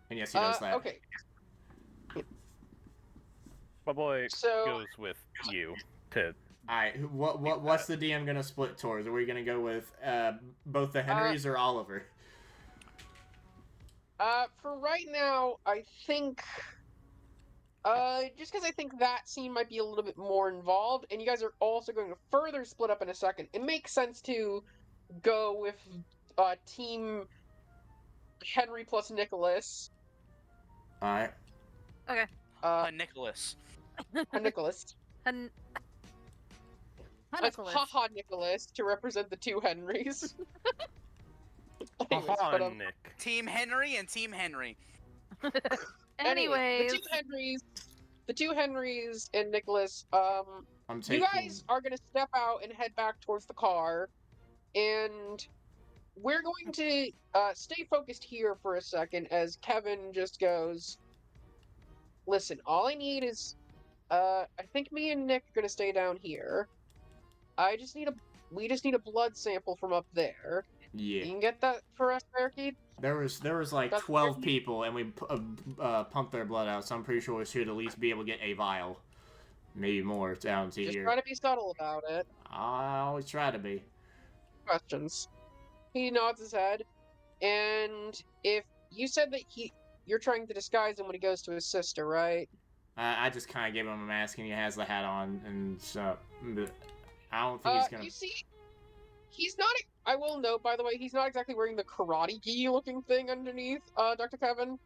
And yes, he does that. Okay. My boy So- goes with you to. Alright, what's the DM gonna split towards? Are we gonna go with both the Henrys or Oliver? For right now, I think, just because I think that scene might be a little bit more involved, and you guys are also going to further split up in a second, it makes sense to go with, Team Henry plus Nicholas. Alright. Okay. Nicholas. Nicholas. And That's haha Nicholas to represent the two Henrys. Anyways, Haha, Nick. Team Henry and Team Henry. Anyways, the two Henrys and Nicholas, I'm taking... you guys are gonna step out and head back towards the car, and we're going to stay focused here for a second as Kevin just goes, listen, all I need is, I think me and Nick are gonna stay down here. We just need a blood sample from up there. Yeah. You can get that for us, Fairkeep? There was like That's 12 Fairkeep? people, and we pumped their blood out, so I'm pretty sure we should at least be able to get a vial. Maybe more down to Just here. try to be subtle about it. I always try to be. Questions. He nods his head, and if you said that you're trying to disguise him when he goes to his sister, right? I just kind of gave him a mask, and he has the hat on, and so... I don't think he's gonna... You see, he's not... I will note, by the way, he's not exactly wearing the karate-gi looking thing underneath, Dr. Kevin.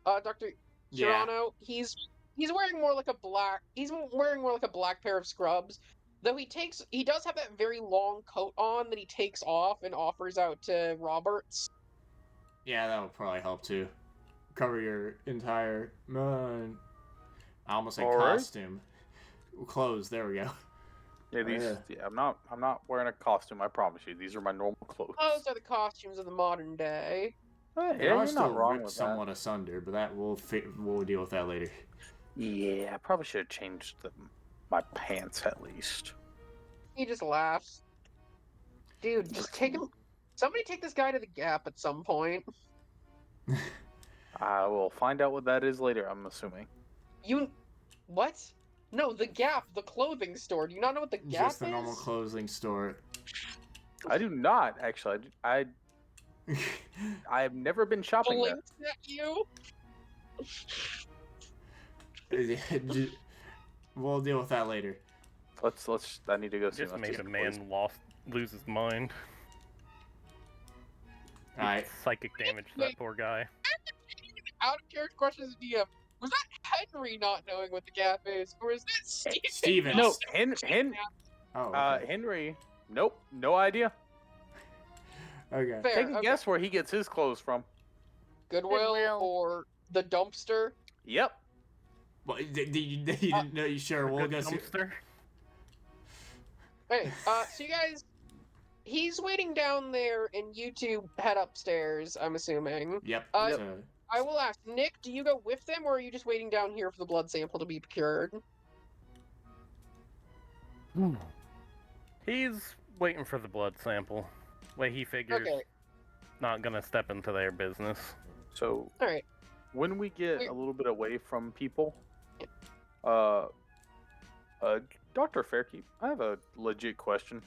Dr. Carron. He's wearing more like a black... He's wearing more like a black pair of scrubs. Though he does have that very long coat on that he takes off and offers out to Roberts. Yeah, that would probably help, too. Cover your entire... I almost said costume. Clothes, there we go. Yeah, I'm not wearing a costume, I promise you. These are my normal clothes. Those are the costumes of the modern day. They are still ripped somewhat asunder, but that we'll deal with that later. Yeah, I probably should have changed my pants at least. He just laughs. Dude, just take him... Somebody take this guy to the Gap at some point. I will find out what that is later, I'm assuming. What? No, the Gap, the clothing store. Do you not know what the Gap is? Just the normal clothing store. I do not, actually. I've never been shopping there. Blinks at you? We'll deal with that later. I need to go see Just made a man lose his mind. Alright. Psychic damage to that poor guy. Out of character questions, DM. Was that Henry not knowing what the Gap is, or is that Steven? Steven. No, Okay. Henry. Nope, no idea. Okay. Fair, Take a guess where he gets his clothes from. Goodwill or the dumpster? Yep. Well, you didn't know you sure? We'll go see. Dumpster. Hey, so you guys... He's waiting down there, and you two head upstairs, I'm assuming. Yep. I will ask, Nick, do you go with them, or are you just waiting down here for the blood sample to be procured? He's waiting for the blood sample. Way he figures, not gonna step into their business. So, alright. When we get a little bit away from people, Dr. Fairkeep, I have a legit question.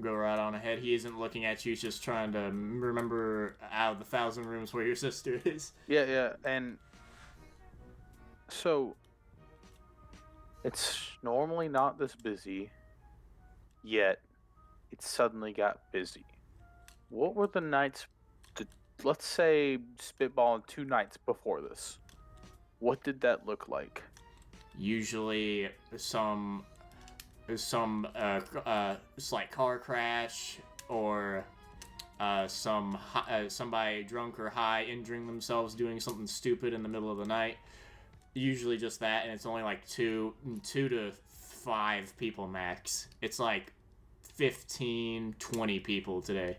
Go right on ahead. He isn't looking at you. He's just trying to remember out of the 1,000 rooms where your sister is. Yeah, and so it's normally not this busy, yet it suddenly got busy. What were the nights, let's say spitballing 2 nights before this? What did that look like? Usually some slight car crash or somebody drunk or high injuring themselves doing something stupid in the middle of the night. Usually just that, and it's only like 2 to 5 people max. It's like 15, 20 people today.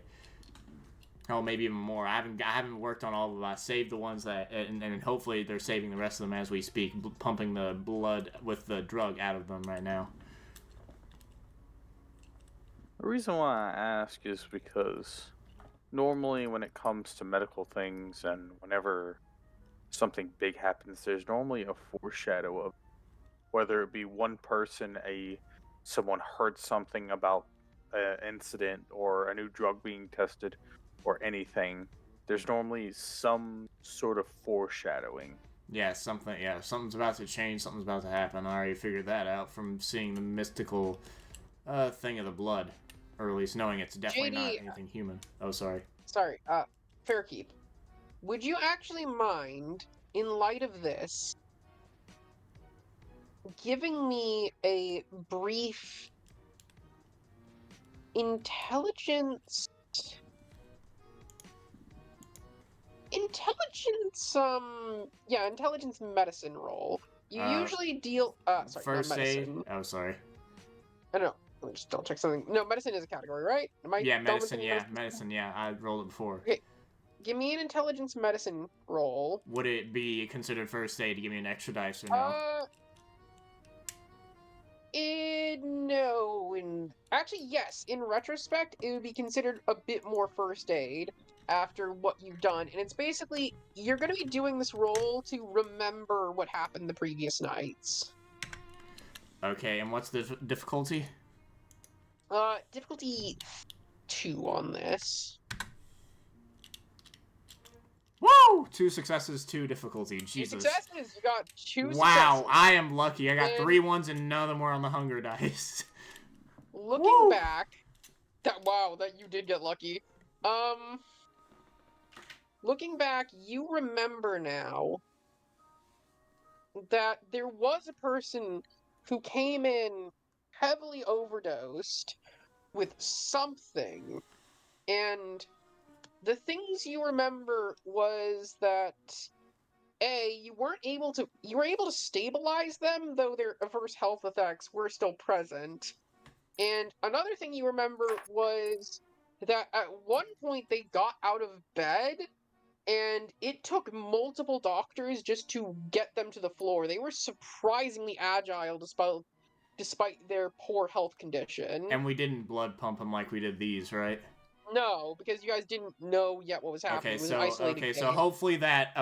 Oh, maybe even more. I haven't worked on all of them. I saved the ones that, and hopefully they're saving the rest of them as we speak, pumping the blood with the drug out of them right now. The reason why I ask is because normally when it comes to medical things and whenever something big happens, there's normally a foreshadow of whether it be one person, someone heard something about an incident or a new drug being tested or anything. There's normally some sort of foreshadowing. Yeah, something's about to change, something's about to happen. I already figured that out from seeing the mystical thing of the blood. Or at least knowing it's definitely JD, not anything human. Oh, sorry. Sorry, Fairkeep. Would you actually mind, in light of this, giving me a brief intelligence medicine roll? You usually deal sorry, First not aid. medicine. Oh, sorry. I don't know. Let me just double check something. No, medicine is a category, right? Yeah, medicine. Yeah, medicine. Yeah, I rolled it before. Okay. Give me an intelligence medicine roll. Would it be considered first aid to give me an extra dice or no? No. Actually, yes. In retrospect, it would be considered a bit more first aid after what you've done. And it's basically, you're going to be doing this roll to remember what happened the previous nights. Okay, and what's the difficulty? Difficulty 2 on this. Woo! 2 successes, 2 difficulty. Jesus. 2 successes! You got 2 wow, successes. I am lucky. I got 3 ones and none of them were on the hunger dice. Looking back, that you did get lucky. Looking back, you remember now that there was a person who came in heavily overdosed with something, and the things you remember was that you were able to stabilize them, though their adverse health effects were still present. And another thing you remember was that at one point they got out of bed, and it took multiple doctors just to get them to the floor. They were surprisingly agile despite their poor health condition. And we didn't blood pump them like we did these, right? No, because you guys didn't know yet what was happening. So hopefully that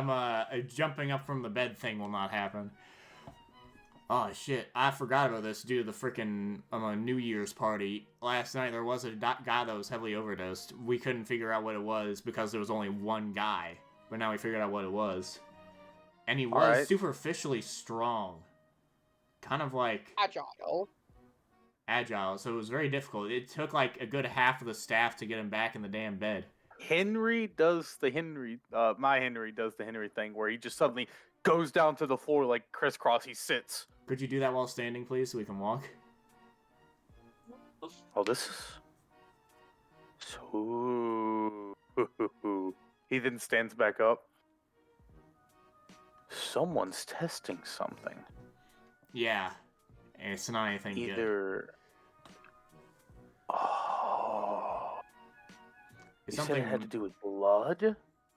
jumping up from the bed thing will not happen. Oh shit, I forgot about this due to the freaking New Year's party. Last night there was a guy that was heavily overdosed. We couldn't figure out what it was because there was only one guy. But now we figured out what it was. And he was superficially strong. Kind of like... Agile, so it was very difficult. It took like a good half of the staff to get him back in the damn bed. My Henri does the Henri thing where he just suddenly goes down to the floor like crisscross. He sits. Could you do that while standing, please, so we can walk? Oh, this is... So... He then stands back up. Someone's testing something. Yeah. It's not anything good. Oh. It's You something said it had to do with blood?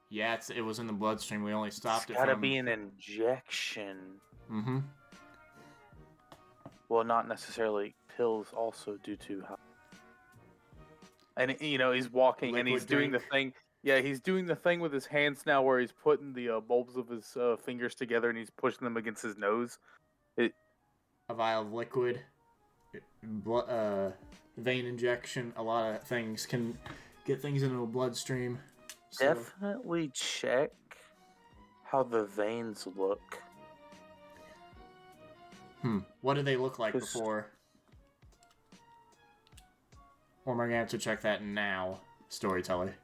Yeah, it was in the bloodstream. We only stopped it from... It's gotta be an injection. Mm-hmm. Well, not necessarily pills, also due to how... And, he's walking and he's doing the thing... Yeah, he's doing the thing with his hands now where he's putting the bulbs of his fingers together and he's pushing them against his nose. A vial of liquid, vein injection, a lot of things can get things into a bloodstream. So. Definitely check how the veins look. What did they look like before? Or am I going to have to check that now, Storyteller?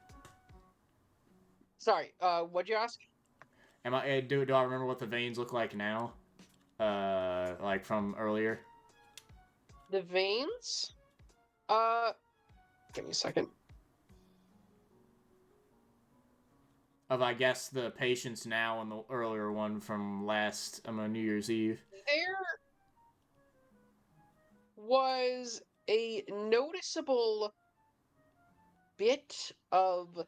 Sorry, what'd you ask? Do I remember what the veins look like now? Like from earlier? The veins? Give me a second. Of, I guess, the patients now and the earlier one from last New Year's Eve. There was a noticeable bit of...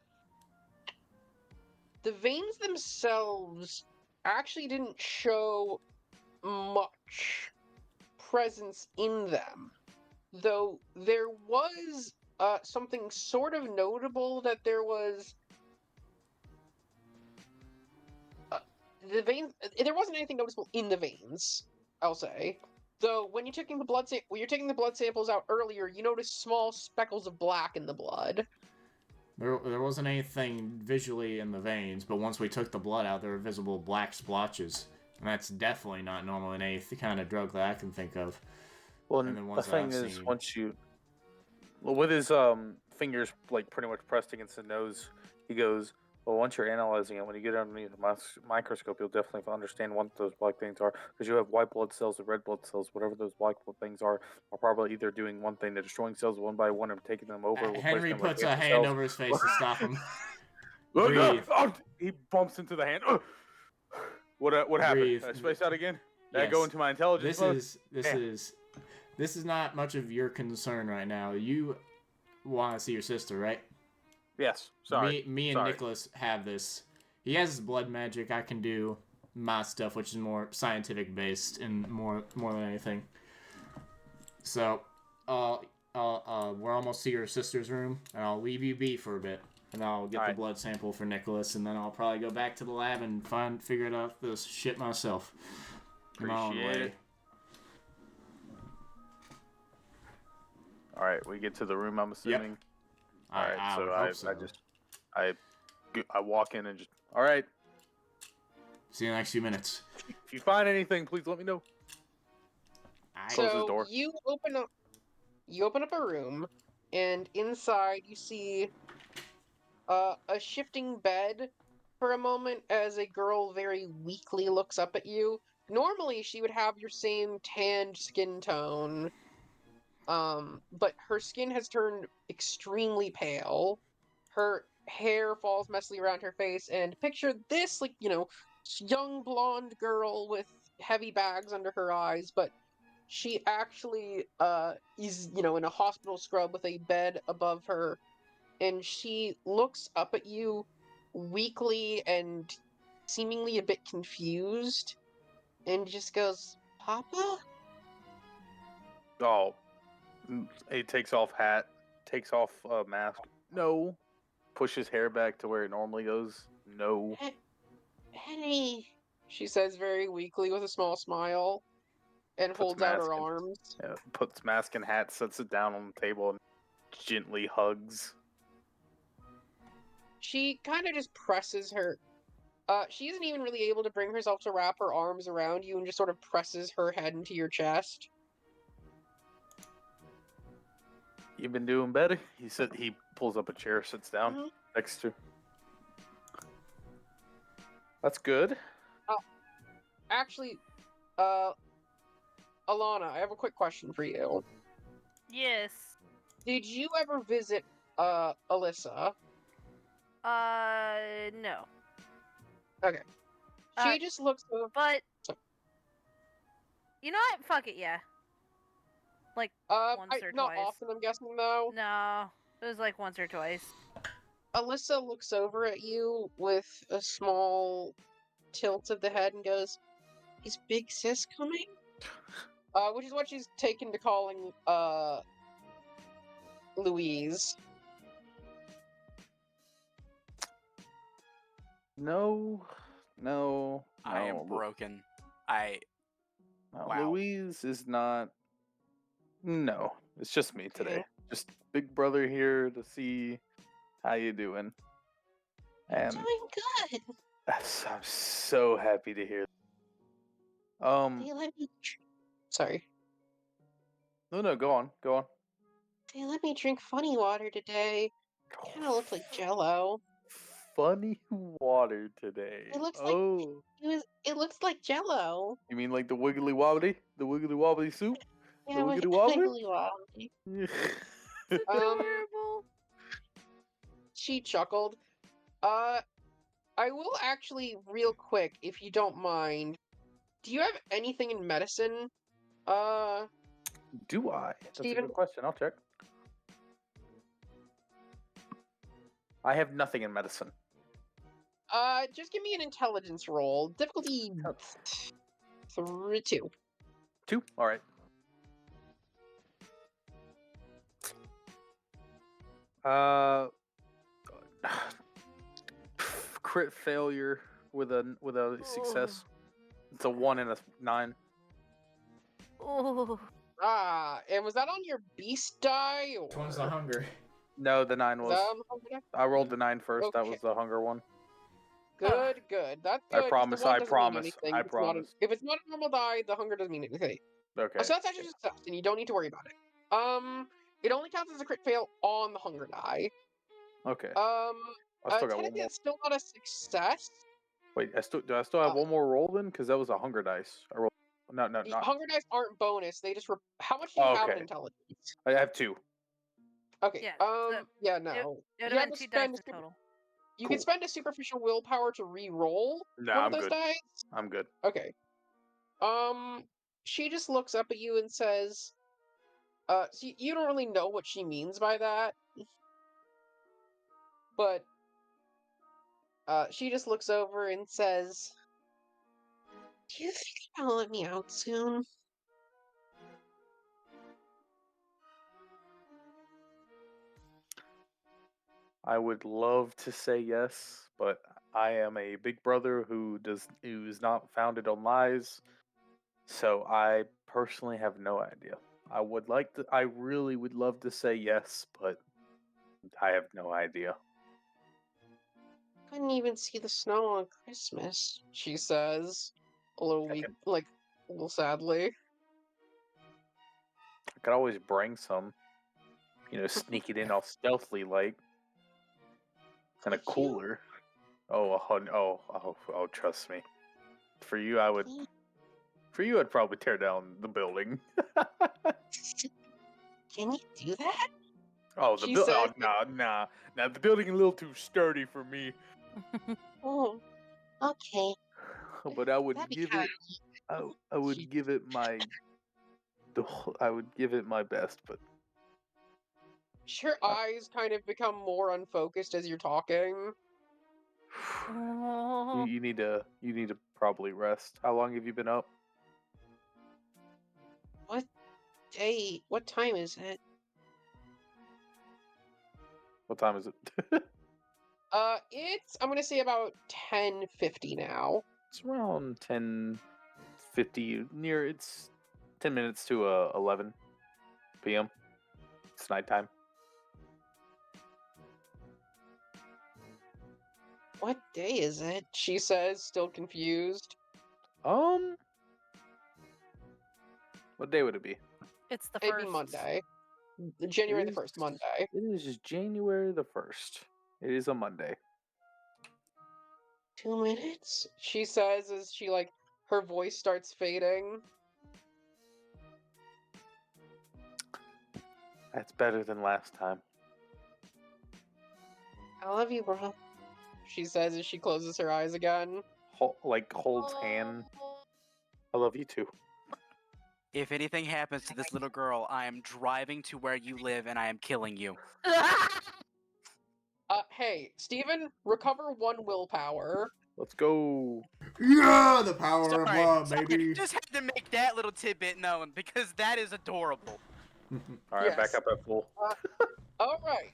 The veins themselves actually didn't show much presence in them, though there was something sort of notable that there was the veins. There wasn't anything noticeable in the veins. I'll say. Though when you're taking the when you're taking the blood samples out earlier, you noticed small speckles of black in the blood. There wasn't anything visually in the veins, but once we took the blood out, there were visible black splotches. And that's definitely not normal in any kind of drug that I can think of. Well, And the thing is, seen... once you... Well, with his fingers like pretty much pressed against the nose, he goes, well, once you're analyzing it, when you get underneath the microscope, you'll definitely understand what those black things are. Because you have white blood cells and red blood cells, whatever those black blood things are probably either doing one thing, they're destroying cells one by one and taking them over. Henry puts a hand over his face to stop him. He bumps into the hand. What happened? Breathe. I spaced out again? Did I Yes. go into my intelligence mode? This is not much of your concern right now. You want to see your sister, right? Yes. Sorry. Me and Nicholas have this. He has his blood magic. I can do my stuff, which is more scientific based and more than anything. So, we're almost to your sister's room, and I'll leave you be for a bit, and I'll get the blood sample for Nicholas, and then I'll probably go back to the lab and figure it out this shit myself. Appreciate it. All right, we get to the room, I'm assuming. Yep. All right, I walk in and just, all right. See you in the next few minutes. If you find anything, please let me know. Close his door. You open up a room, and inside you see a shifting bed for a moment as a girl very weakly looks up at you. Normally, she would have your same tanned skin tone, but her skin has turned extremely pale. Her hair falls messily around her face, and picture this, like, young blonde girl with heavy bags under her eyes, but she actually is, in a hospital scrub with a bed above her, and she looks up at you weakly and seemingly a bit confused, and just goes, "Papa?" Oh. He takes off hat, takes off mask. No. Pushes hair back to where it normally goes. No. Henry, she says very weakly with a small smile, and holds out her arms. Yeah, puts mask and hat, sets it down on the table, and gently hugs. She kind of just presses her. She isn't even really able to bring herself to wrap her arms around you, and just sort of presses her head into your chest. You've been doing better. He pulls up a chair, sits down next to. That's good. Actually, Alana, I have a quick question for you. Yes. Did you ever visit Alyssa? No. Okay. She just looks over. But you know what? Fuck it, yeah. Like once or not twice. often, I'm guessing, though. No, it was like once or twice. Alyssa looks over at you with a small tilt of the head and goes, "Is Big Sis coming?" Which is what she's taken to calling Louise. No. I am broken. Wow. Louise is not. No, it's just me today. Just Big Brother here to see how you doing. And Doing good. I'm so happy to hear. They let me. Sorry. No, go on. They let me drink funny water today. Kind of looked like Jello. Funny water today. It looks like it looks like Jello. You mean like the wiggly wobbly? The wiggly wobbly soup? Yeah, the with wiggly wobbly? wiggly wobbly. Adorable. She chuckled. I will actually, real quick, if you don't mind. Do you have anything in medicine? Do I? That's Steven? a good question. I'll check. I have nothing in medicine. Just give me an intelligence roll. Difficulty 2. 2? All right. Crit failure with a success. It's a 1 and a 9. Oh. And was that on your beast die? Or... Which one's the hunger? No, the 9 Was was. that on the hunger die? I rolled the 9 first. That Okay. was the hunger one. Good. That's good. I promise. The one I doesn't mean promise. anything. I If it's not a- promise. If it's not a normal die, the hunger doesn't mean anything. Okay. So that's actually just a success, and you don't need to worry about it. It only counts as a crit fail on the hunger die. Okay. I still got one Technically, more. it's still not a success. Wait, do I still have one more roll then? Because that was a hunger dice. I rolled. No, The not. hunger dice aren't bonus. They just. How much do you have in Okay. intelligence? I have 2. Okay. Yeah, Yeah. No. It You would have have been to 2 dice spend. total. You Cool. can spend a superficial willpower to re-roll No, one I'm of those good. dice. I'm good. Okay. She just looks up at you and says, so you don't really know what she means by that, but she just looks over and says, "Do you think you'll let me out soon?" I would love to say yes, but I am a big brother who is not founded on lies. So I personally have no idea. I really would love to say yes, but I have no idea. Couldn't even see the snow on Christmas, she says, a little weak, like a little sadly. I could always bring some, sneak it in all stealthily, like, in a cooler. Oh, trust me. For you, I'd probably tear down the building. Can you do that? Oh, the building. Oh, nah. Now the building a little too sturdy for me. Oh, okay. But I would That'd be give kinda it. I would give it my. I would give it my best, but Your eyes kind of become more unfocused as you're talking. Oh. you need to probably rest. How long have you been up? What time is it? What time is it? I'm gonna say about 10:50 now. It's around 10:50. It's 10 minutes to 11 p.m. It's nighttime. What day is it? She says, still confused. What day would it be? It's the It'd first. be Monday. January the 1st, Monday. It is January the 1st. It is a Monday. 2 minutes? She says as she, her voice starts fading. That's better than last time. I love you, bro. She says as she closes her eyes again. Holds hand. I love you too. If anything happens to this little girl, I am driving to where you live and I am killing you. Hey, Steven, recover 1 willpower. Let's go. Yeah, the power of love, Sorry, baby. just had to make that little tidbit known because that is adorable. Alright, Yes. back up at full. Alright.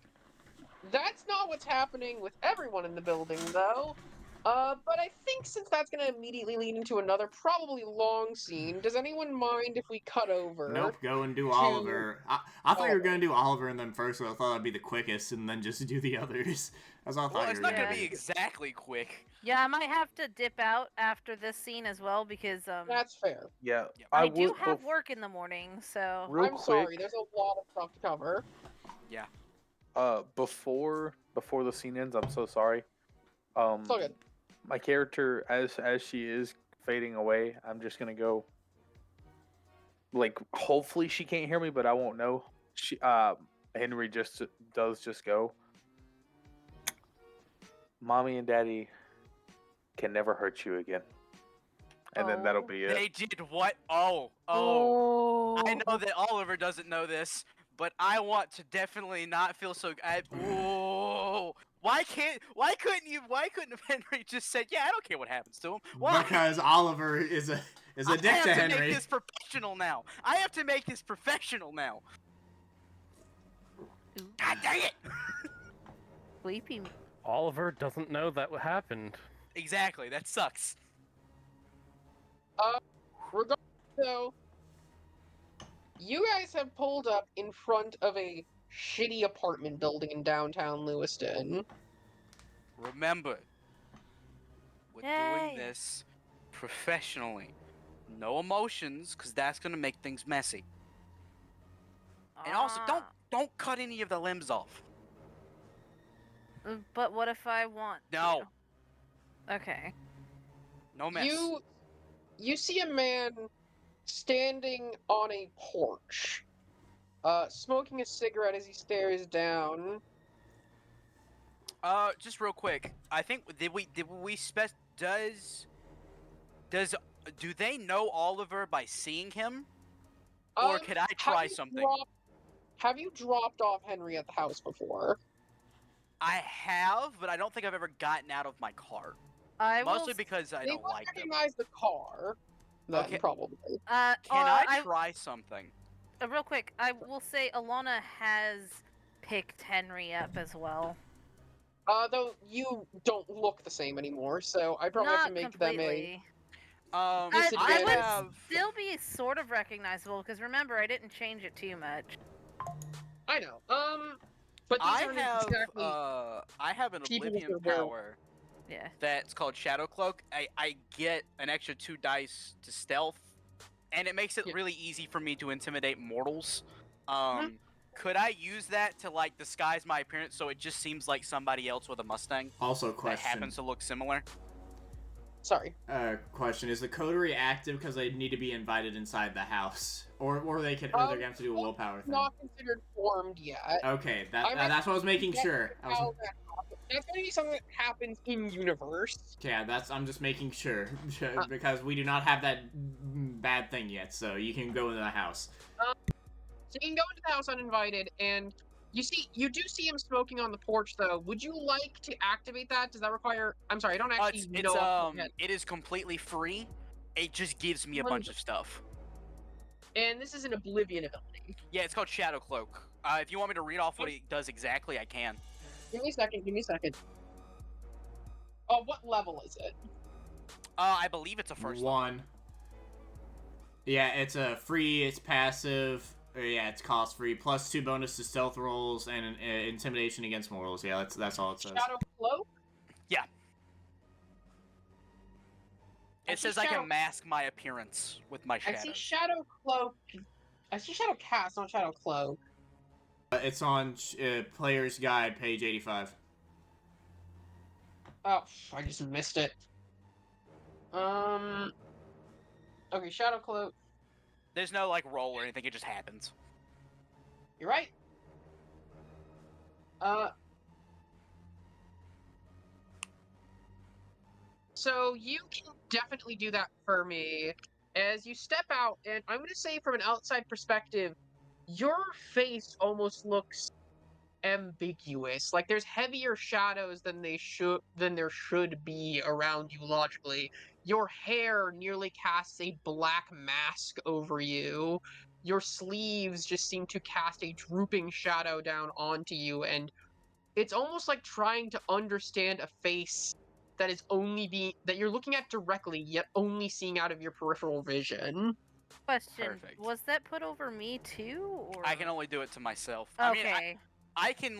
That's not what's happening with everyone in the building, though. But I think since that's going to immediately lead into another probably long scene, does anyone mind if we cut over? Nope, go and do Oliver. I thought you were going to do Oliver and then first, so I thought that'd be the quickest, and then just do the others. That's what I thought Well, you it's were not going going to to be do. exactly quick. Yeah, I might have to dip out after this scene as well because That's fair. Yeah, I do have work in the morning, so Real sorry, there's a lot of stuff to cover. Yeah. Before the scene ends, I'm so sorry. It's all good. My character, as she is fading away, I'm just gonna go. Hopefully she can't hear me, but I won't know. Henri just go. Mommy and Daddy can never hurt you again. And then that'll be it. They did what? Oh. I know that Oliver doesn't know this, but I want to definitely not feel so. Why couldn't Henri just say, yeah, I don't care what happens to him? Why? Because Oliver is a dick to Henri. I have to make this professional now. God dang it! Sleepy. Oliver doesn't know that what happened. Exactly. That sucks. Regardless, though, you guys have pulled up in front of a shitty apartment building in downtown Lewiston. Remember, we're doing Yay. this professionally. No emotions, because that's gonna make things messy. And also, don't cut any of the limbs off. But what if I want No. to? Okay. No mess. You see a man standing on a porch, smoking a cigarette as he stares down. Just real quick. I think do they know Oliver by seeing him? Or could I try something? Have you dropped off Henri at the house before? I have, but I don't think I've ever gotten out of my car. Mostly because I don't like them. They recognize the car. Then, Okay. probably. Can I try something? Real quick, I will say Alana has picked Henri up as well. Though you don't look the same anymore, so I probably have to make completely. them a I would still be sort of recognizable because remember I didn't change it too much. I know. But these aren't exactly I have an people Oblivion with their will. power. Yeah. That's called Shadow Cloak. I get an extra 2 dice to stealth, and it makes it really easy for me to intimidate mortals. Could I use that to like disguise my appearance so it just seems like somebody else with a Mustang? Also, question. That happens to look similar. Sorry. Question: is the coterie active because they need to be invited inside the house, or they're gonna have to do a willpower thing? Not considered formed yet. Okay, that's what I was making sure. That's gonna be something that happens in universe. Yeah, I'm just making sure because we do not have that bad thing yet. So you can go into the house. So you can go into the house uninvited, and you do see him smoking on the porch, though. Would you like to activate that? Does that require? I'm sorry, I don't actually know. It is completely free. It just gives me a bunch of stuff. And this is an Oblivion ability. Yeah, it's called Shadow Cloak. If you want me to read off what it does exactly, I can. Give me a second. Oh, what level is it? I believe it's a first one. level. Yeah, it's a free. It's passive. Yeah, it's cost free. Plus 2 bonus to stealth rolls and intimidation against mortals. Yeah, that's all it says. Shadow Cloak? Yeah. It says I can mask my appearance with my shadow. I see Shadow Cloak. I see Shadow Cast, not Shadow Cloak. It's on Player's Guide, page 85. Oh, I just missed it. Okay, Shadow Cloak. There's no, like, roll or anything, it just happens. You're right. So you can definitely do that for me. As you step out, and I'm going to say from an outside perspective, your face almost looks ambiguous. Like there's heavier shadows than there should be around you logically. Your hair nearly casts a black mask over you. Your sleeves just seem to cast a drooping shadow down onto you, and it's almost like trying to understand a face that is that you're looking at directly, yet only seeing out of your peripheral vision. Question: Perfect. Was that put over me too? Or... I can only do it to myself. Okay. I mean,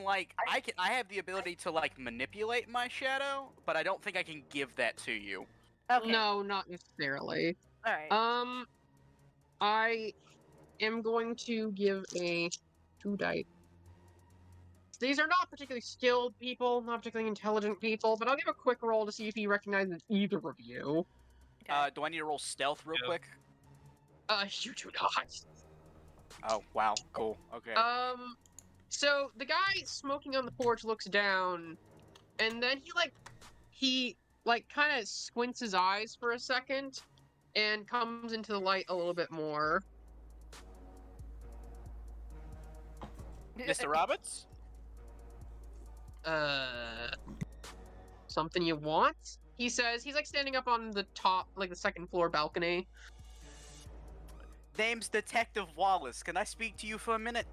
I have the ability to like manipulate my shadow, but I don't think I can give that to you. Okay. No, not necessarily. All right. I am going to give a 2 dice. These are not particularly skilled people, not particularly intelligent people, but I'll give a quick roll to see if he recognizes either of you. Okay. Do I need to roll stealth real quick? You do not. Oh, wow. Cool. Okay. So the guy smoking on the porch looks down, and then he kind of squints his eyes for a second, and comes into the light a little bit more. Mr. Roberts? Something you want? He says. He's like standing up on the top, like the second floor balcony. Name's Detective Wallace. Can I speak to you for a minute?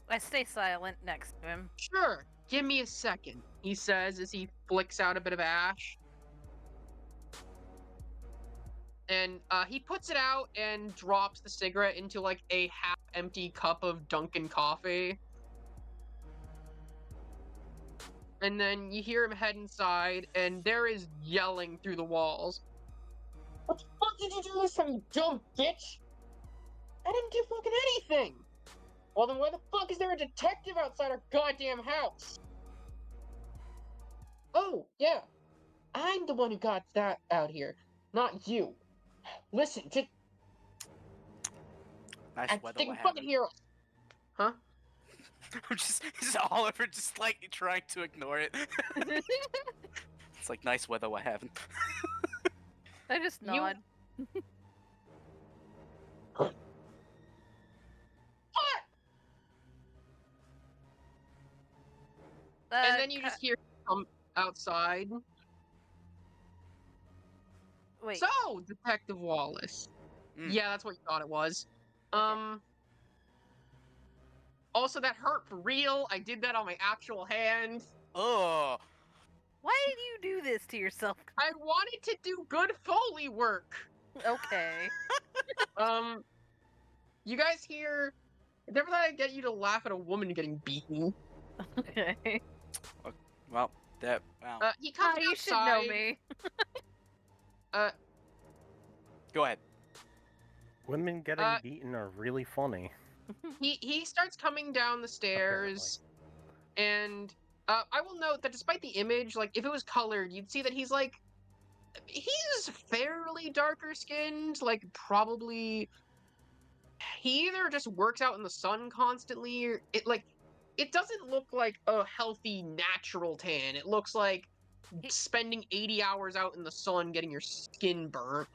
I stay silent next to him. Sure. Give me a second, he says as he flicks out a bit of ash. And he puts it out and drops the cigarette into like a half-empty cup of Dunkin' coffee. And then you hear him head inside, and there is yelling through the walls. What the fuck did you do this from, you dumb bitch? I didn't do fucking anything! Well then why the fuck is there a detective outside our goddamn house? Oh, yeah. I'm the one who got that out here, not you. Listen, just... Nice I weather think we're we fucking having. hear us. Huh? I'm just Oliver just like trying to ignore it. It's like nice weather we're having. I just nod. Fuck! And then you just hear him outside. Wait. So, Detective Wallace. Yeah, that's what you thought it was. Okay. Also, that hurt for real. I did that on my actual hand. Oh, Why did you do this to yourself? I wanted to do good Foley work. Okay. You guys hear... I never thought I'd get you to laugh at a woman getting beaten. Okay. well, that. Wow. He comes you should know outside. me. Go ahead. Women getting beaten are really funny. He starts coming down the stairs, and I will note that despite the image, like if it was colored, you'd see that he's fairly darker skinned, like probably he either just works out in the sun constantly, or it doesn't look like a healthy natural tan. It looks like spending 80 hours out in the sun getting your skin burnt.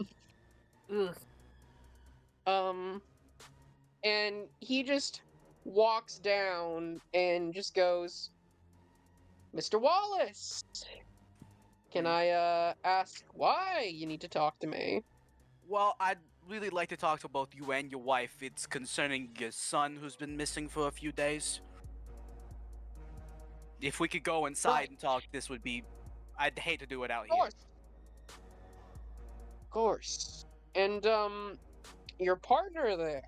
Ugh. And he just walks down and just goes, Mr. Wallace, can I ask why you need to talk to me? Well, I'd really like to talk to both you and your wife. It's concerning your son who's been missing for a few days. If we could go inside and talk, this would be... I'd hate to do it out here. Of course. And, your partner there,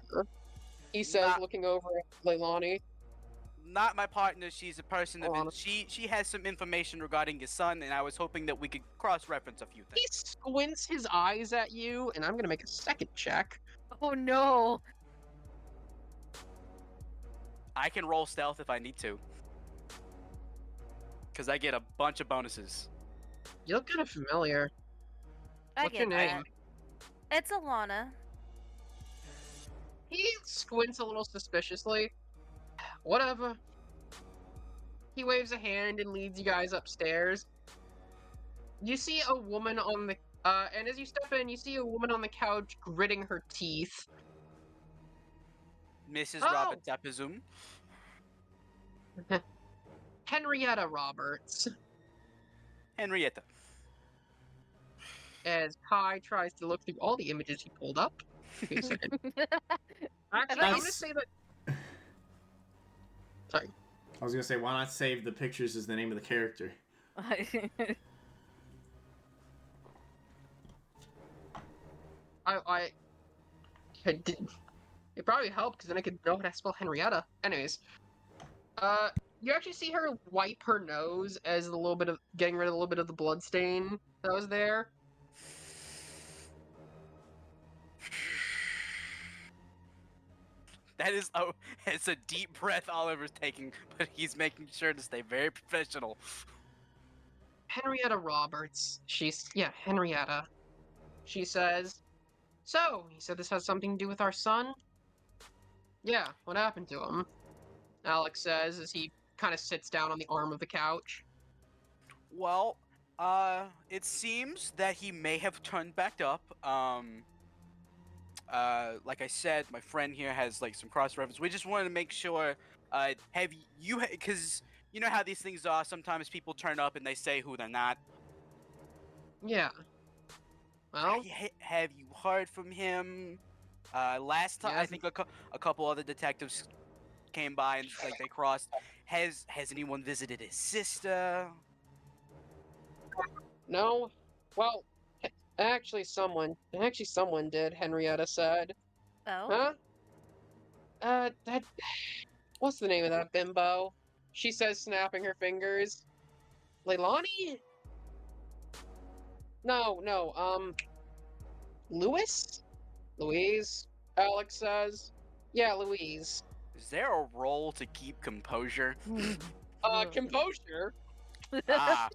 he says, looking over at Leilani. Not my partner. She's a person Oh, of... She has some information regarding your son, and I was hoping that we could cross-reference a few things. He squints his eyes at you, and I'm gonna make a second check. Oh no. I can roll stealth if I need to. Because I get a bunch of bonuses. You look kind of familiar. I What's get your name? that. It's Alana. He squints a little suspiciously. Whatever. He waves a hand and leads you guys upstairs. You see a woman on the... and as you step in, you see a woman on the couch gritting her teeth. Mrs. Oh! Roberts, I presume. Henrietta Roberts. Henrietta. As Kai tries to look through all the images he pulled up. Wait a second. Actually, I'm gonna say that... Sorry. I was gonna say, why not save the pictures as the name of the character? I did. It probably helped because then I could know how to spell Henrietta. Anyways, you actually see her wipe her nose as a little bit of getting rid of a little bit of the blood stain that was there. That is it's a deep breath Oliver's taking, but he's making sure to stay very professional. Henrietta Roberts. Henrietta. She says, "So, he said this has something to do with our son?" "Yeah, what happened to him?" Alex says as he kind of sits down on the arm of the couch. Well, it seems that he may have turned back up. Like I said, my friend here has like some cross-reference. We just wanted to make sure, because you know how these things are, sometimes people turn up and they say who they're not. Yeah. Well, have you heard from him? Last time, I think a couple other detectives came by and like they crossed. Has anyone visited his sister? No. Well, actually, someone did. Henrietta said. Oh. Huh? That. What's the name of that bimbo? She says, snapping her fingers. Leilani? No. Louis? Louise? Alex says. Yeah, Louise. Is there a role to keep composure? Composure? Ah,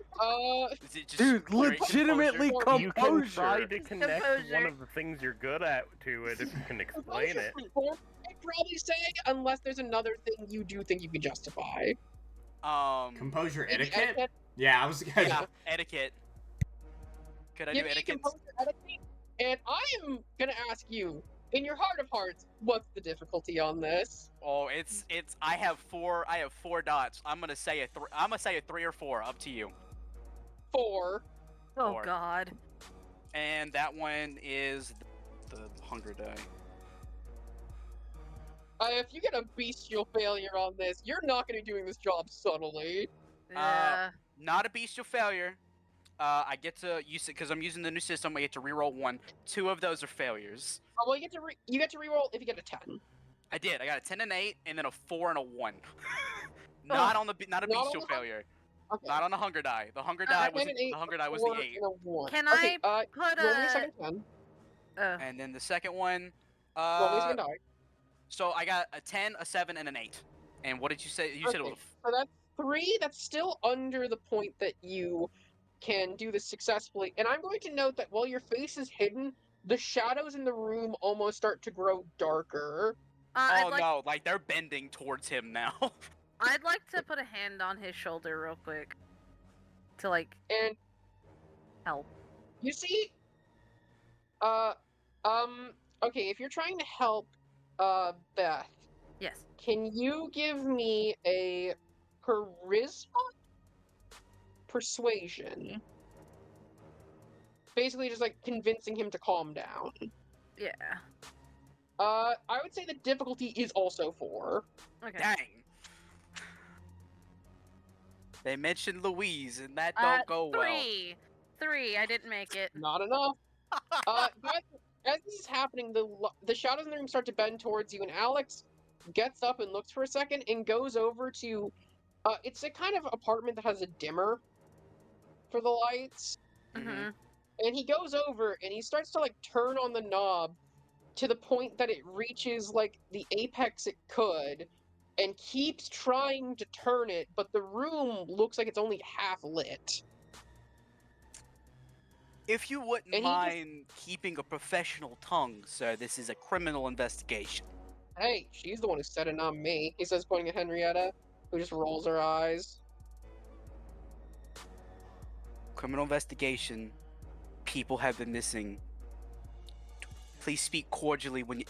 is it just Dude, straight legitimately composure? You can try composure. to connect Composure. one of the things you're good at to it if you can explain it. I'd probably say, unless there's another thing you do think you can justify. Composure Maybe etiquette? Yeah, I was gonna. Yeah, etiquette. Could I Give do me etiquette? composure etiquette, and I am gonna ask you, in your heart of hearts, what's the difficulty on this? Oh, it's. I have four dots. I'm gonna say a 3 or 4. Up to you. 4. Oh Four. God. And that one is the hunger die. If you get a bestial failure on this, you're not gonna be doing this job subtly. Yeah. Not a bestial failure. I get to use it because I'm using the new system. I get to reroll 1. 2 of those are failures. Oh, well, you get to reroll if you get a 10. I did. I got a 10 and 8, and then a 4 and a 1. Not a bestial failure. Okay. Not on the hunger die. The hunger die was 10 and 8, the hunger die was 4 the 8. and a 1. Can Okay, I put roll me a a? second 10. And then the second one. Roll me a second die. So I got a 10, a 7, and an 8. And what did you say? You said it was. Okay, so that's 3. That's still under the point that you can do this successfully. And I'm going to note that while your face is hidden, the shadows in the room almost start to grow darker. Oh no! Like they're bending towards him now. I'd like to put a hand on his shoulder real quick to And help. you see, okay, if you're trying to help, Beth, Yes. can you give me a charisma? Persuasion. Basically just like convincing him to calm down. Yeah. I would say the difficulty is also 4. Okay. Dang. They mentioned Louise, and that don't go well. 3. I didn't make it. Not enough. As this is happening, the shadows in the room start to bend towards you, and Alex gets up and looks for a second and goes over to. It's a kind of apartment that has a dimmer for the lights, Mm-hmm. and he goes over and he starts to like turn on the knob to the point that it reaches like the apex it could, and keeps trying to turn it, but the room looks like it's only half lit. If you wouldn't And he just- mind keeping a professional tongue, sir, this is a criminal investigation. Hey, she's the one who said it, not me, he says, pointing at Henrietta, who just rolls her eyes. Criminal investigation. People have been missing. Please speak cordially when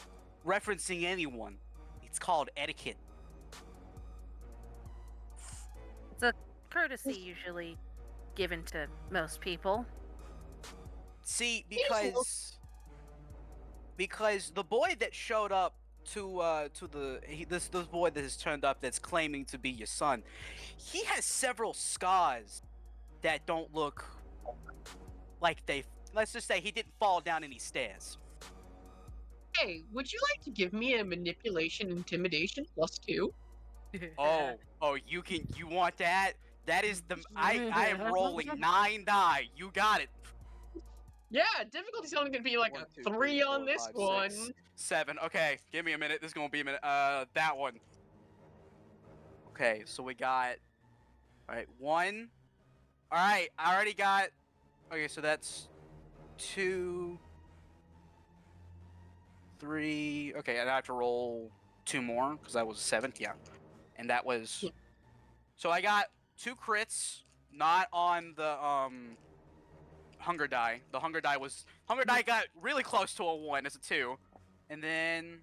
referencing anyone. It's called etiquette. It's a courtesy usually given to most people. See, because the boy that showed up this boy that has turned up that's claiming to be your son, he has several scars that don't look like let's just say he didn't fall down any stairs. Hey, would you like to give me a manipulation intimidation +2? Oh, you want that? That is I am rolling 9 die. You got it. Yeah, difficulty's only gonna be like 1, a 2, 3 on 4, this 5, one. 6, 7. Okay, give me a minute. This is gonna be a minute. That one. Okay, so we got. All right, 1. All right, I already got. Okay, so that's 2, 3. Okay, and I have to roll 2 more because that was 7. Yeah, and that was. So I got 2 crits, not on the hunger die. The hunger die got really close to a 1. It's a 2, and then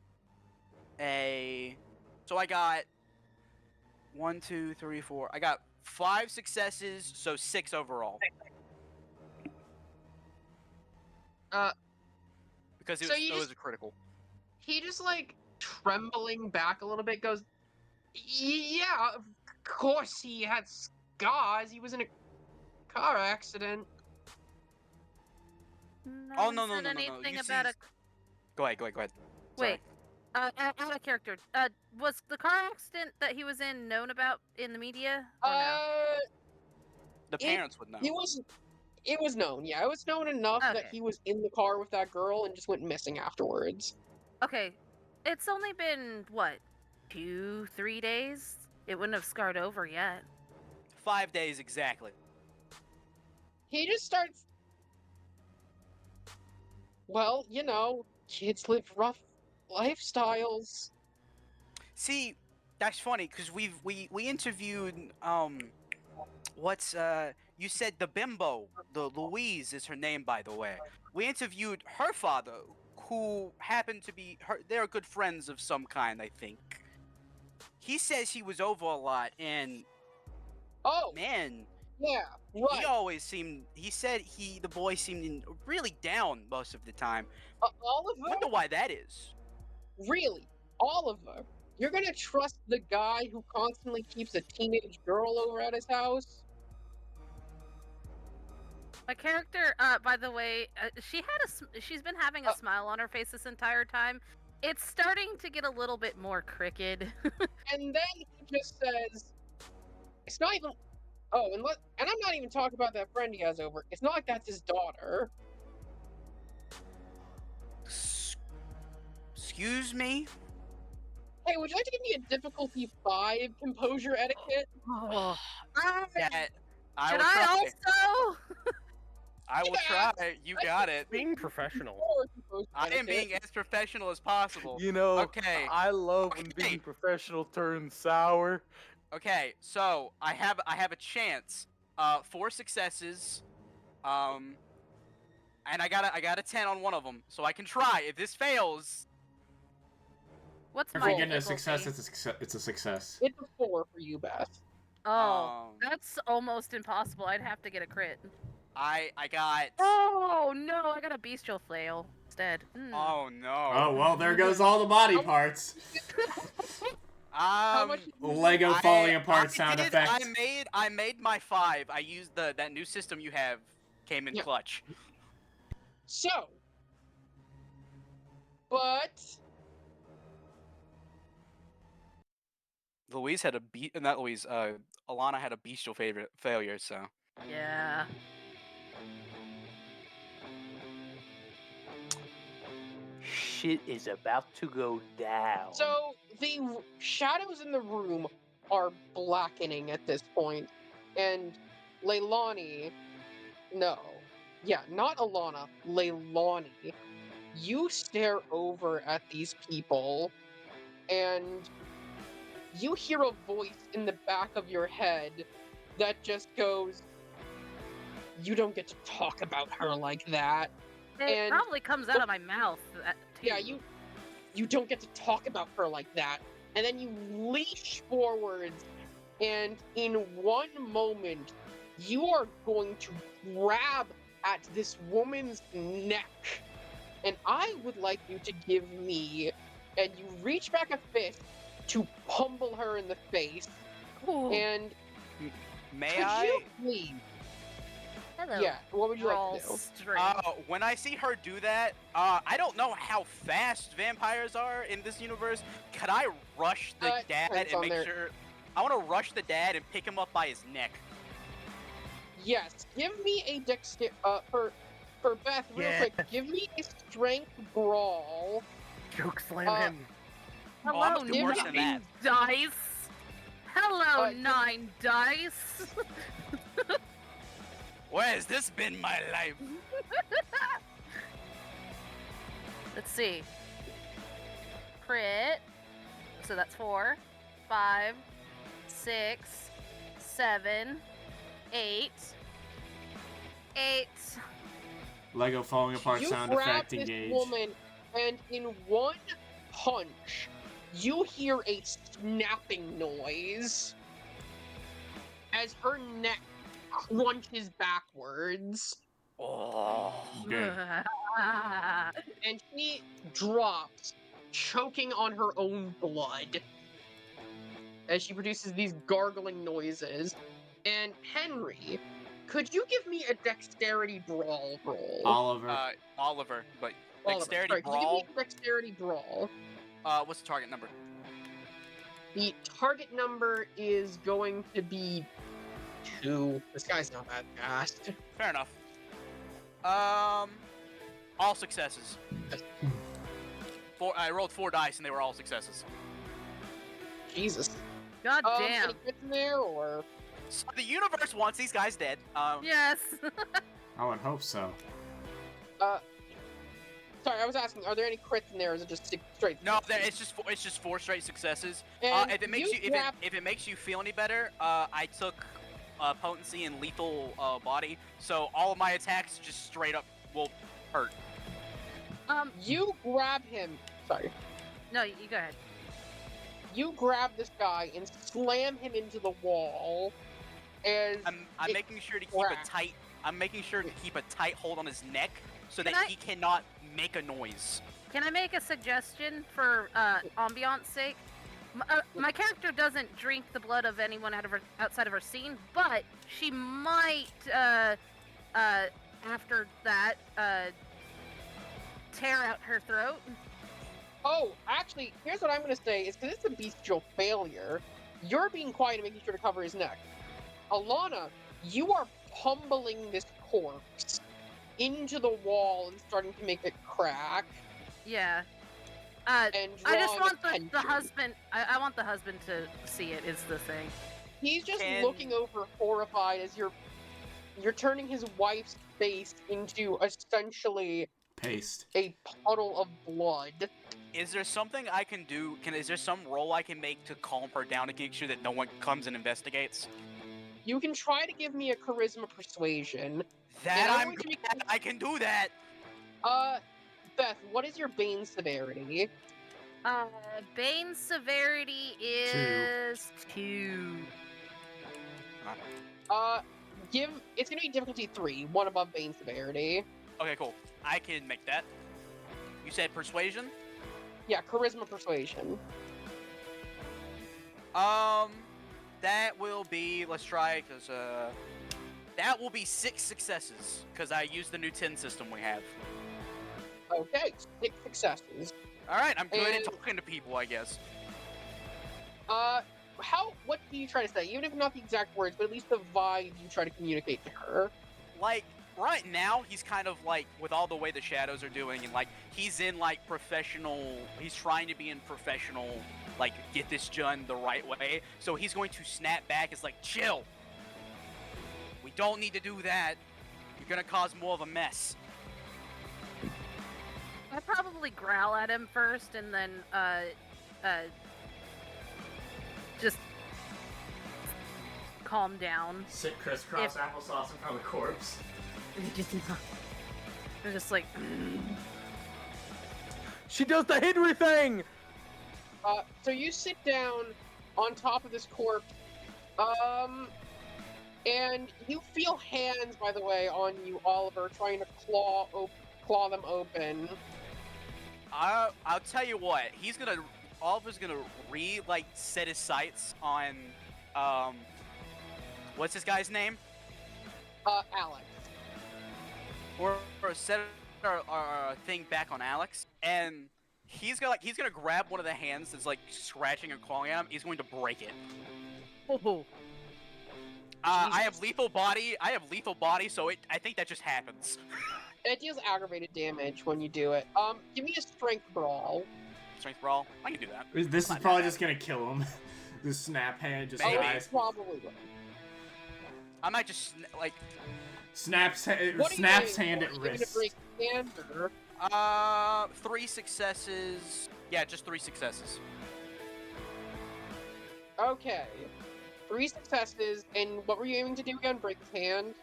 so I got 1, 2, 3, 4. I got 5 successes, so 6 overall. Because it was a critical. He just like trembling back a little bit goes, yeah, course he had scars. He was in a car accident. Oh, one no, said no. anything You about see... Go ahead. Wait. Out of character. Was the car accident that he was in known about in the media? Or no? The parents would know. It was known, yeah. It was known enough that Okay. he was in the car with that girl and just went missing afterwards. Okay. It's only been, what, 2-3 days? It wouldn't have scarred over yet. 5 days exactly. He just starts... Well, you know, kids live rough lifestyles. See, that's funny because we interviewed you said the bimbo, the Louise is her name, by the way. We interviewed her father, who happened to be they're good friends of some kind, I think. He says he was over a lot, and Oh, man, yeah, right. he always seemed. He said the boy seemed really down most of the time. Oliver? Wonder why that is. Really? Oliver? You're gonna trust the guy who constantly keeps a teenage girl over at his house? My character, by the way, she's been having a smile on her face this entire time. It's starting to get a little bit more crooked. And then he just says, it's not even... Oh, and I'm not even talking about that friend he has over. It's not like that's his daughter. Excuse me? Hey, would you like to give me a difficulty 5 composure etiquette? Oh. That I Should will try. I also? I will try. You got it. Being professional. I am being as professional as possible. You know, Okay. I love when Okay. being professional turns sour. Okay, so I have a chance. 4 successes. And I got a 10 on one of them, so I can try. If this fails, What's If my you get a difficulty? success, it's a success. It's a 4 for you, Beth. Oh, that's almost impossible. I'd have to get a crit. I got. Oh no, I got a bestial flail instead. Oh no. Oh well, there goes all the body parts. How much? Lego falling apart sound effect. I made my 5. I used that new system you have. Came in clutch. So, but Louise had not Louise. Alana had a bestial failure. So. Yeah. Shit is about to go down. So the shadows in the room are blackening at this point, and Leilani, not Alana, Leilani, you stare over at these people, and you hear a voice in the back of your head that just goes, "You don't get to talk about her like that." It probably comes out of my mouth. Too. Yeah, you don't get to talk about her like that. And then you leash forwards, and in one moment, you are going to grab at this woman's neck. And I would like you to give me, and you reach back a fist to pummel her in the face. Ooh. And May could I? you please? Hello. Yeah, what would you like to do? When I see her do that, I don't know how fast vampires are in this universe. Could I rush the dad and make sure? I want to rush the dad and pick him up by his neck. Yes, give me a for Beth, real quick. Give me a strength brawl. Joke slam him. Hello, I'm gonna do worse than 9 that. dice. Hello, 9 dice. Where has this been my life? Let's see. Crit. So that's 4, 5, 6, 7, 8. 8. Lego falling apart You sound grab effect this engage. woman, and in one punch, you hear a snapping noise as her neck crunches backwards, Oh. Good. and she drops, choking on her own blood. as she produces these gargling noises. And Henri, could you give me a dexterity brawl roll? Oliver, but Oliver, dexterity sorry, brawl. Can you give me a dexterity brawl? What's the target number? The target number is going to be 2. This guy's not that fast. Fair enough. All successes. I rolled 4 dice and they were all successes. Jesus. God damn. Any crits in there, or? So the universe wants these guys dead. Yes. I would hope so. Sorry, I was asking, are there any crits in there, or is it just straight? No, it's just 4 straight successes. And If it makes you feel any better, I took potency and lethal body, so all of my attacks just straight up will hurt. You grab him. Sorry. No, you go ahead. You grab this guy and slam him into the wall. As I'm making sure to keep a tight. I'm making sure to keep a tight hold on his neck so that he cannot make a noise. Can I make a suggestion for ambiance sake? My character doesn't drink the blood of anyone outside of her scene, but she might, after that, tear out her throat. Oh, actually, here's what I'm going to say, is because it's a bestial failure, you're being quiet and making sure to cover his neck. Alana, you are pummeling this corpse into the wall and starting to make it crack. Yeah. And I just want attention. the husband. I want the husband to see it. Is the thing. He's just looking over horrified as you're turning his wife's face into essentially Paste. a puddle of blood. Is there something I can do? Is there some role I can make to calm her down to make sure that no one comes and investigates? You can try to give me a charisma persuasion. I can do that. Beth, what is your Bane severity? Bane severity is 2. It's gonna be difficulty 3, 1 above Bane severity. Okay, cool. I can make that. You said persuasion? Yeah, charisma persuasion. That will be, let's try, because, that will be 6 successes, because I used the new 10 system we have. Okay, 6 successes. Alright, I'm good at talking to people, I guess. What do you try to say? Even if not the exact words, but at least the vibe you try to communicate to her. Like, right now, he's kind of like, with all the way the shadows are doing, and like, he's in like professional, he's trying to be in professional, like, get this done the right way. So he's going to snap back as like, chill. We don't need to do that. You're gonna cause more of a mess. I'd probably growl at him first, and then just calm down. Sit crisscross applesauce in front of the corpse. I'm just like. She does the Henri thing. So you sit down on top of this corpse, and you feel hands, by the way, on you, Oliver, trying to claw them open. I'll tell you what. Oliver's gonna set his sights on, what's this guy's name? Alex. Or set our thing back on Alex, and he's gonna grab one of the hands that's like scratching and clawing at him. He's going to break it. Oh. I have lethal body, so I think that just happens. It deals aggravated damage when you do it. Give me a strength brawl. Strength brawl? I can do that. This is probably just gonna kill him. The snap hand just dies. Probably will. I might just, Snaps hand at wrist. 3 successes. Yeah, just 3 successes. Okay. 3 successes, and what were you aiming to do again? Break his hand?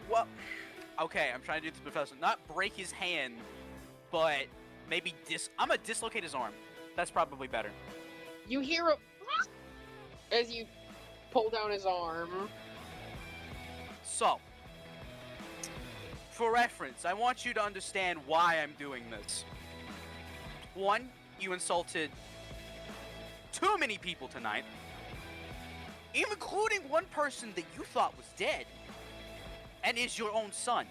Well, okay, I'm trying to do this professional. Not break his hand, but maybe I'm gonna dislocate his arm. That's probably better. You hear a as you pull down his arm. So, for reference, I want you to understand why I'm doing this. 1, you insulted too many people tonight. including one person that you thought was dead and is your own son.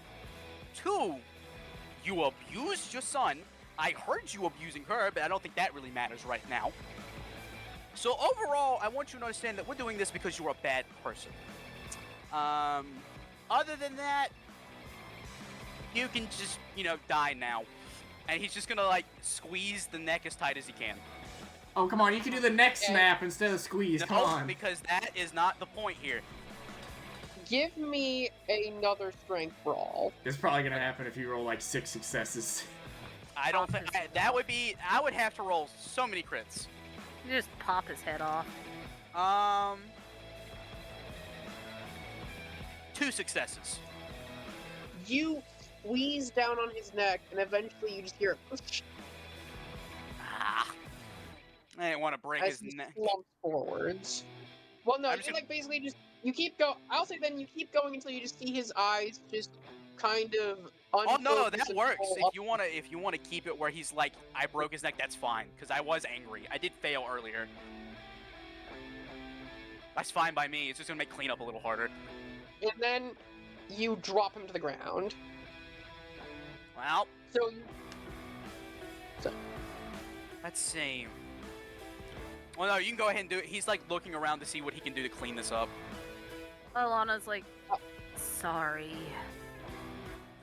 2, you abused your son. I heard you abusing her, but I don't think that really matters right now. So overall, I want you to understand that we're doing this because you're a bad person. Other than that, you can just, die now. And he's just gonna, squeeze the neck as tight as he can. Oh, come on, you can do the neck snap instead of squeeze, come on. Because that is not the point here. Give me another strength brawl. It's probably gonna happen if you roll, 6 successes. I don't think, I would have to roll so many crits. You just pop his head off. 2 successes. You squeeze down on his neck, and eventually you just hear it. I didn't want to break his neck. Slumps forwards. Well, no, you basically just you keep going. I'll say then you keep going until you just see his eyes just kind of. Oh no, that works. If you wanna keep it where he's like, I broke his neck, that's fine. Because I was angry. I did fail earlier. That's fine by me. It's just gonna make cleanup a little harder. And then you drop him to the ground. Well. So. Let's see. Well, no, you can go ahead and do it. He's looking around to see what he can do to clean this up. Alana's like, sorry.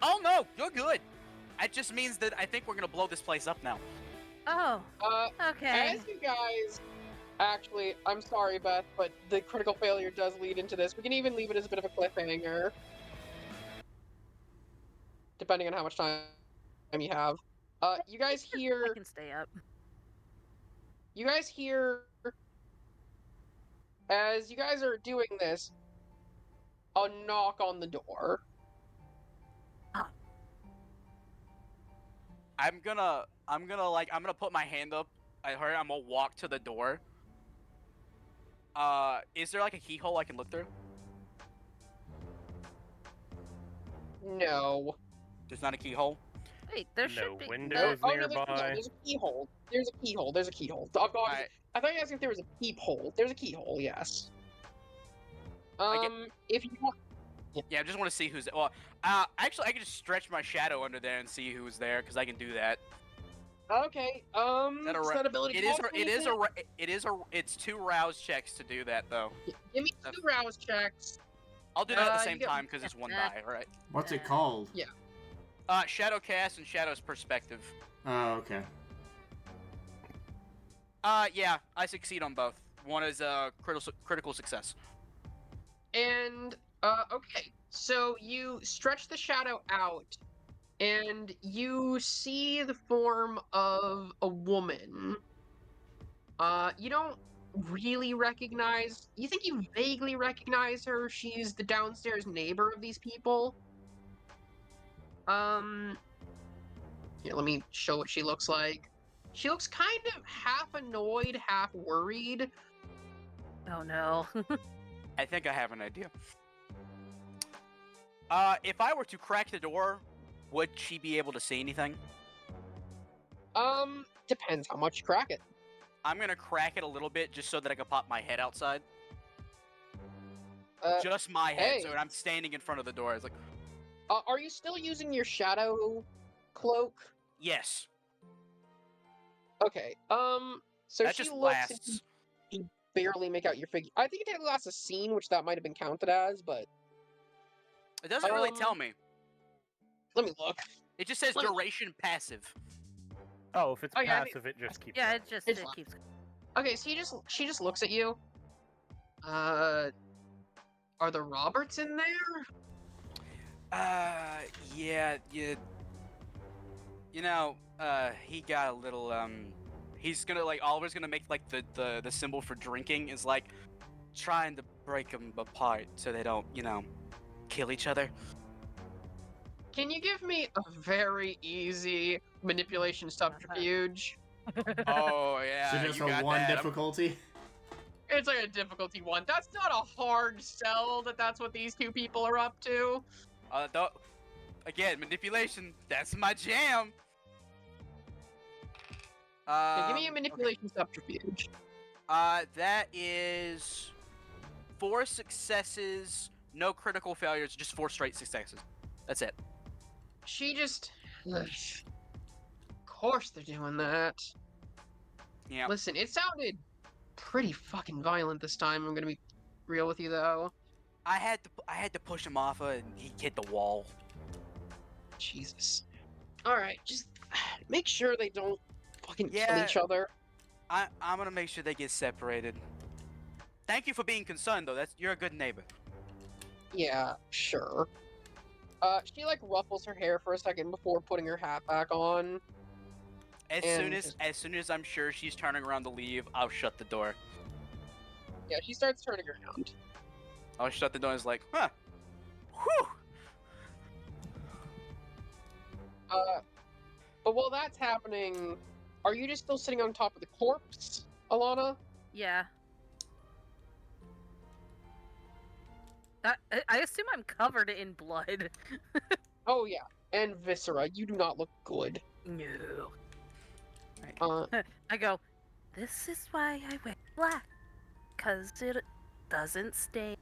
Oh no, you're good. That just means that I think we're gonna blow this place up now. Oh. Okay. As you guys, actually, I'm sorry, Beth, but the critical failure does lead into this. We can even leave it as a bit of a cliffhanger, depending on how much time you have. You guys hear? I can stay up. You guys hear? As you guys are doing this, a knock on the door. I'm gonna put my hand up. I'm gonna walk to the door. Is there a keyhole I can look through? No. There's not a keyhole? Wait, there should be. windows nearby. There's a keyhole. There's a keyhole. Right. I thought you asked if there was a peephole. There's a keyhole, yes. If you want... Yeah, I just want to see who's... Well, actually, I can just stretch my shadow under there and see who's there, because I can do that. Okay, set ability It's 2 rouse checks to do that, though. Give me 2 rouse checks. I'll do that at the same time, because it's 1 die, alright? What's it called? Yeah. Shadow Cast and Shadow's Perspective. Oh, okay. Yeah, I succeed on both. One is critical success. And, okay. So you stretch the shadow out, and you see the form of a woman. You don't really recognize... You think you vaguely recognize her. She's the downstairs neighbor of these people. Here, let me show what she looks like. She looks kind of half annoyed, half worried. Oh no. I think I have an idea. If I were to crack the door, would she be able to see anything? Depends how much you crack it. I'm gonna crack it a little bit just so that I can pop my head outside. Just my head, so I'm standing in front of the door. It's like... are you still using your shadow cloak? Yes. Okay, so that she just looks... lasts. You barely make out your figure. I think it lasts a scene, which that might have been counted as, but... It doesn't really tell me. Let me look. It just says duration passive. Oh, if it's yeah, passive, it just keeps. Yeah, it keeps. Okay, so she just looks at you. Are the Roberts in there? Yeah. You know, he got a little, he's gonna, Oliver's gonna make, the symbol for drinking is, trying to break them apart so they don't, kill each other. Can you give me a very easy manipulation subterfuge? Oh, yeah, So just you a got 1 that. difficulty? It's like a difficulty 1. That's not a hard sell that's what these 2 people are up to. Again, manipulation, that's my jam. Okay, give me a manipulation subterfuge. That is 4 successes, no critical failures, just 4 straight successes. That's it. She just... Of course they're doing that. Yeah. Listen, it sounded pretty fucking violent this time, I'm gonna be real with you, though. I had to push him off and he hit the wall. Jesus. Alright, just make sure they don't fucking kill Yeah. each other. I'm gonna make sure they get separated. Thank you for being concerned, though. You're a good neighbor. Yeah, sure. She, like, ruffles her hair for a second before putting her hat back on. As soon as I'm sure she's turning around to leave, I'll shut the door. Yeah, she starts turning around. I'll shut the door and it's like, huh. Whew. But while that's happening, are you just still sitting on top of the corpse, Alana? Yeah. I assume I'm covered in blood. Oh yeah, and viscera. You do not look good. No. Uh, I go, this is why I wear black. 'Cause it doesn't stay.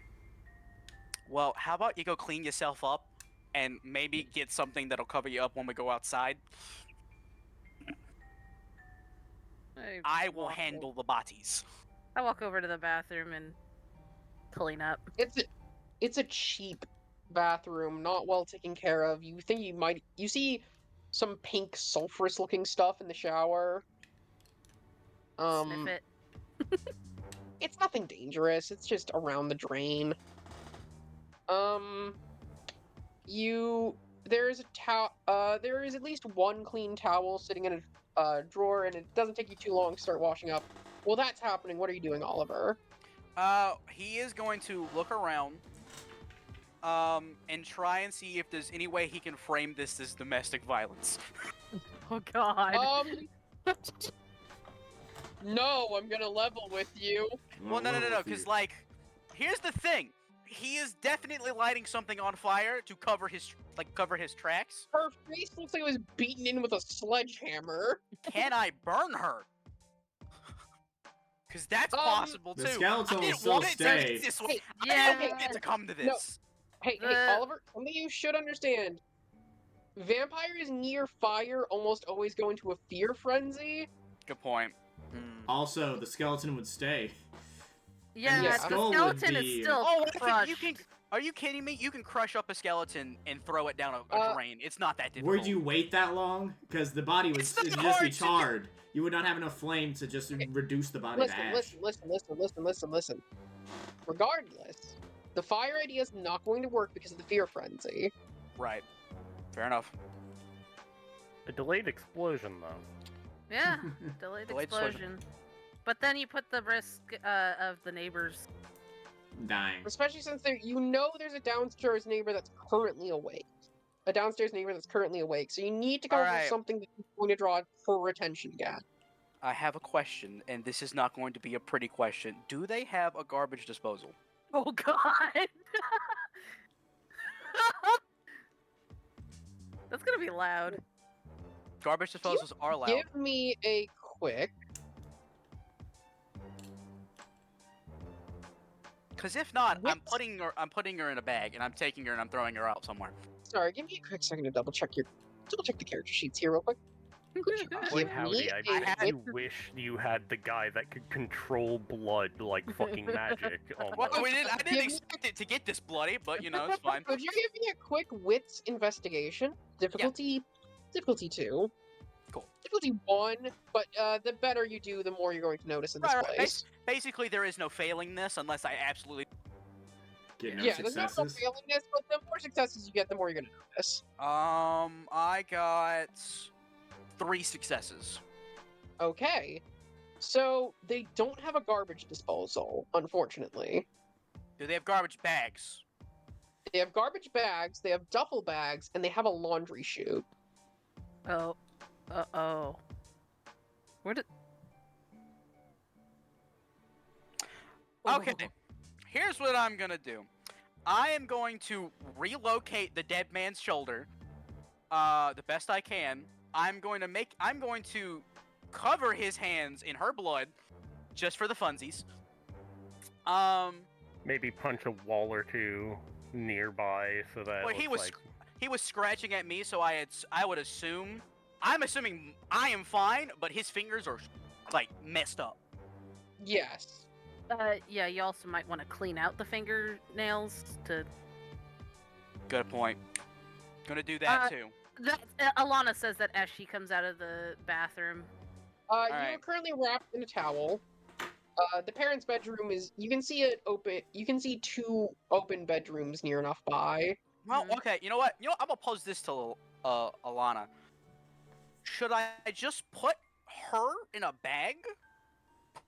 Well, how about you go clean yourself up and maybe get something that'll cover you up when we go outside? I will handle the bodies. I walk over to the bathroom and clean up. it's a cheap bathroom, not well taken care of. You think you see some pink sulfurous looking stuff in the shower. Sniff it. It's nothing dangerous. It's just around the drain. There is at least one clean towel sitting in a drawer, and it doesn't take you too long to start washing up. While that's happening, what are you doing, Oliver? He is going to look around, and try and see if there's any way he can frame this as domestic violence. Oh god. No, I'm gonna level with you. Well, no, because, like, here's the thing. He is definitely lighting something on fire to cover his tracks. Her face looks like it was beaten in with a sledgehammer. Can I burn her? Because that's possible, too. The skeleton I will didn't still want it stay. to be this way. Hey, I yeah. didn't want it to come to this. Hey, Oliver, something you should understand. Vampires near fire almost always go into a fear frenzy. Good point. Also, the skeleton would stay. Yeah, Yeah. the Skull would skeleton be- is still Oh, I think crushed. you can. Are you kidding me? You can crush up a skeleton and throw it down a drain. It's not that difficult. Would you wait that long? Because the body would It's not it'd just hard be to do. charred. You would not have enough flame to just reduce the body to ash. Listen. Regardless, the fire idea is not going to work because of the fear frenzy. Right. Fair enough. A delayed explosion, though. Yeah, delayed Delayed explosion. But then you put the risk of the neighbors. Dying. Especially since there's a downstairs neighbor that's currently awake. So you need to come up with Alright. something that's going to draw her attention again. I have a question, and this is not going to be a pretty question. Do they have a garbage disposal? Oh god! That's gonna be loud. Garbage disposals are allowed. Give me a quick. Because if not, I'm What? putting her in a bag, and I'm taking her and I'm throwing her out somewhere. Sorry, give me a quick second to double check the character sheets here real quick. Boy, Give howdy, me I a bet had- you wish you had the guy that could control blood like fucking magic. Well, almost. I didn't Give me- expect it to get this bloody, but you know, it's fine. Could you give me a quick wits investigation? Difficulty 2. Cool. Difficulty 1, but the better you do, the more you're going to notice in this Right. place. Basically, there is no failing this unless I absolutely. Get no Yeah, there's no successes. failing this, but the more successes you get, the more you're going to notice. I got 3 successes. Okay. So, they don't have a garbage disposal, unfortunately. Do they have garbage bags? They have garbage bags, they have duffel bags, and they have a laundry chute. Oh. Uh-oh. Where did... Okay. Here's what I'm gonna do. I am going to relocate the dead man's shoulder, the best I can. I'm going to cover his hands in her blood, just for the funsies. maybe punch a wall or two nearby so that. Well, he was scratching at me, so I would assume. I'm assuming I am fine, but his fingers are like messed up. Yes. Yeah, you also might want to clean out the fingernails to. Good point. Gonna do that too. Alana says that as she comes out of the bathroom. You right. are currently wrapped in a towel. The parents' bedroom is. You can see it open. You can see 2 open bedrooms near enough by. Well, okay. You know what? I'm gonna pose this to Alana. Should I just put her in a bag?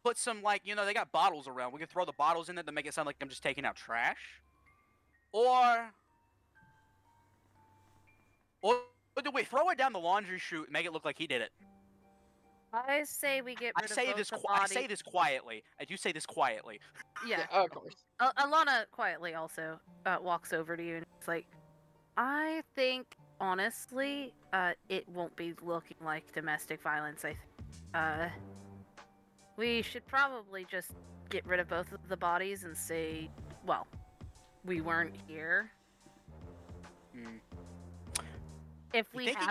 Put some they got bottles around. We can throw the bottles in there to make it sound like I'm just taking out trash. Or do we throw it down the laundry chute and make it look like he did it? I say we get rid of both the I bodies. say this quietly. I do say this quietly. Yeah. Of course. Alana quietly also walks over to you and it's like, I think, honestly, it won't be looking like domestic violence. I think. We should probably just get rid of both of the bodies and say, well, we weren't here. If we You think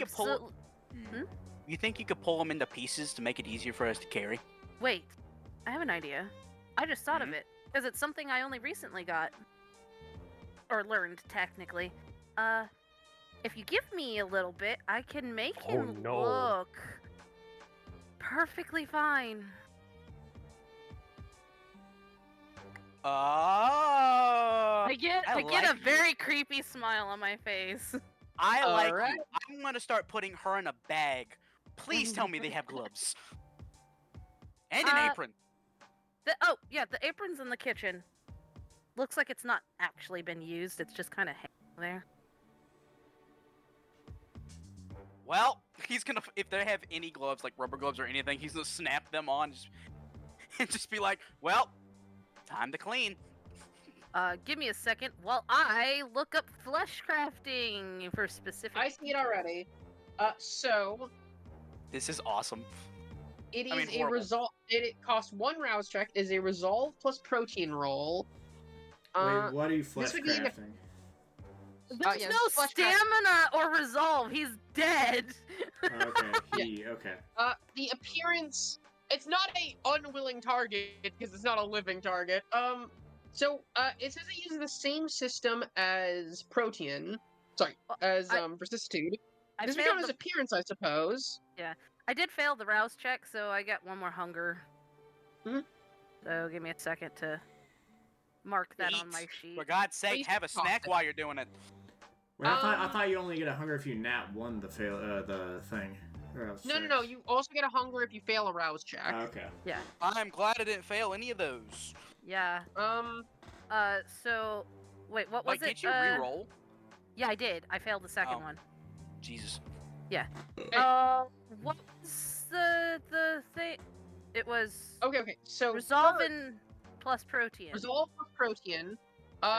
you could pull them into pieces to make it easier for us to carry? Wait, I have an idea. I just thought of it because it's something I only recently got or learned technically. If you give me a little bit, I can make him look perfectly fine. I get a very creepy smile on my face. I like you. I'm gonna start putting her in a bag. Please tell me they have gloves. And an apron. The apron's in the kitchen. Looks like it's not actually been used. It's just kind of hanging there. Well, he's gonna, if they have any gloves, like rubber gloves or anything, he's gonna snap them on and just be like, well, time to clean. Give me a second while I look up flesh crafting for specific. I see it already. So. This is awesome. It is a resolve. It costs 1 rouse check. Is a resolve plus protein roll. Wait, what are you flesh crafting? There's no stamina or resolve. He's dead. Okay. Okay. The appearance. It's not a unwilling target because it's not a living target. So it says it uses the same system as Protean. Sorry, as Vicissitude. This would count as appearance, I suppose. Yeah, I did fail the rouse check, so I got 1 more hunger. So give me a second to mark that on my sheet. For God's sake, have a snack while you're doing it. Wait, I thought you only get a hunger if you nat 1 the thing. No. You also get a hunger if you fail a rouse check. Okay. Yeah. I'm glad I didn't fail any of those. Yeah. So, wait, what was it? Did you re-roll? Yeah, I did. I failed the second one. Jesus. Yeah. What was the thing? It was. Okay. So resolve plus Protean. Resolve plus Protean.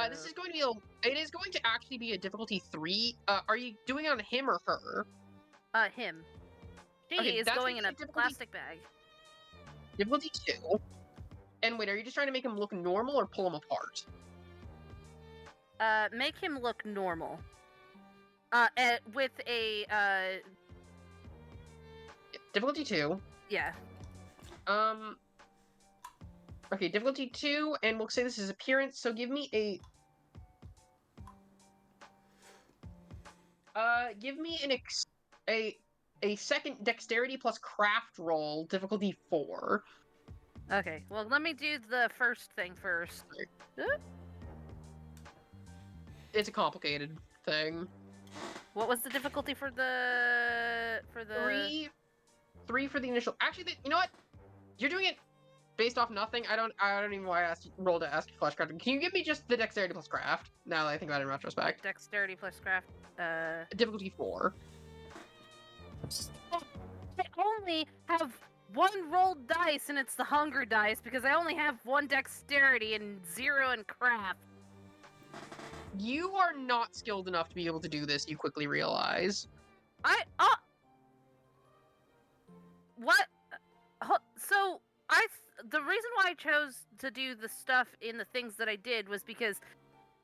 This is going to be it is going to actually be a difficulty 3. Are you doing it on him or her? Him. She is going in a plastic bag. Difficulty 2. And wait, are you just trying to make him look normal or pull him apart? Make him look normal. With a difficulty 2. Yeah. Okay, difficulty 2, and we'll say this is appearance. So give me a. Give me a second dexterity plus craft roll, difficulty 4. Okay, well, let me do the first thing first. It's a complicated thing. What was the difficulty for the 3 for the initial. Actually, you know what? You're doing it based off nothing. I don't even know why I rolled to ask you flesh crafting. Can you give me just the dexterity plus craft? Now that I think about it in retrospect. Dexterity plus craft. Difficulty 4. I only have 1 rolled dice, and it's the hunger dice because I only have 1 dexterity and 0 in craft. You are not skilled enough to be able to do this, you quickly realize. What? So, the reason why I chose to do the stuff in the things that I did was because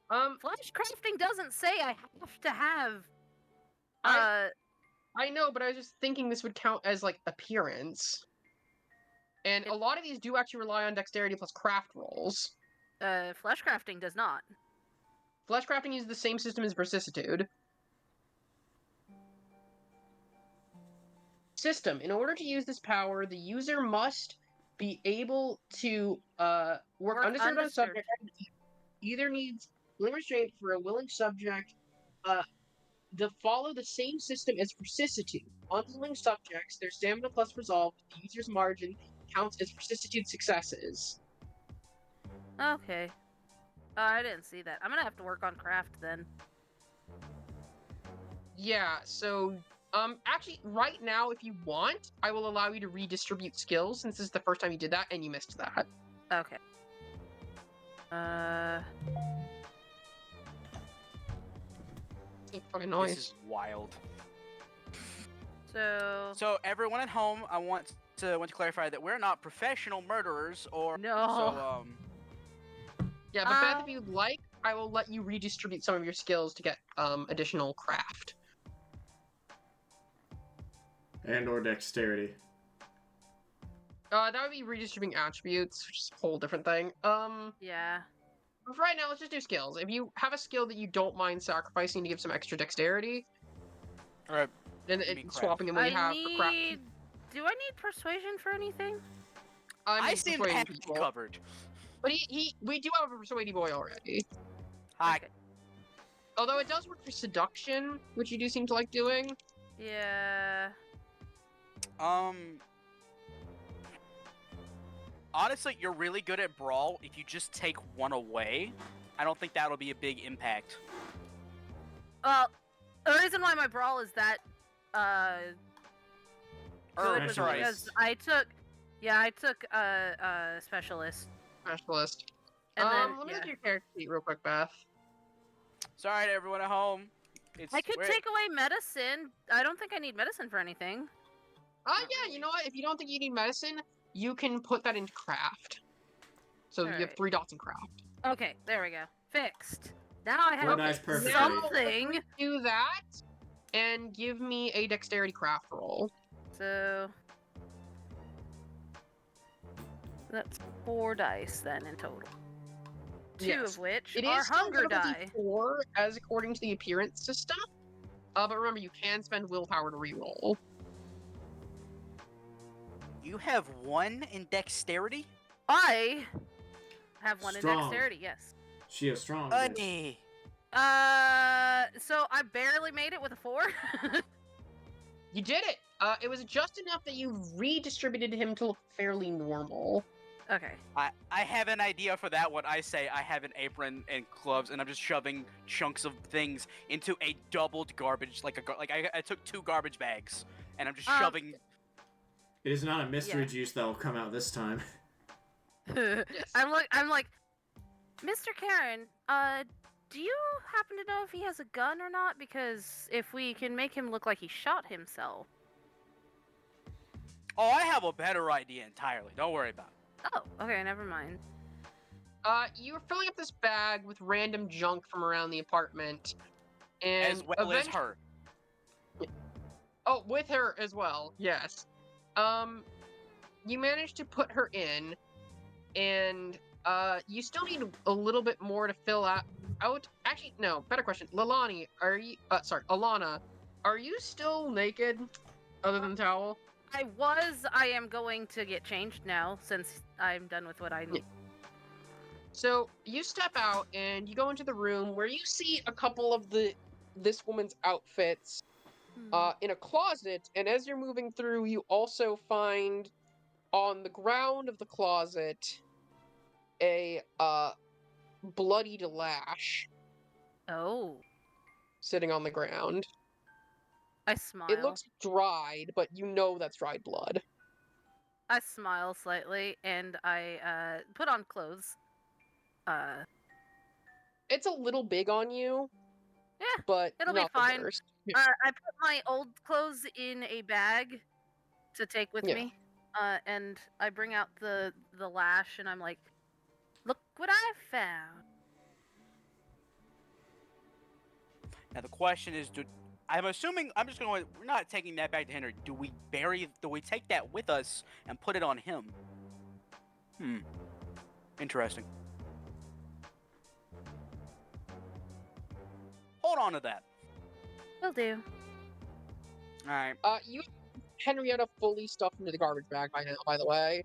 flash crafting doesn't say I have to have. I know, but I was just thinking this would count as like appearance, and a lot of these do actually rely on dexterity plus craft rolls. Flesh crafting does not. Flesh crafting uses the same system as vicissitude. System. In order to use this power, the user must be able to work undisturbed on a subject. Either needs willing restraint for a willing subject. To follow the same system as vicissitude. Unwilling subjects, their stamina plus resolve, the user's margin counts as vicissitude successes. Okay. I didn't see that. I'm gonna have to work on craft then. Yeah, so actually right now if you want, I will allow you to redistribute skills since this is the first time you did that and you missed that. Okay. Fucking noise. This is wild. So everyone at home, I want to clarify that we're not professional murderers or No. Yeah, but Beth, if you'd like, I will let you redistribute some of your skills to get additional craft. And or dexterity. That would be redistributing attributes, which is a whole different thing. Yeah. But for right now, let's just do skills. If you have a skill that you don't mind sacrificing to give some extra dexterity, Alright. then swapping in what you have for craft. Do I need persuasion for anything? I seem to have you covered. But we do have a persuady boy already. Hi. Okay. Although it does work for seduction, which you do seem to like doing. Yeah. Honestly, you're really good at brawl. If you just take one away, I don't think that'll be a big impact. Well, the reason why my brawl is that good was because I took specialist. Specialist. And let me look at your character sheet real quick, Beth. Sorry to everyone at home. I could take away medicine. I don't think I need medicine for anything. Yeah, you know what? If you don't think you need medicine, you can put that into craft. So you have 3 dots in craft. Okay, there we go. Fixed. Now I have something. Do that, and give me a dexterity craft roll. So that's 4 dice then in total. 2 of which are hunger die. 4 as according to the appearance system. But remember, you can spend willpower to reroll. You have 1 in dexterity? I have 1 in dexterity, yes. She is strong. Buddy. So I barely made it with a 4. You did it! It was just enough that you redistributed him to look fairly normal. Okay. I have an idea for that one. I say I have an apron and gloves, and I'm just shoving chunks of things into a doubled garbage, I took 2 garbage bags, and I'm just shoving. It is not a mystery juice that will come out this time. Yes. I'm like, Mr. Carron, do you happen to know if he has a gun or not? Because if we can make him look like he shot himself. Oh, I have a better idea entirely. Don't worry about it. Oh, okay, never mind. You were filling up this bag with random junk from around the apartment. And as well as her. Oh, with her as well, yes. You managed to put her in, and, you still need a little bit more to fill out. Actually, no, better question. Leilani, Alana, are you still naked, other than towel? I am going to get changed now, since I'm done with what I need. So, you step out, and you go into the room where you see a couple of this woman's outfits, in a closet, and as you're moving through, you also find on the ground of the closet a bloodied lash. Oh. Sitting on the ground. I smile. It looks dried, but you know that's dried blood. I smile slightly, and I put on clothes. It's a little big on you. Yeah, but it'll be not fine. the worst. I put my old clothes in a bag to take with me. And I bring out the lash, and I'm like, "Look what I found." Now the question is, I'm assuming I'm just going. We're not taking that back to Henry. Do we take that with us and put it on him? Interesting. Hold on to that. Will do. All right. You Henrietta fully stuffed into the garbage bag by now, by the way.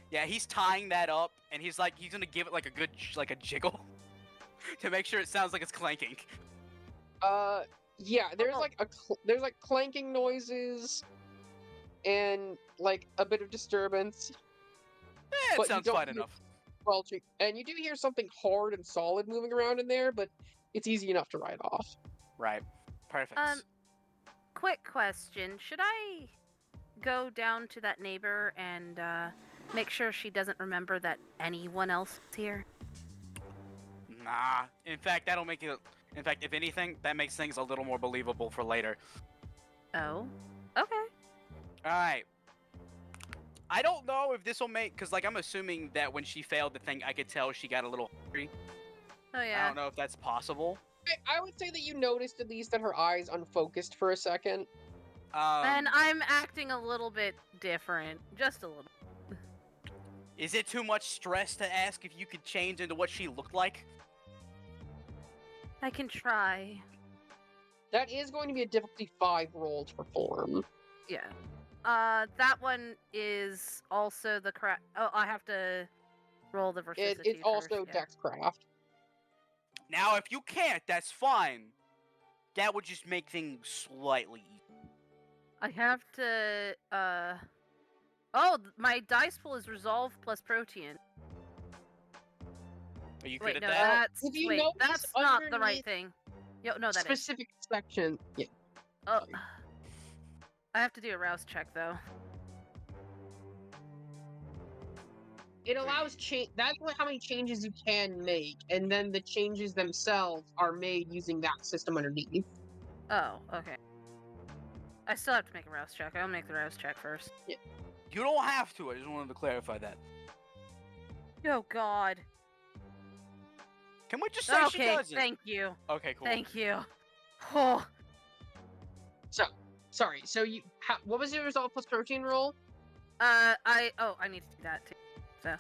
Yeah, he's tying that up, and he's gonna give it like a good a jiggle to make sure it sounds like it's clanking. Yeah, there's there's clanking noises and like a bit of disturbance. It sounds fine enough. Squelching, and you do hear something hard and solid moving around in there, but it's easy enough to write off. Right. Perfect. Quick question: should I go down to that neighbor and make sure she doesn't remember that anyone else is here? Nah. In fact, that'll make it. In fact, if anything, that makes things a little more believable for later. Oh. Okay. All right. I don't know if this will make, because I'm assuming that when she failed the thing, I could tell she got a little hungry. Oh yeah. I don't know if that's possible. I would say that you noticed at least that her eyes unfocused for a second. And I'm acting a little bit different, just a little. Is it too much stress to ask if you could change into what she looked like? I can try. That is going to be a difficulty 5 roll to perform. Yeah. That one is also the correct. Oh, I have to roll the vicissitude It's also first, yeah. Dexcraft. Now, if you can't, that's fine. That would just make things slightly easier. I have to. Oh, my dice pool is Resolve plus Protean. Are you Wait, good no, at that? that's not the right thing. Yo, no, that is. Specific section. Yeah. Oh, I have to do a rouse check though. It allows that's how many changes you can make, and then the changes themselves are made using that system underneath. Oh, okay. I still have to make a rouse check. I'll make the rouse check first. Yeah. You don't have to. I just wanted to clarify that. Oh God. Can we just say she Okay, does it? thank you. Okay, cool. Thank you. Oh. Sorry. So what was your Resolve plus Protein roll? I need to do that too. So,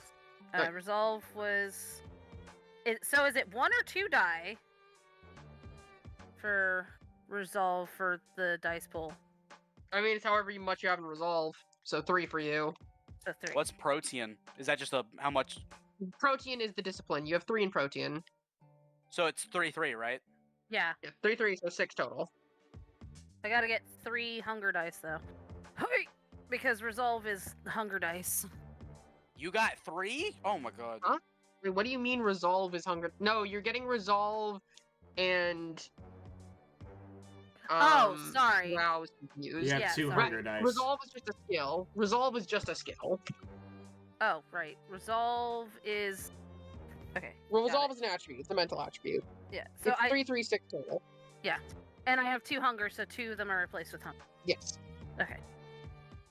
Right. Resolve was. So is it 1 or 2 die for Resolve for the dice pool? I mean, it's however much you have in Resolve. So 3 for you. So 3. What's Protean? Is that just how much? Protean is the discipline. You have 3 in Protean. So it's 3-3, right? Yeah. Yeah, 3, so 6 total. I gotta get 3 hunger dice though. Hey! Because Resolve is hunger dice. You got 3? Oh my god. Huh? Wait, what do you mean Resolve is hunger? No, you're getting Resolve and... sorry. Wow, I was confused. You have Yeah, 2 sorry. hunger dice. Resolve is just a skill. Resolve is just a skill. Oh, right. Resolve is... Okay. Resolve is an attribute. It's a mental attribute. Yeah. So It's 3, 3, 6 total. And I have 2 hunger, so 2 of them are replaced with hunger. Yes. Okay.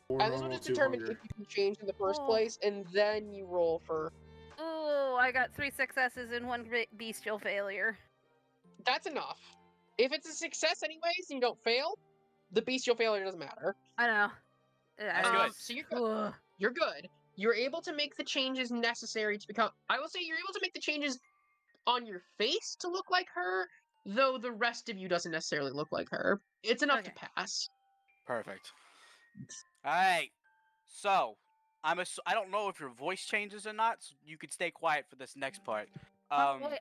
4 And this will normal, just 2 determine hunger. if you can change in the first Oh. place, and then you roll for... Oh, I got 3 successes and 1 bestial failure. That's enough. If it's a success anyways, and you don't fail, the bestial failure doesn't matter. I know. That's good. So you're good. You're good. You're able to make the changes necessary to become... I will say you're able to make the changes on your face to look like her, though the rest of you doesn't necessarily look like her. It's enough to pass. Perfect. Alright. So, I don't know if your voice changes or not, so you could stay quiet for this next part. Wait,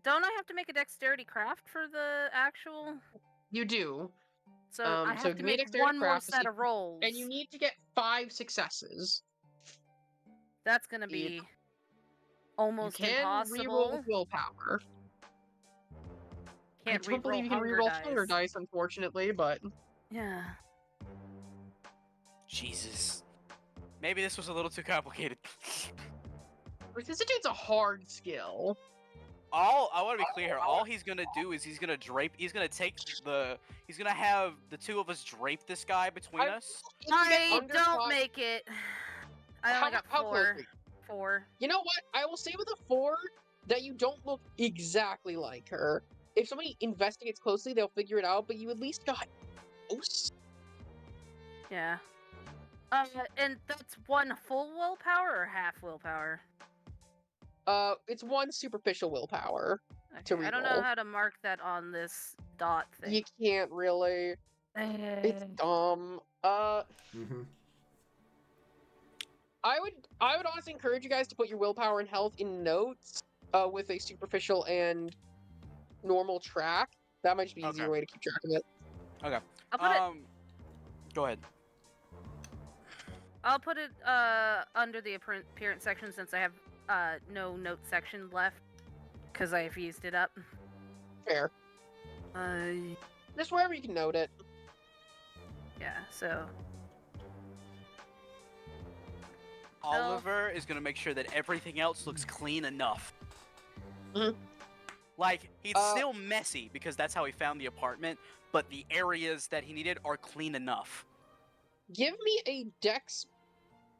don't I have to make a dexterity craft for the actual? You do. So I have so to give me a make dexterity 1 more craft to set see- of rolls. And you need to get 5 successes. That's gonna be almost you can impossible. reroll with willpower. Can't I don't believe you can hunger reroll dice. hunger dice, unfortunately, but... Yeah. Jesus. Maybe this was a little too complicated. Vicissitude's a hard skill. All I want to be clear here. All he's gonna do is he's gonna have the two of us drape this guy between us. I don't make it. I only got how close 4. are you? 4. You know what? I will say with a 4 that you don't look exactly like her. If somebody investigates closely, they'll figure it out, but you at least got close. Yeah. And that's 1 full willpower or half willpower? It's 1 superficial willpower. Okay, I don't know how to mark that on this dot thing. You can't really. It's dumb. Mm-hmm. I would honestly encourage you guys to put your willpower and health in notes, with a superficial and normal track. That might just be an easier way to keep track of it. Okay. I'll put it. Go ahead. I'll put it under the appearance section since I have no note section left because I've used it up. Fair. Just wherever you can note it. Yeah. So. Oliver is gonna make sure that everything else looks clean enough. Mhm. Like, he's still messy because that's how he found the apartment, but the areas that he needed are clean enough. Give me a dex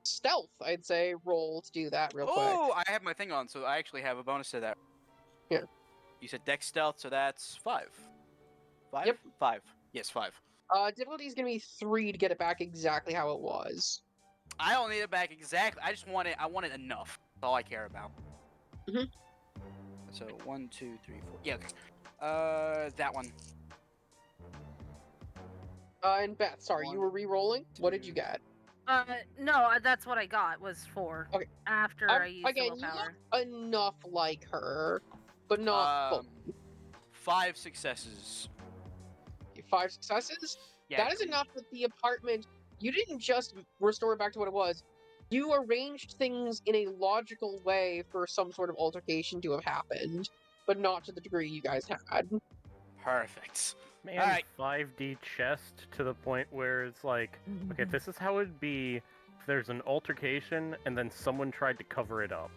stealth, I'd say, roll to do that real quick. Oh, I have my thing on, so I actually have a bonus to that. Yeah. You said dex stealth, so that's 5. 5? Yep. 5. Yes, 5. Difficulty is gonna be 3 to get it back exactly how it was. I don't need it back exactly. I just want it. I want it enough. That's all I care about. Mhm. So 1, 2, 3, 4. Yeah. That one. And Beth, sorry, you 1, were re-rolling? What did you 2. get? No, that's what I got was 4. Okay. After I used the Again, you willpower. look enough like her, but not full. 5 successes. 5 successes? Yeah. That is enough that the apartment, you didn't just restore it back to what it was. You arranged things in a logical way for some sort of altercation to have happened, but not to the degree you guys had. Perfect. Man, Alright. 5D chest to the point where it's like, okay, this is how it'd be if there's an altercation and then someone tried to cover it up.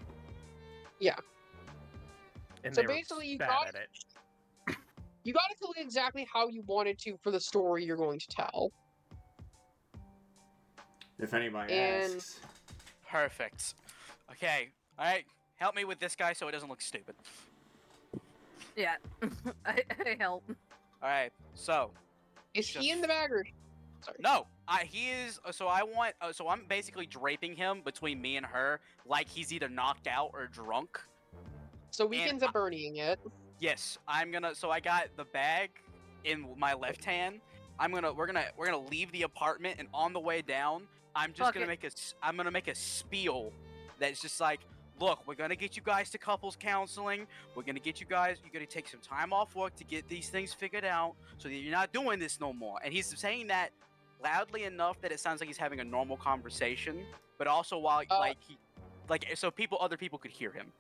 Yeah. And So they were basically you bad got at it. You got it to look exactly how you wanted to for the story you're going to tell. If anybody And- asks. Perfect. Okay. Alright. Help me with this guy so it doesn't look stupid. Yeah. I help. Alright. So. Is he in the bag or? Sorry. No. He is. So I want. So I'm basically draping him between me and her, like he's either knocked out or drunk. So we ends up burning it. Yes, I'm gonna. So I got the bag in my left hand. We're gonna leave the apartment, and on the way down, I'm just gonna make a spiel that's just like, look, we're gonna get you guys to couples counseling. We're gonna get you guys. You're gonna take some time off work to get these things figured out, so that you're not doing this no more. And he's saying that loudly enough that it sounds like he's having a normal conversation, but also while so other people could hear him.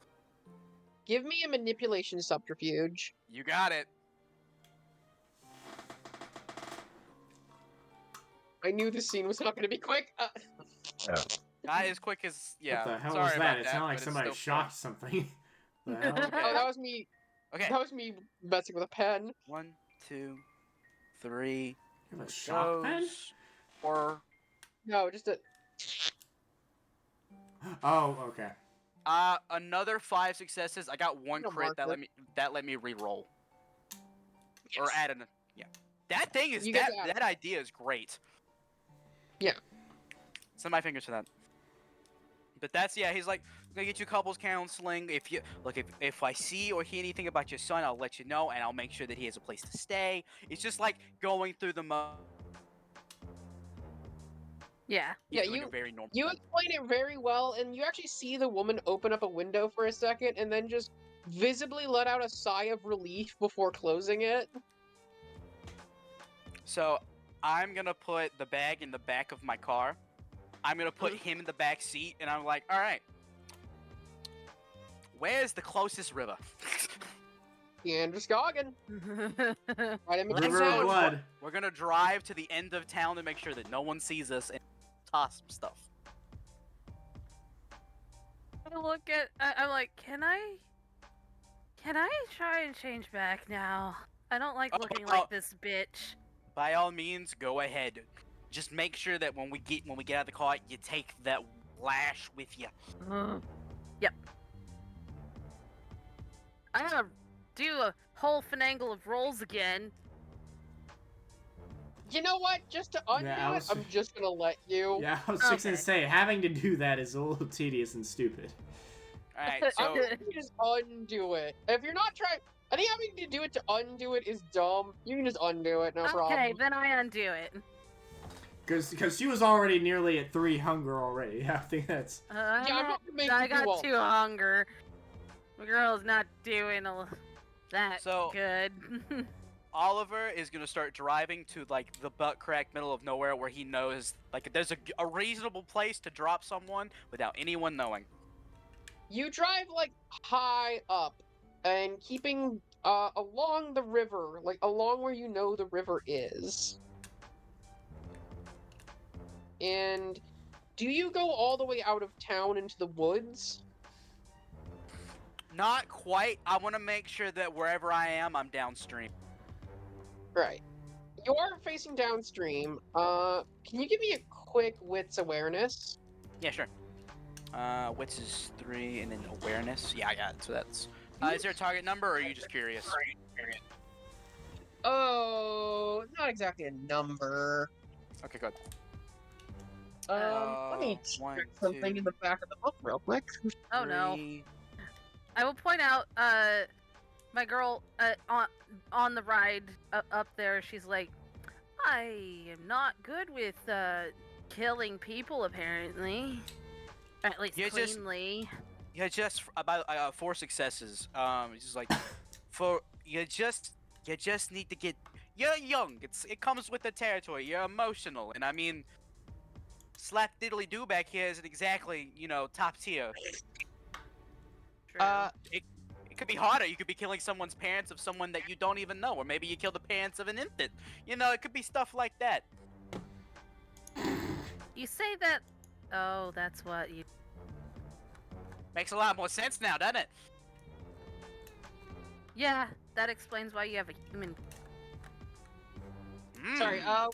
Give me a manipulation subterfuge. You got it. I knew this scene was not going to be quick. Not as quick as What the hell Sorry was about that? It that, sounded like but it's somebody still shocked something. The hell? Okay. Oh, that was me. Okay. That was me messing with a pen. 1, 2, 3. You have a shock pen? Or No, just a. Oh, okay. another 5 successes. I got 1 No crit that marker. let me re-roll. Yes. Or add an. Yeah. That thing is You get to add that idea is great. Yeah. Send my fingers for that. But that's he's like, I'm gonna get you couples counseling. If I see or hear anything about your son, I'll let you know, and I'll make sure that he has a place to stay. It's just like going through the Yeah. Yeah, doing a very normal You thing. explain it very well, and you actually see the woman open up a window for a second and then just visibly let out a sigh of relief before closing it. So I'm gonna put the bag in the back of my car. I'm gonna put him in the back seat, and I'm like, all right, where's the closest river? The Androscoggin. Right in between River of towns. Blood. We're gonna drive to the end of town to make sure that no one sees us and toss some stuff. I look at. I'm like, can Can I try and change back now? I don't like Oh, looking oh. like this bitch. By all means, go ahead. Just make sure that when we get out of the car, you take that lash with you. Yep. I gotta do a whole finagle of rolls again. You know what? Just to undo Yeah, it, I'm just gonna let you. Yeah, I was just gonna Okay. say, having to do that is a little tedious and stupid. All right, I'm so letting you just undo it. If you're not trying, I think having to do it to undo it is dumb. You can just undo it, no Okay, problem. then I undo it. Because she was already nearly at 3 hunger already. I think that's... Yeah, I'm not gonna make I you do got all 2 hunger. The girl's not doing that So- good. Oliver is gonna start driving to like the butt crack middle of nowhere where he knows like there's a reasonable place to drop someone without anyone knowing. You drive like high up and keeping along the river, like along where you know the river is. And do you go all the way out of town into the woods? Not quite. I want to make sure that wherever I am, I'm downstream. Right. You are facing downstream. Can you give me a quick wits awareness? Yeah, sure. Wits is 3, and then awareness. Yeah, I got it. So that's. Is there a target number, or are you just curious? Oh, not exactly a number. Okay, good. Let me check 1, something 2, in the back of the book real quick. Oh no. 3. I will point out, my girl, on the ride up there, she's like, I am not good with, killing people, apparently. Or at least You're just- cleanly. Yeah, just about 4 successes. It's just like, you just need to get. You're young. It comes with the territory. You're emotional, and I mean, slap diddly do back here isn't exactly top tier. True. It could be harder. You could be killing someone's parents of someone that you don't even know, or maybe you kill the parents of an infant. It could be stuff like that. You say that... Oh, that's what you... Makes a lot more sense now, doesn't it? Yeah, that explains why you have a human... Sorry, Mm.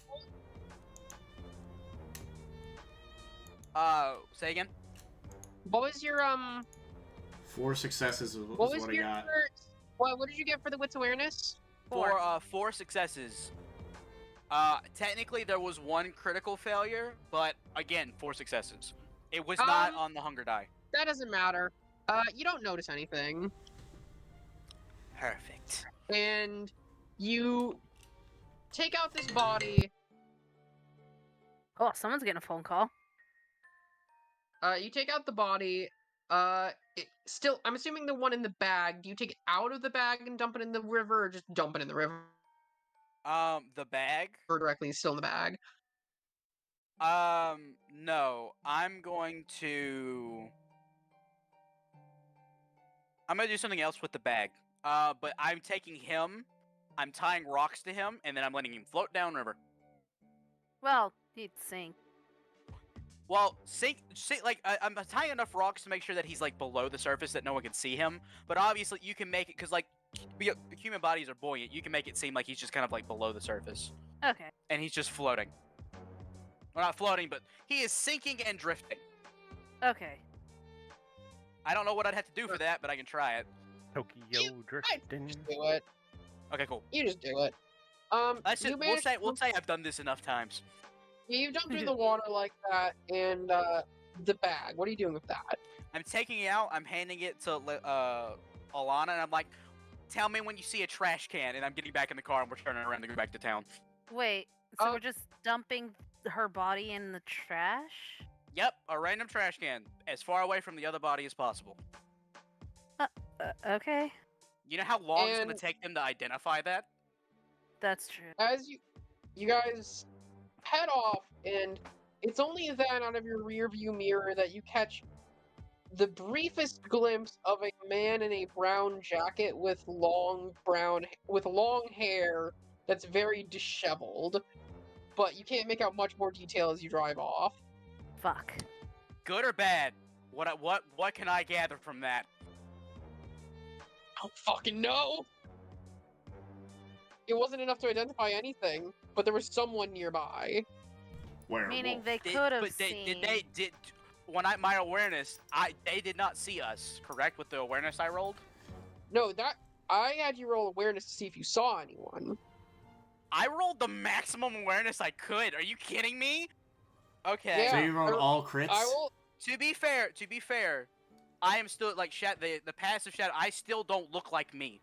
Say again. what was your 4 successes is what was what I your got. what did you get for the wits awareness? For 4 successes. Technically there was 1 critical failure, but again, 4 successes. It was not on the hunger die. That doesn't matter. You don't notice anything, Perfect. and you take out this body. Oh, someone's getting a phone call. You take out the body. Still, I'm assuming the one in the bag. Do you take it out of the bag and dump it in the river, or just dump it in the river The bag? directly still in the bag? No. I'm gonna do something else with the bag. But I'm taking him, I'm tying rocks to him, and then I'm letting him float downriver. Well, he'd sink. Well, like, I'm tying enough rocks to make sure that he's, like, below the surface that no one can see him. But obviously, you can make it, because, like, human bodies are buoyant. You can make it seem like he's just kind of, like, below the surface. Okay. And he's just floating. Well, not floating, but he is sinking and drifting. Okay. I don't know what I'd have to do for that, but I can try it. Tokyo drifting. Just do it. Okay, cool. You just do it. Let's you just, managed we'll say I've done this enough times. you dumped it in the water like that, and the bag. What are you doing with that? I'm taking it out. I'm handing it to Alana, and I'm like, "Tell me when you see a trash can." And I'm getting back in the car, and we're turning around to go back to town. Wait, so Oh. we're just dumping her body in the trash? Yep, a random trash can, as far away from the other body as possible. Okay. You know how long it's gonna And- take them to identify that? That's true. As you guys head off, and it's only then out of your rear view mirror that you catch the briefest glimpse of a man in a brown jacket with long hair that's very disheveled. But you can't make out much more detail as you drive off. Fuck. Good or bad? What can I gather from that? don't fucking know. It wasn't enough to identify anything, but there was someone nearby. Werewolf. Meaning they Did- could have but seen. when my awareness, they did not see us, correct? With the awareness I rolled? No, I had you roll awareness to see if you saw anyone. I rolled the maximum awareness I could. Are you kidding me? Okay. Yeah. So you rolled all crits? I will. To be fair, I am still like the passive shadow. I still don't look like me.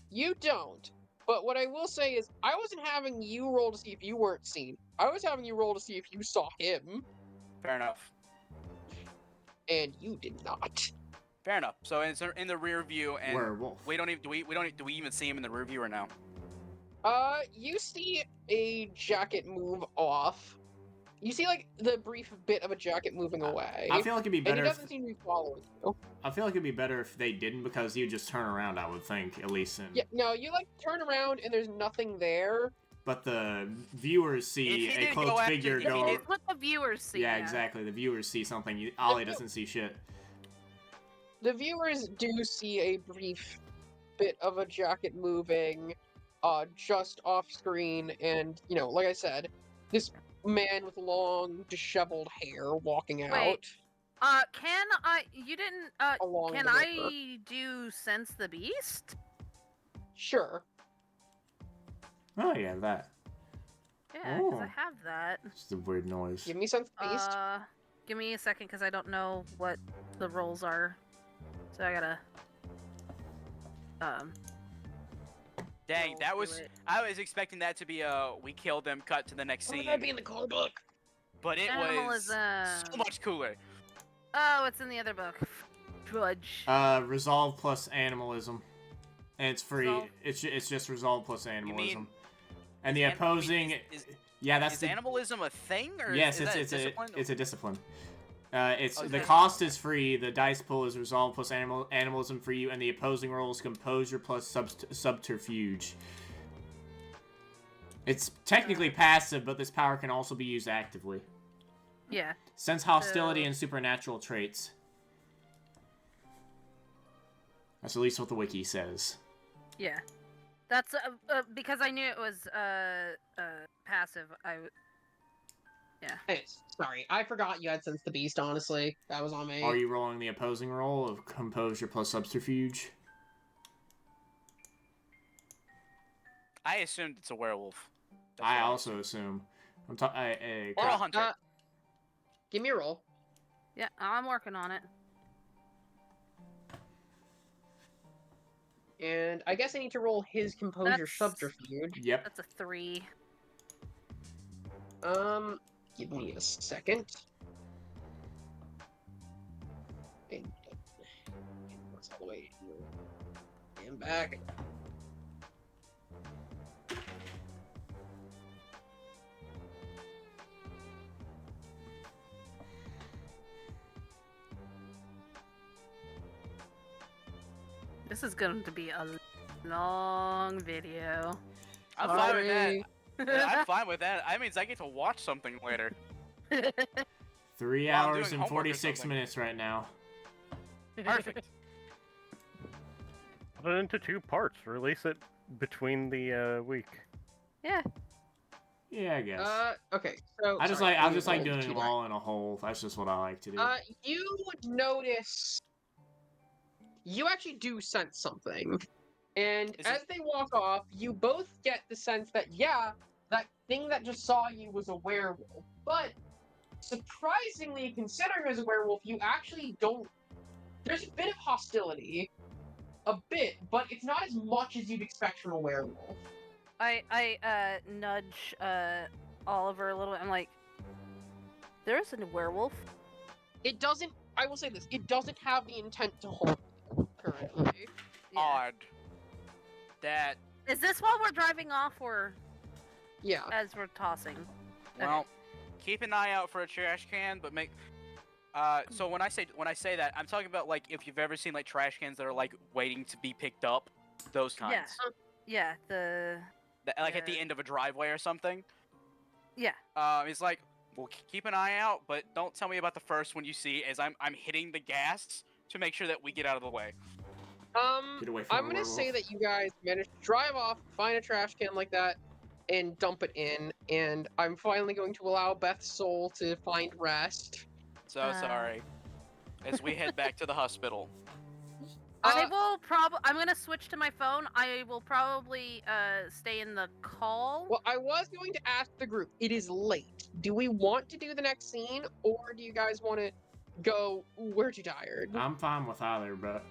You don't. But what I will say is, I wasn't having you roll to see if you weren't seen. I was having you roll to see if you saw him, Fair enough. and you did not. Fair enough. So it's in the rear view, and Werewolf. we don't even do we even see him in the rear view or no? You see a jacket move off. You see, like, the brief bit of a jacket moving away. I feel like it'd be and better he doesn't seem to be following you. I feel like it'd be better if they didn't, because you just turn around, I would think, at least in... Yeah, no, you, like, turn around and there's nothing there. But the viewers see If he a didn't cloaked go after- figure if he go... did- It's what the viewers see. Yeah, exactly. The viewers see something. Ollie doesn't see shit. The viewers do see a brief bit of a jacket moving, just off screen, and, you know, like I said, this man with long, disheveled hair walking out. Wait. Can I? You didn't. Along Can the river. I do sense the beast? Sure. Oh, yeah, that. Yeah, because Oh. I have that. It's a weird noise. Give me sense beast. Give me a second because I don't know what the rolls are. So I gotta. Dang, roll that through was. it. I was expecting that to be we killed them, cut to the next scene. That'd be in the code book. But it was so Animalism. much cooler. Oh, it's in the other book. Fudge. Resolve plus animalism. And it's free. Resolve? It's just resolve plus animalism. And the Is opposing... Is yeah, that's is the... animalism a thing, or Yes, is that it's a a discipline? it's a discipline. It's the Okay. cost is free. The dice pool is resolve plus animalism for you, and the opposing roll is composure plus subterfuge. It's technically passive, but this power can also be used actively. Yeah. Sense hostility So- and supernatural traits. That's at least what the wiki says. Yeah. That's because I knew it was passive. Hey, sorry, I forgot you had sense the beast, honestly. That was on me. Are you rolling the opposing roll of composure plus subterfuge? I assumed it's a werewolf. That's I what also assume. I'm talking. Or a hunter. Give me a roll. Yeah, I'm working on it. And I guess I need to roll his composure That's- subterfuge. Yep. That's a 3. Give me a second. And what's all the way here? And back. This is going to be a long video. I'm fine with Sorry. that. I'm fine with that. That means I get to watch something later. 3 Well, I'm hours doing and homework or 46 something. minutes right now. Perfect. Put it into 2 parts. Release it between the week. Yeah. Yeah, I guess. Okay, so I just sorry, like let me just like roll doing to them that. all in a whole. That's just what I like to do. You would notice. You actually do sense something. And Is as they walk off, you both get the sense that, yeah, that thing that just saw you was a werewolf. But surprisingly, considering it was a werewolf, you actually don't. There's a bit of hostility. A bit, but it's not as much as you'd expect from a werewolf. I nudge Oliver a little bit. I'm like, there's a werewolf. It doesn't. I will say this. It doesn't have the intent to hold you currently. Yeah. Odd. That, Is this while we're driving off or Yeah. as we're tossing? well, keep an eye out for a trash can, but make. So when I say that, I'm talking about like if you've ever seen like trash cans that are like waiting to be picked up, those kinds. Yeah. The Like at the Yeah. end of a driveway or something. yeah. It's like, well, keep an eye out, but don't tell me about the first one you see, as I'm hitting the gas to make sure that we get out of the way. Get away from I'm a gonna say werewolf. that you guys managed to drive off, find a trash can like that, and dump it in, and I'm finally going to allow Beth's soul to find rest. So sorry. As we head back to the hospital. I'm gonna switch to my phone. I will probably stay in the call. Well, I was going to ask the group. It is late. Do we want to do the next scene, or do you guys want to go? We're too tired. I'm fine with either, but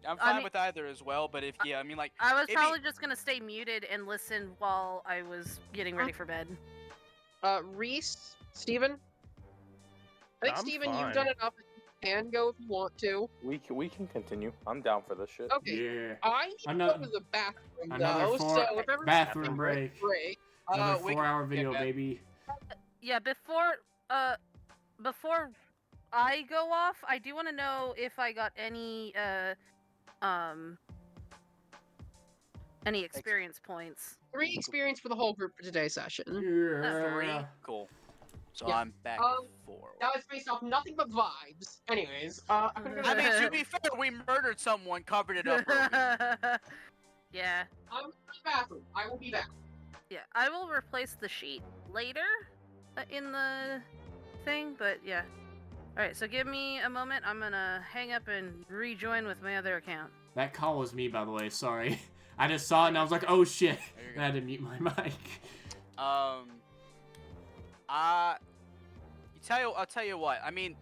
I'm fine with either as well, but if I mean, like, I was probably just gonna stay muted and listen while I was getting ready for bed. Rees, Steven? I think I'm Steven, fine. you've done enough. You can go if you want to. We can continue. I'm down for this shit. Okay. yeah. I need to go to the bathroom Another though, four- so if everyone's bathroom having a break. Another we 4-hour video, that. baby. Yeah, before I go off, I do want to know if I got any experience points. 3 experience for the whole group for today's session. Three? Yeah. Cool. So Yeah. I'm back 4. That was based off nothing but vibes. Anyways, I'm gonna go I mean, to be fair, we murdered someone, covered it up earlier. Yeah. I'm going to the bathroom. I will be back. Yeah, I will replace the sheet later in the thing, but yeah. Alright, so give me a moment. I'm gonna hang up and rejoin with my other account. That call was me, by the way. Sorry. I just saw it and I was like, oh shit. And I had to mute my mic. I'll tell you what. I mean,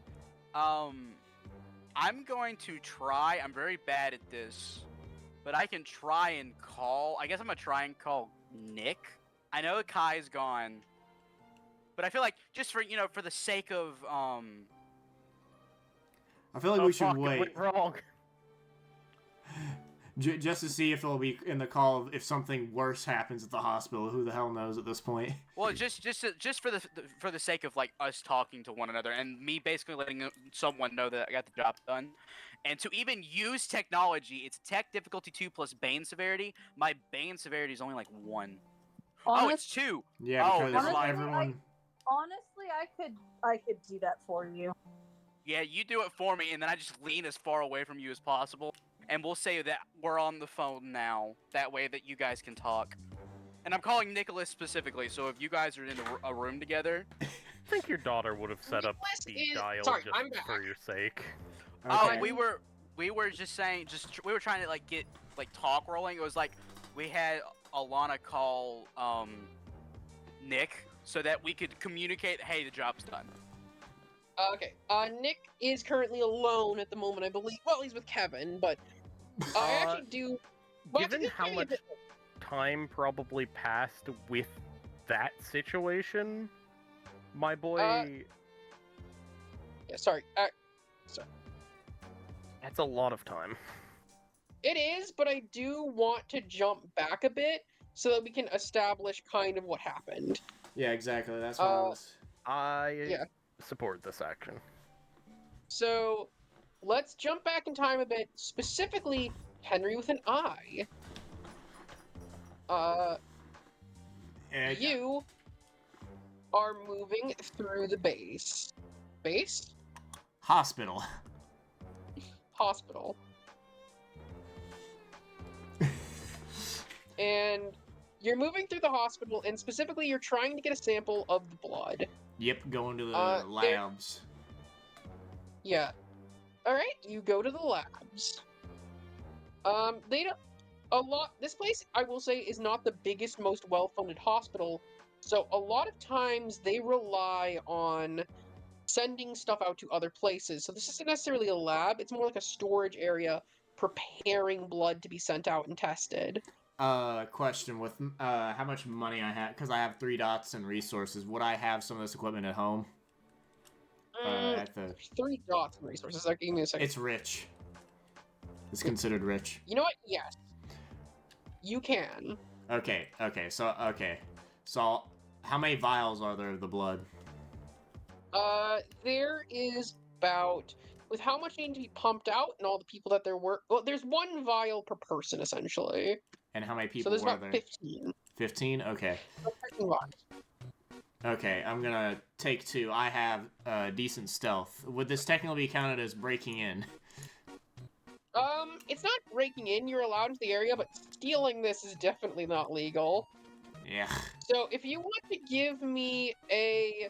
I'm going to try. I'm very bad at this, but I can try and call. I guess I'm gonna try and call Nick. I know Kai's gone, but I feel like just for for the sake of I feel like we should fuck, it wait. went wrong. Just to see if it'll be in the call if something worse happens at the hospital. Who the hell knows at this point? well, just for the sake of like us talking to one another and me basically letting someone know that I got the job done, and to even use technology, it's tech difficulty 2 plus Bane severity. My Bane severity is only like 1. Oh, it's 2. Yeah, Oh, because never mind. everyone. Honestly, I could do that for you. Yeah, you do it for me, and then I just lean as far away from you as possible. And we'll say that we're on the phone now. That way that you guys can talk. And I'm calling Nicholas specifically, so if you guys are in a room together... I think your daughter would have set up Nicholas speed is- dial sorry, just I'm back. for your sake. Oh, Okay. we were just saying, we were trying to like get like talk rolling. It was like we had Alana call Nick so that we could communicate, hey, the job's done. Okay. Nick is currently alone at the moment, I believe. Well, he's with Kevin, but I actually do. Well, Given how much time probably passed with that situation, my boy, Yeah, sorry. that's a lot of time. It is, but I do want to jump back a bit so that we can establish kind of what happened. Yeah, exactly. That's what I was. Yeah. Support this action. So, let's jump back in time a bit. Specifically, Henry with an I. And You are moving through the base. Base? hospital. Hospital. And you're moving through the hospital, and specifically, you're trying to get a sample of the blood. Yep, going to the There- labs. Yeah. Alright, you go to the labs. They don't. This place, I will say, is not the biggest, most well funded hospital. So, a lot of times they rely on sending stuff out to other places. So, this isn't necessarily a lab, it's more like a storage area preparing blood to be sent out and tested. Question with how much money I have, because I have 3 dots and resources. Would I have some of this equipment at home? At the 3 dots and resources. Like, give me a second. it's rich. It's considered rich. You know what? Yes. You can. Okay. So how many vials are there of the blood? There is about, with how much needs to be pumped out and all the people that there were. Well, there's 1 vial per person essentially. And how many So people there's were about there? 15. 15? Okay. 15 vials. Okay, I'm gonna take 2. I have decent stealth. Would this technically be counted as breaking in? It's not breaking in, you're allowed into the area, but stealing this is definitely not legal. Yeah. So if you want to give me a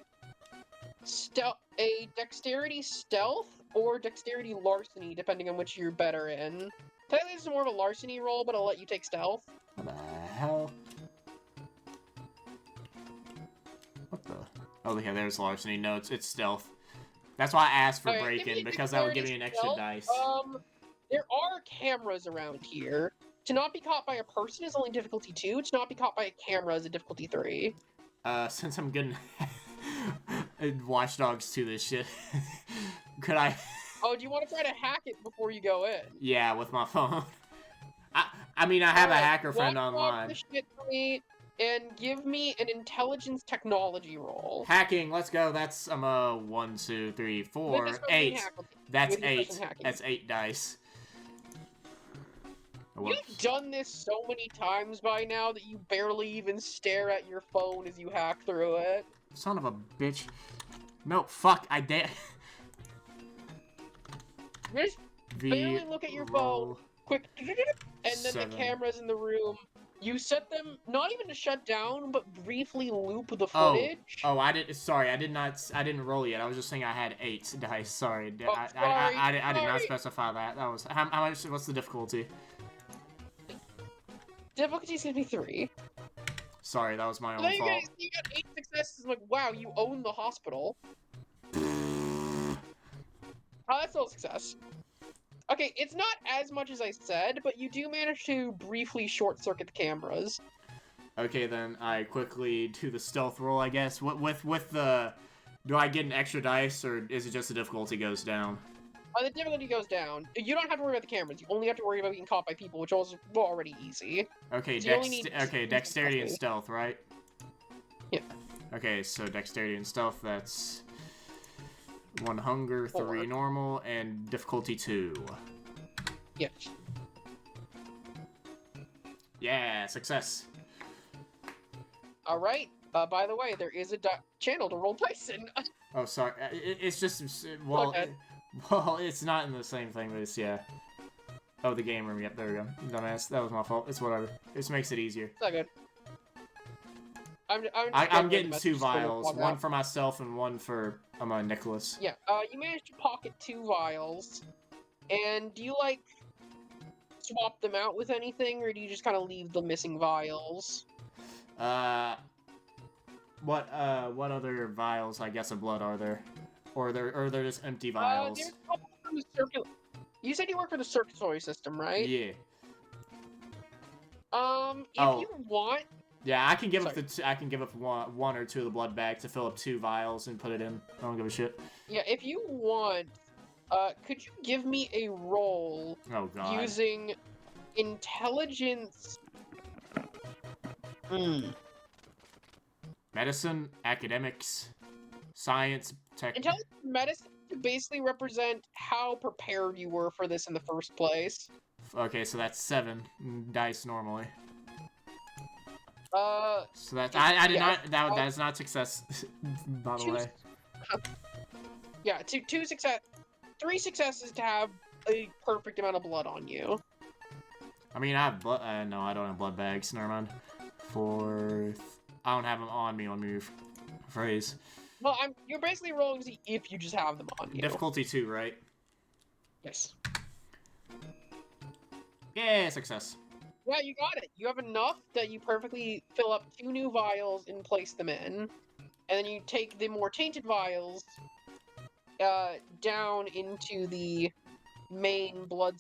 dexterity stealth or dexterity larceny, depending on which you're better in. Technically, this is more of a larceny roll, but I'll let you take stealth. What the hell? What the? Oh, yeah, there's larceny. No, it's stealth. That's why I asked for Alright, give me break-in, a because that would give me dexterity an extra stealth. dice. There are cameras around here. To not be caught by a person is only difficulty 2. To not be caught by a camera is a difficulty 3. Since I'm getting Watch Dogs to this shit, could I... Oh, do you want to try to hack it before you go in? Yeah, with my phone. I mean, I have a hacker friend Watch Dogs online. the shit for me and give me an intelligence technology roll. Hacking, let's go. That's 1, 2, 3, 4, 8. That's 8. That's 8 dice. You've done this so many times by now that you barely even stare at your phone as you hack through it. Son of a bitch. No, fuck, I dare. Just barely look at your phone, quick, and then 7. the cameras in the room. You set them not even to shut down, but briefly loop the Oh, footage. I didn't roll yet. I was just saying I had 8 dice. Sorry, Oh, I did not sorry. specify that. That was how much? What's the difficulty? Difficulty's gonna be 3. Sorry, that was my So own fault. you got 8 successes. I'm like, wow, you own the hospital. Oh, that's still a success. Okay, it's not as much as I said, but you do manage to briefly short-circuit the cameras. Okay, then I quickly do the stealth roll, I guess. With the... Do I get an extra dice, or is it just the difficulty goes down? The difficulty goes down. You don't have to worry about the cameras. You only have to worry about being caught by people, which was already easy. Okay, So you only need dexterity and stealth, right? Yeah. Okay, so dexterity and stealth, that's 1 hunger, 3 4. normal, and difficulty 2. Yeah. Yeah, success. All right. By the way, there is a channel to roll dice in. Oh, sorry. It's just... Well, Okay. well, it's not in the same thing, but it's, yeah. Oh, the game room. Yep, there we go. Dumbass. That was my fault. It's whatever. This makes it easier. It's not good. I'm getting 2 vials. 1 for myself and 1 for Nicholas. Yeah, you managed to pocket 2 vials. And do you, like, swap them out with anything, or do you just kind of leave the missing vials? What other vials, I guess, of blood are there? Or they're just empty vials? There's a couple from the You said you work for the circulatory system, right? Yeah. If you want... Yeah, I can give up I can give up one or 2 of the blood bags to fill up 2 vials and put it in. I don't give a shit. Yeah, if you want, could you give me a roll using intelligence? Medicine, academics, science, tech. Intelligence medicine to basically represent how prepared you were for this in the first place. Okay, so that's 7 dice normally. So that's I did not that is not success. By the way. Yeah, 3 successes to have a perfect amount of blood on you. I mean, I have blood. No, I don't have blood bags. Never mind. 4th. I don't have them on me. Phrase. Well, you're basically rolling to see if you just have them on you. Difficulty 2, right? Yes. Yeah, success. Yeah, you got it. You have enough that you perfectly fill up 2 new vials and place them in. And then you take the more tainted vials down into the main blood,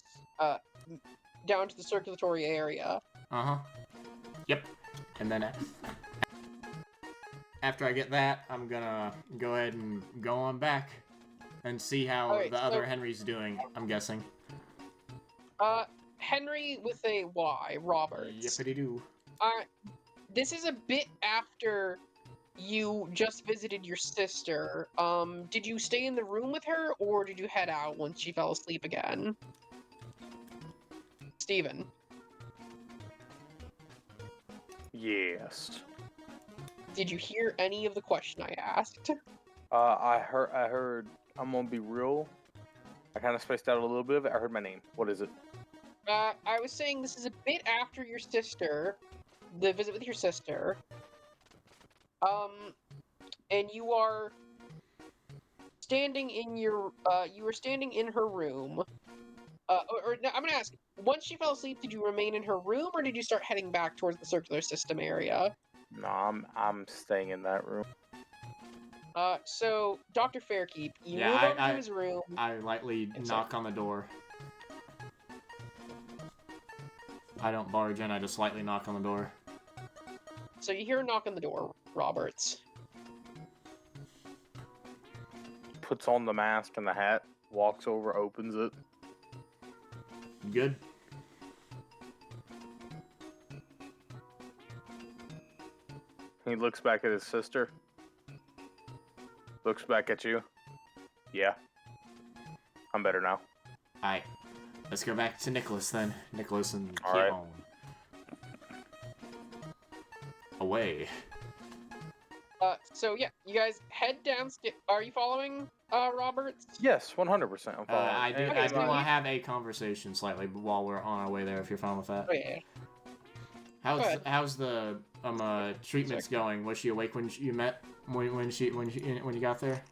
down to the circulatory area. Uh-huh. Yep. And then after I get that, I'm gonna go ahead and go on back and see how the other Henry's doing, I'm guessing. Henri with a Y, Roberts. Yippity-doo. This is a bit after you just visited your sister. Did you stay in the room with her, or did you head out once she fell asleep again? Steven. Yes. Did you hear any of the question I asked? I heard, I'm gonna be real. I kind of spaced out a little bit of it. I heard my name. What is it? I was saying this is a bit after your sister, the visit with your sister. And you are standing in your, you were standing in her room. No, I'm gonna ask, once she fell asleep, did you remain in her room, or did you start heading back towards the circular system area? No, I'm staying in that room. So, Dr. Fairkeep, you Yeah, move over to his room. I lightly It's knock on the door. I don't barge in, I just slightly knock on the door. So you hear a knock on the door, Roberts. Puts on the mask and the hat, walks over, opens it. Good? He looks back at his sister. Looks back at you. Yeah. I'm better now. Alright. Let's go back to Nicholas then. Nicholas and All right. Carron. Away. So yeah, you guys head downstairs. Are you following, Roberts? Yes, 100%. I'm following. I do Okay, want so to have a conversation slightly while we're on our way there, if you're fine with that. Oh yeah. How's the treatments going? Was she awake when you met when you got there?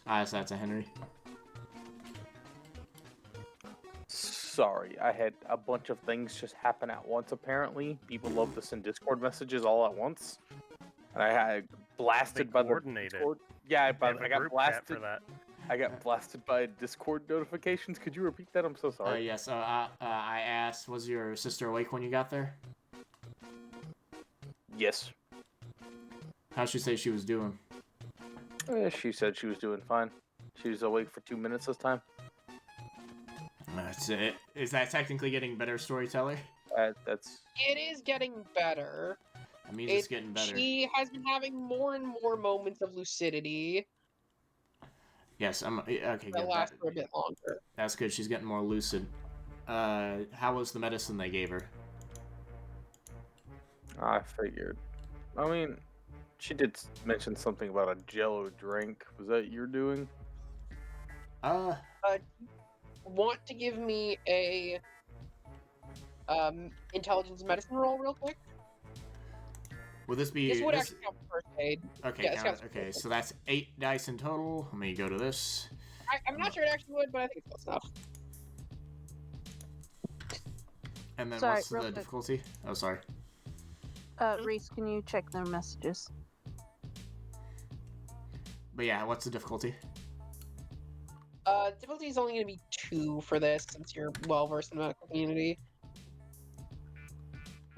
I asked that to Henry. Sorry, I had a bunch of things just happen at once, apparently. People love to send Discord messages all at once. And I had blasted by the Discord. Yeah, I got blasted. For that. I got blasted by Discord notifications. Could you repeat that? I'm so sorry. Yes, I asked, was your sister awake when you got there? Yes. How'd she say she was doing? She said she was doing fine. She was awake for 2 minutes this time. That's it. Is that technically getting better, Storyteller? That's. It is getting better. That means it's getting better. She has been having more and more moments of lucidity. Yes, I'm okay. That Good. lasts for a bit longer. That's good. She's getting more lucid. How was the medicine they gave her? I figured. I mean, she did mention something about a Jello drink. Was that your doing? Want to give me a intelligence medicine roll real quick? Will this be? This would actually count for first aid. Okay, Yeah, okay. So that's 8 dice in total. Let me go to this. I'm not sure it actually would, but I think it's close enough. And then Sorry, what's real the quick. difficulty? Oh, sorry. Reese, can you check their messages? But yeah, what's the difficulty? Difficulty is only going to be 2 for this, since you're well versed in the medical community.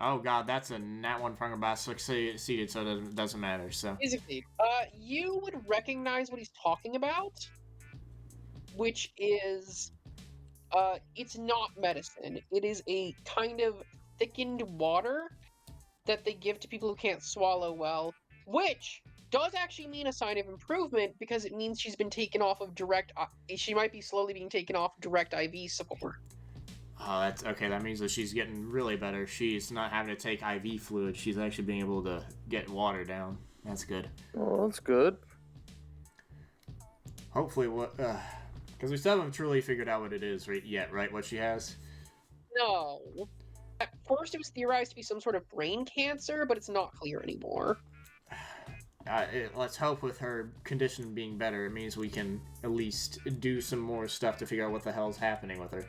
Oh god, that's a nat 1 from about succeeded, so it doesn't matter. So Basically, you would recognize what he's talking about, which is, it's not medicine. It is a kind of thickened water that they give to people who can't swallow well, which does actually mean a sign of improvement because it means she's been taken off of direct. She might be slowly being taken off direct IV support. oh, that's okay. That means that she's getting really better. She's not having to take IV fluid. She's actually being able to get water down. That's good. Well, that's good. Hopefully, what? Because we still haven't truly figured out what it is yet, right? What she has. No. At first, it was theorized to be some sort of brain cancer, but it's not clear anymore. Let's hope with her condition being better, it means we can at least do some more stuff to figure out what the hell's happening with her.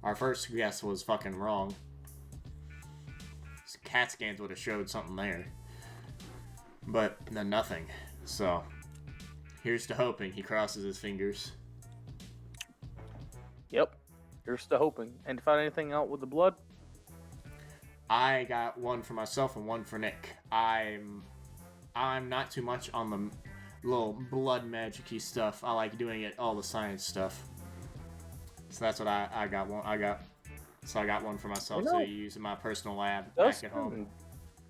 Our first guess was fucking wrong. CAT scans would have showed something there. But then nothing. So, here's to hoping. He crosses his fingers. Yep. Here's to hoping. And find anything out with the blood? I got one for myself and one for Nick. I'm not too much on the little blood magic-y stuff. I like doing it all the science stuff. So that's what I got one. I got one for myself to use in my personal lab back at home.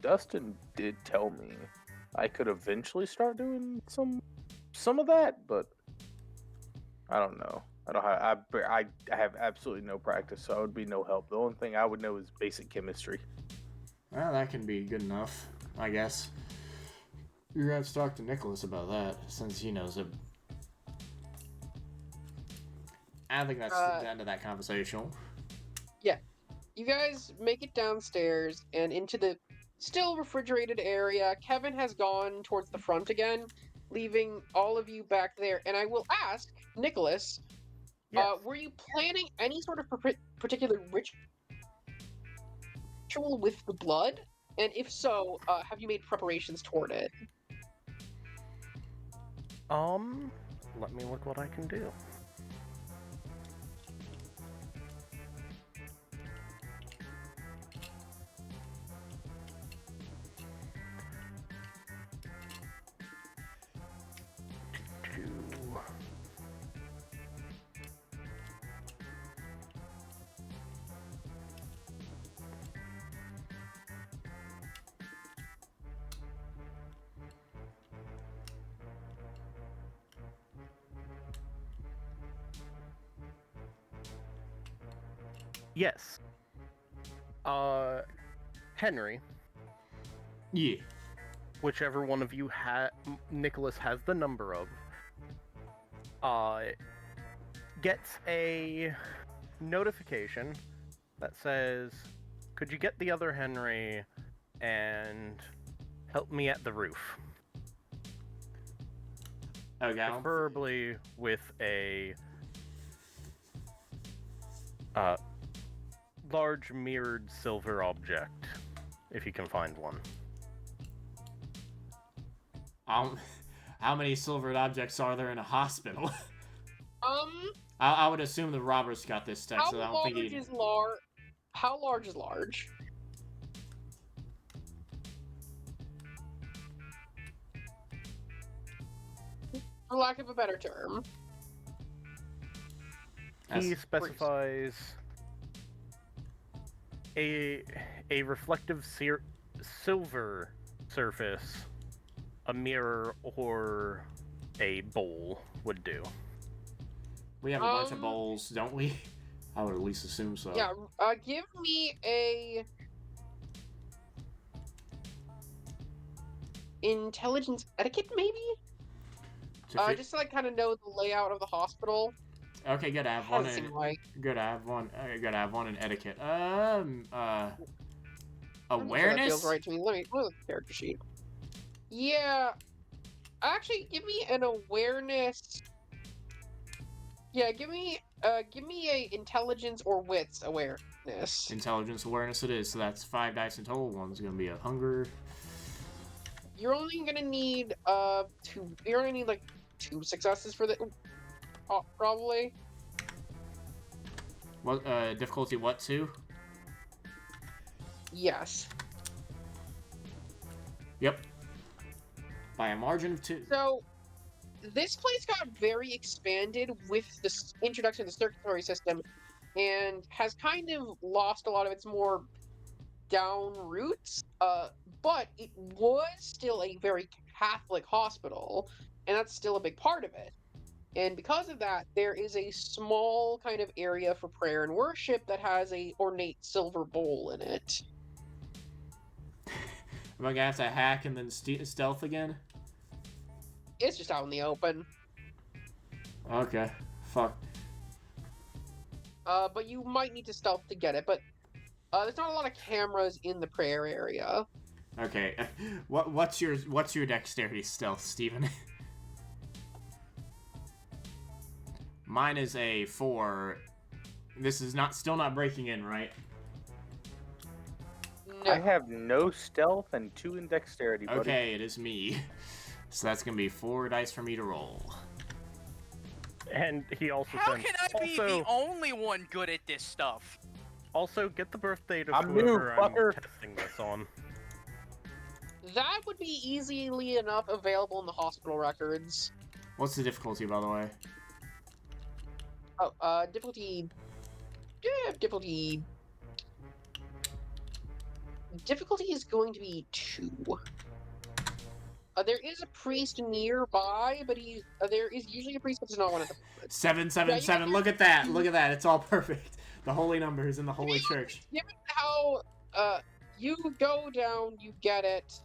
Dustin did tell me I could eventually start doing some of that, but I don't know. I have absolutely no practice, so I would be no help. The only thing I would know is basic chemistry. Well, that can be good enough, I guess. You're gonna have to talk to Nicholas about that, since he knows it. I think that's the end of that conversation. You guys make it downstairs and into the still refrigerated area. Kevin has gone towards the front again, leaving all of you back there. And I will ask, Nicholas, Yes. were you planning any sort of particular ritual with the blood? And if so, have you made preparations toward it? Let me look what I can do. Yes. Henry, Yeah. whichever one of you Nicholas has the number of, gets a notification that says, could you get the other Henry and help me at the roof? Okay. Preferably with a large mirrored silver object, if you can find one. How many silvered objects are there in a hospital? I would assume the robbers got this text, so I don't think he... How large is large? For lack of a better term. He specifies a reflective silver surface, a mirror, or a bowl would do. We have a bunch of bowls, don't we? I would at least assume so. Yeah, give me a intelligence etiquette, maybe? Just to kind of know the layout of the hospital. Okay, good. I have one. Good. I have one. Good. I have one in etiquette. Awareness. That feels right to me. Let me look at the character sheet. Yeah. Actually, give me an awareness. Yeah, give me a intelligence or wits awareness. Intelligence awareness it is. So that's 5 dice in total. One's gonna be a hunger. You're only gonna need two. You're gonna need like 2 successes for the. Probably. What difficulty? What 2? Yes. Yep. By a margin of 2. So, this place got very expanded with the introduction of the circulatory system, and has kind of lost a lot of its more down roots. But it was still a very Catholic hospital, and that's still a big part of it. And because of that, there is a small kind of area for prayer and worship that has a ornate silver bowl in it. Am I gonna have to hack and then stealth again? It's just out in the open. Okay. Fuck. But you might need to stealth to get it. But there's not a lot of cameras in the prayer area. Okay. What's your dexterity stealth, Steven? Mine is a 4. This is still not breaking in, right? No. I have no stealth and 2 in dexterity, buddy. Okay, it is me. So that's gonna be 4 dice for me to roll. And he also How sends, can I be the only one good at this stuff? Also, get the birthday of I'm new, whoever I'm fucker. testing this on. That would be easily enough available in the hospital records. What's the difficulty, by the way? Oh, difficulty... Yeah, difficulty... Difficulty is going to be 2. There is a priest nearby, but there is usually a priest, but there's not one at the moment. 777. Look at that. Look at that. It's all perfect. The holy number is in the holy church. Given how you go down, you get it.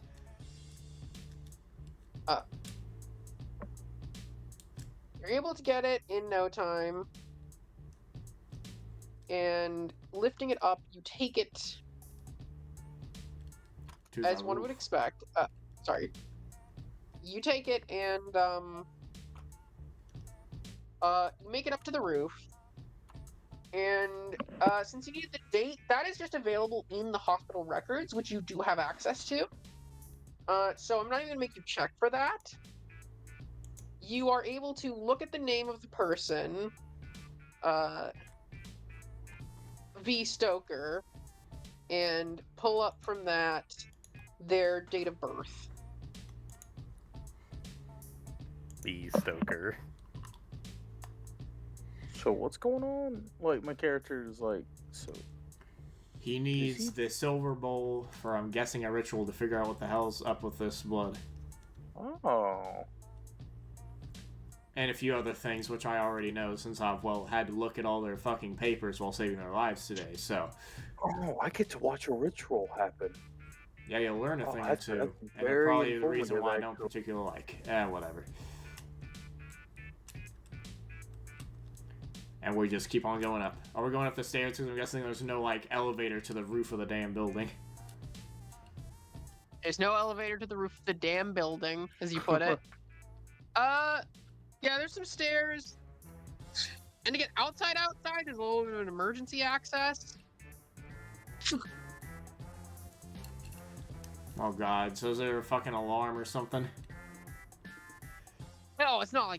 You're able to get it in no time. and lifting it up, you take it To as the one roof. would expect. Sorry. You take it and you make it up to the roof. And since you needed the date, that is just available in the hospital records, which you do have access to. So I'm not even gonna make you check for that. You are able to look at the name of the person, V. Stoker, and pull up from that their date of birth. The Stoker. So what's going on? Like, my character is like, so... He needs the silver bowl for, I'm guessing, a ritual to figure out what the hell's up with this blood. Oh. And a few other things, which I already know since I've, had to look at all their fucking papers while saving their lives today, so... Oh, I get to watch a ritual happen. Yeah, you'll learn a thing or that's two. And it's very probably the reason informative, why I don't actually. particularly like. Whatever. And we just keep on going up. Are we going up the stairs? Because I'm guessing there's no, elevator to the roof of the damn building. There's no elevator to the roof of the damn building, as you put it. Yeah, there's some stairs. And to get outside, there's a little bit of an emergency access. Oh god, so is there a fucking alarm or something? No, it's not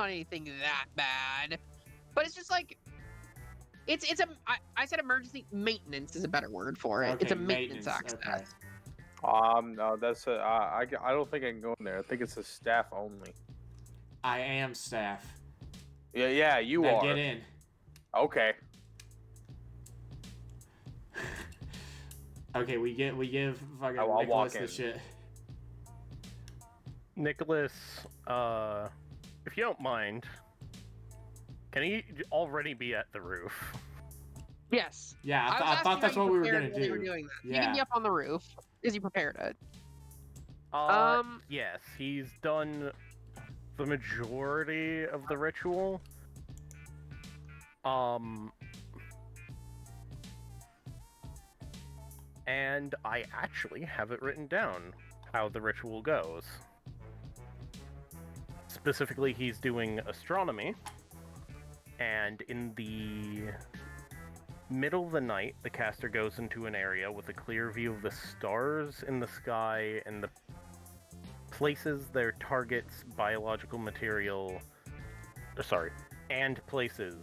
anything that bad. But it's just like, I said emergency maintenance is a better word for it. Okay, It's a maintenance access. okay. No, that's I don't think I can go in there. I think it's a staff only. I am staff. Yeah, you Then are. get in. Okay. Okay, we give fucking I'll walk Nicholas the in. shit. Nicholas, if you don't mind, can he already be at the roof? Yes. Yeah, was I asking thought that's how you what we were prepared gonna while you were do. doing that. He Yeah. can be up on the roof, because he prepared it. Yes, he's done the majority of the ritual. And I actually have it written down how the ritual goes. Specifically, he's doing astronomy, and in the middle of the night, the caster goes into an area with a clear view of the stars in the sky and the places their target's biological material. And places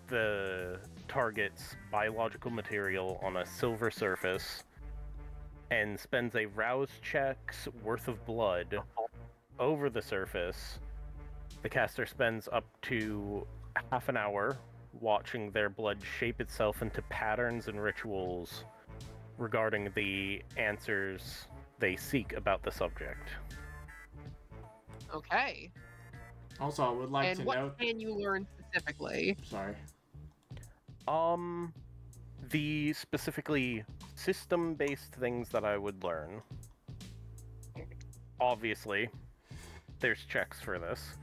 the target's biological material on a silver surface, and spends a rouse check's worth of blood over the surface. The caster spends up to half an hour watching their blood shape itself into patterns and rituals regarding the answers they seek about the subject. Okay. Also, I would like And to what note. can you learn specifically? Sorry. The specifically system-based things that I would learn. Obviously, there's checks for this.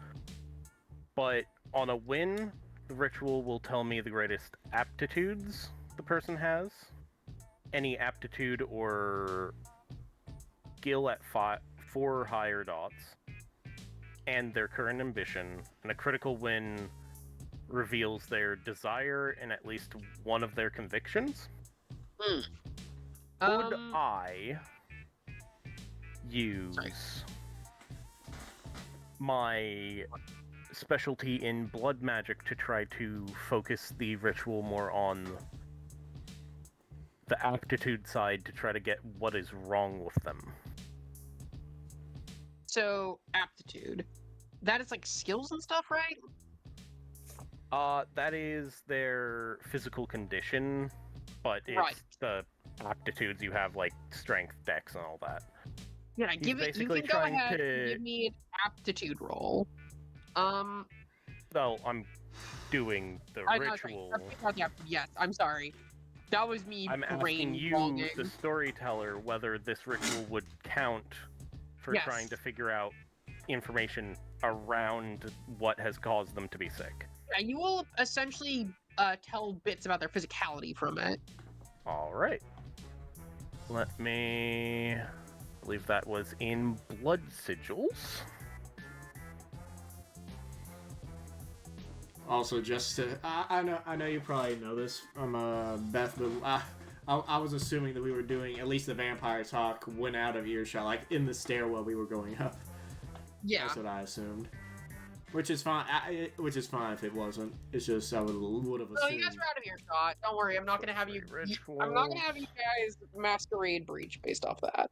But on a win, the ritual will tell me the greatest aptitudes the person has. Any aptitude or skill at 4 or higher dots. And their current ambition. And a critical win reveals their desire in at least one of their convictions. Could I use my specialty in blood magic to try to focus the ritual more on the aptitude side to try to get what is wrong with them? So, aptitude. That is like skills and stuff, right? That is their physical condition, but it's Right. the aptitudes you have, like strength, dex, and all that. Yeah, He's you basically can go trying ahead to- and give me an aptitude roll. Well, I'm doing the I know, ritual. yes, I'm sorry. That was me I'm asking brain you, wronging. the storyteller, whether this ritual would count for Yes. trying to figure out information around what has caused them to be sick. Yeah, you will essentially tell bits about their physicality from it. All right. Let me. I believe that was in blood sigils. Also, just to, I know you probably know this from Beth, but I was assuming that we were doing at least the vampire talk went out of earshot, like in the stairwell we were going up. Yeah. That's what I assumed. Which is fine. Which is fine if it wasn't. It's just I would have assumed. No, you guys are out of earshot. Don't worry, I'm not gonna have you. I'm not gonna have you guys masquerade breach based off that.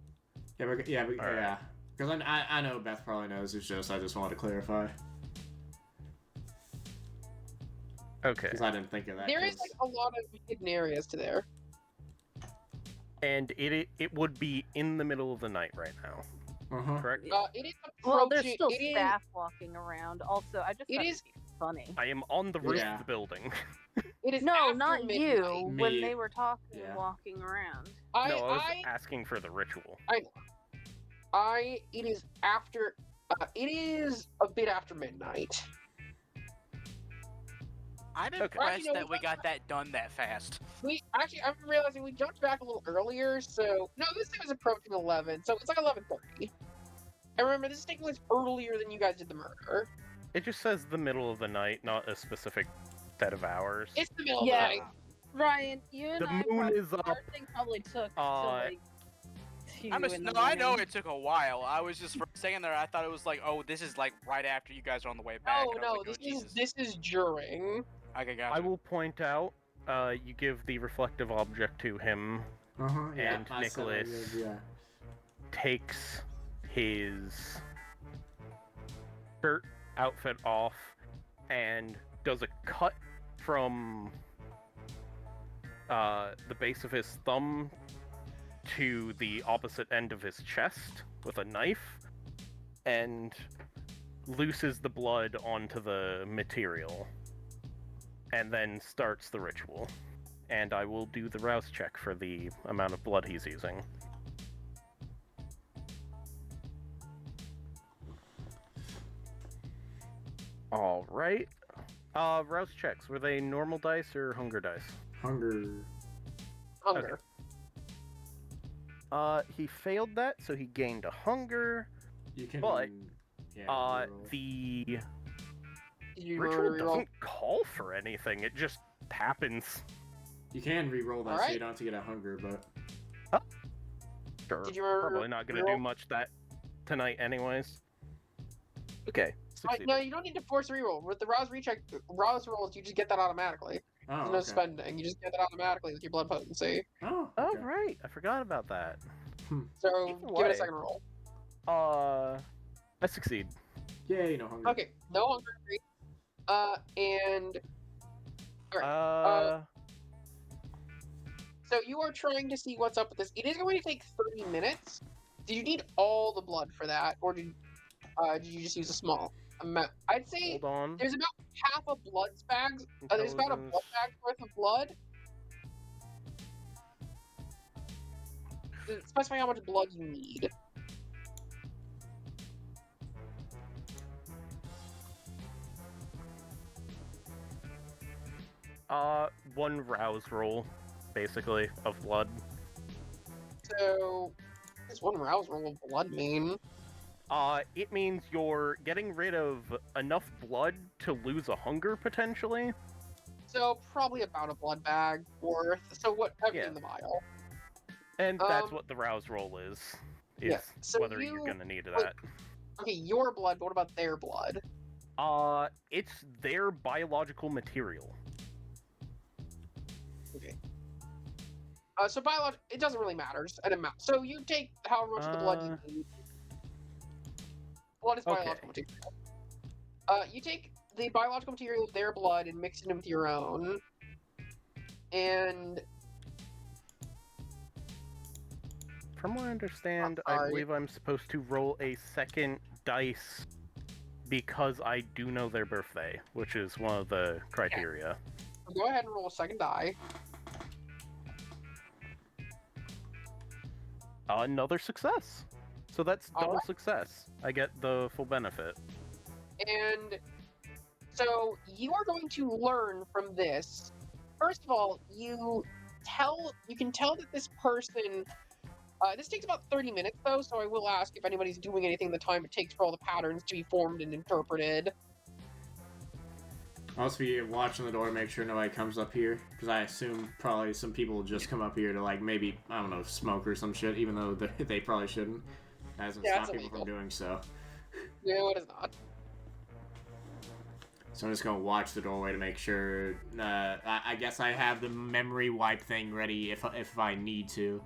Yeah, because I know Beth probably knows. It's just I just wanted to clarify. Okay. Because I didn't think of that. There is like a lot of hidden areas to there. And it would be in the middle of the night right now. Correct? It is approaching. Well, there's still staff walking around. Also, I just thought it'd be funny. I am on the roof of the building. It is no, after not midnight. you. When they were talking and walking around. I was asking for the ritual. It is after. It is a bit after midnight. I'm impressed that we got that done that fast. I'm realizing we jumped back a little earlier, so no, this thing was approaching 11, so it's like 11:30. And remember, this is taking place earlier than you guys did the murder. It just says the middle of the night, not a specific set of hours. It's the middle of the night. Ryan, you and the moon is up. Our thing probably took till like 2 in the morning. I know it took a while. I was just for a second there. I thought it was like, oh, this is like right after you guys are on the way back. No, this is during. Okay, gotcha. I will point out. You give the reflective object to him, and Nicholas takes his shirt outfit off and does a cut from the base of his thumb to the opposite end of his chest with a knife and looses the blood onto the material and then starts the ritual. And I will do the rouse check for the amount of blood he's using. Alright. Rouse checks, were they normal dice or hunger dice? Hunger. Hunger. Okay. He failed that, so he gained a hunger. You can. But yeah, the ritual doesn't call for anything. It just happens. You can re-roll that so you don't have to get a hunger, but. Sure. Did you probably not gonna do much that tonight, anyways. Okay. No, you don't need to force a reroll. With the rouse rolls, you just get that automatically. There's no spending. You just get that automatically with your blood potency. Oh, right. I forgot about that. So give it a second roll. I succeed. Yay, no hunger. Okay, no hunger. And so you are trying to see what's up with this. It is going to take 30 minutes. Did you need all the blood for that, or did you just use a small amount? I'd say Hold on. there's about half a blood bag. There's about a blood bag worth of blood. Specify how much blood you need. One rouse roll, basically, of blood. So, what does one rouse roll of blood mean? It means you're getting rid of enough blood to lose a hunger, potentially. So, probably about a blood bag worth. So, whatever in the vial. And that's what the rouse roll is so whether you're gonna need that. Okay, your blood, but what about their blood? It's their biological material. Okay. So it doesn't really matter, just an amount. So you take however much of the blood you need. Blood is biological material. You take the biological material of their blood and mix it in with your own. And from what I understand, I believe I'm supposed to roll a second dice because I do know their birthday, which is one of the criteria. So go ahead and roll a second die. Another success. So that's double success. I get the full benefit. And so you are going to learn from this First of all, you can tell that this person. This takes about 30 minutes, though, so I will ask if anybody's doing anything the time it takes for all the patterns to be formed and interpreted. I'll also be watching the door to make sure nobody comes up here, because I assume probably some people will just come up here to, like, maybe, I don't know, smoke or some shit, even though they probably shouldn't. That doesn't stop people from doing so. No, it is not. So I'm just gonna watch the doorway to make sure. I guess I have the memory wipe thing ready if I need to.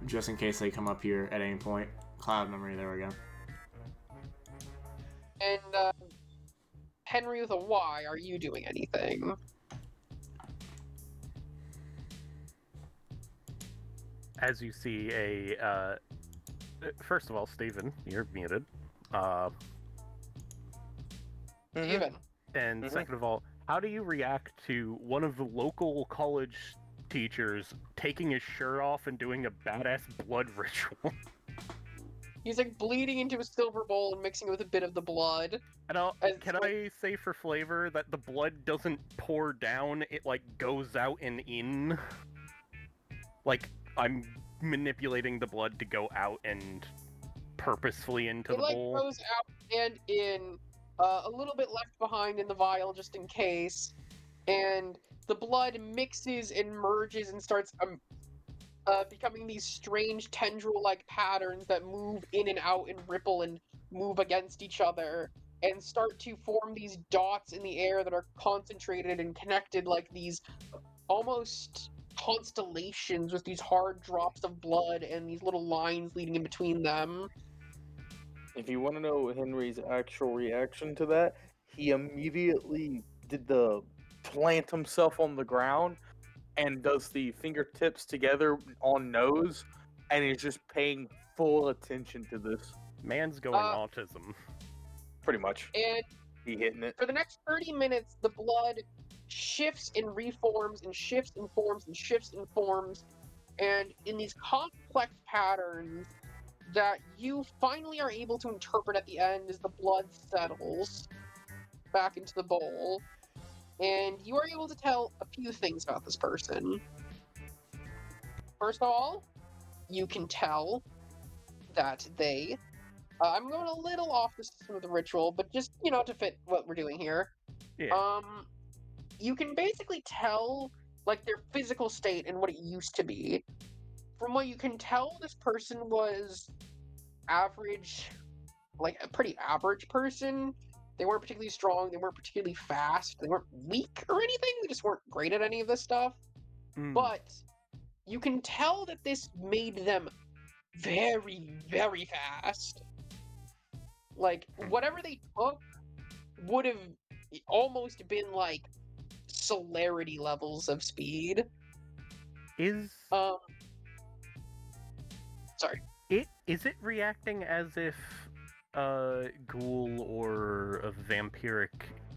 Just in case they come up here at any point. Cloud memory, there we go. And, Henri with a Y, are you doing anything? As you see first of all, Steven, you're muted. Steven. And second of all, how do you react to one of the local college teachers taking his shirt off and doing a badass blood ritual? He's like bleeding into a silver bowl and mixing it with a bit of the blood. Can I say for flavor that the blood doesn't pour down, it like goes out and in? Like, I'm manipulating the blood to go out and purposefully into the bowl? It goes out and in, a little bit left behind in the vial just in case, and the blood mixes and merges and starts becoming these strange tendril-like patterns that move in and out and ripple and move against each other and start to form these dots in the air that are concentrated and connected like these almost constellations with these hard drops of blood and these little lines leading in between them. If you want to know Henry's actual reaction to that, he immediately did the plant himself on the ground and does the fingertips together on nose, and he's just paying full attention to this. Man's going autism. Pretty much. And he hitting it. For the next 30 minutes, the blood shifts and reforms and shifts and forms and shifts and forms, and in these complex patterns that you finally are able to interpret at the end as the blood settles back into the bowl. And you are able to tell a few things about this person. First of all, you can tell that they... I'm going a little off the system of the ritual, but just, to fit what we're doing here. Yeah. You can basically tell, their physical state and what it used to be. From what you can tell, this person was average, a pretty average person. They weren't particularly strong, they weren't particularly fast, they weren't weak or anything, they just weren't great at any of this stuff. But you can tell that this made them very, very fast. Whatever they took would have almost been celerity levels of speed. Sorry. Is it reacting as if a ghoul or a vampiric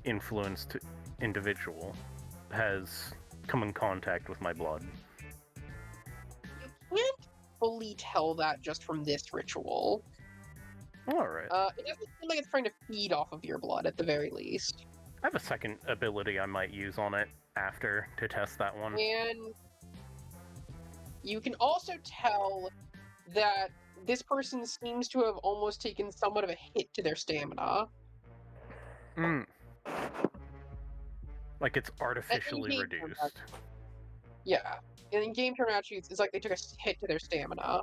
influenced individual has come in contact with my blood? You can't fully tell that just from this ritual. Alright. It doesn't seem like it's trying to feed off of your blood, at the very least. I have a second ability I might use on it after to test that one. And you can also tell that this person seems to have almost taken somewhat of a hit to their stamina. Like it's artificially reduced. Yeah. And in game term attributes, it's like they took a hit to their stamina.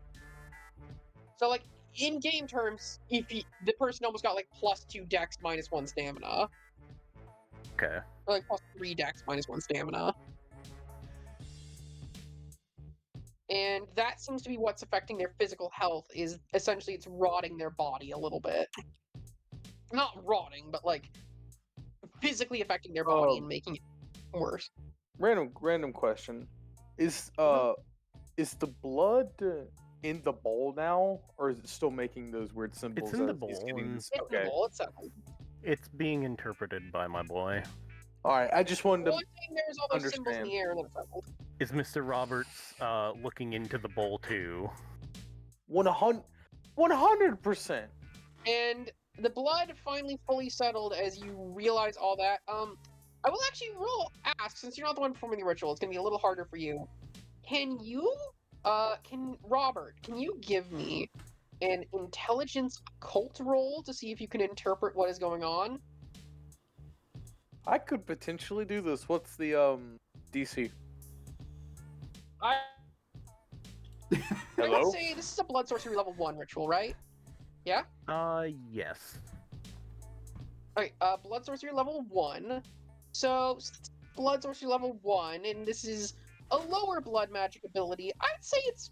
So, in game terms, the person almost got, +2 dex minus 1 stamina. Okay. Or, +3 dex minus 1 stamina. And that seems to be what's affecting their physical health, is essentially it's rotting their body a little bit. Not rotting, but, physically affecting their body and making it worse. Random question. Is the blood in the bowl now, or is it still making those weird symbols? It's in the bowl. It's in the bowl, it's settled. It's being interpreted by my boy. Alright, I just wanted to there's all those symbols in the air and then it's settled. Is Mr. Roberts looking into the bowl too? 100%! And the blood finally fully settled as you realize all that. I will actually ask, since you're not the one performing the ritual, it's gonna be a little harder for you. Can Robert, can you give me an intelligence occult roll to see if you can interpret what is going on? I could potentially do this. What's the DC? I Hello? would say this is a blood sorcery level 1 ritual, right? Yes. Okay, blood sorcery level 1. So, blood sorcery level 1, and this is a lower blood magic ability. I'd say it's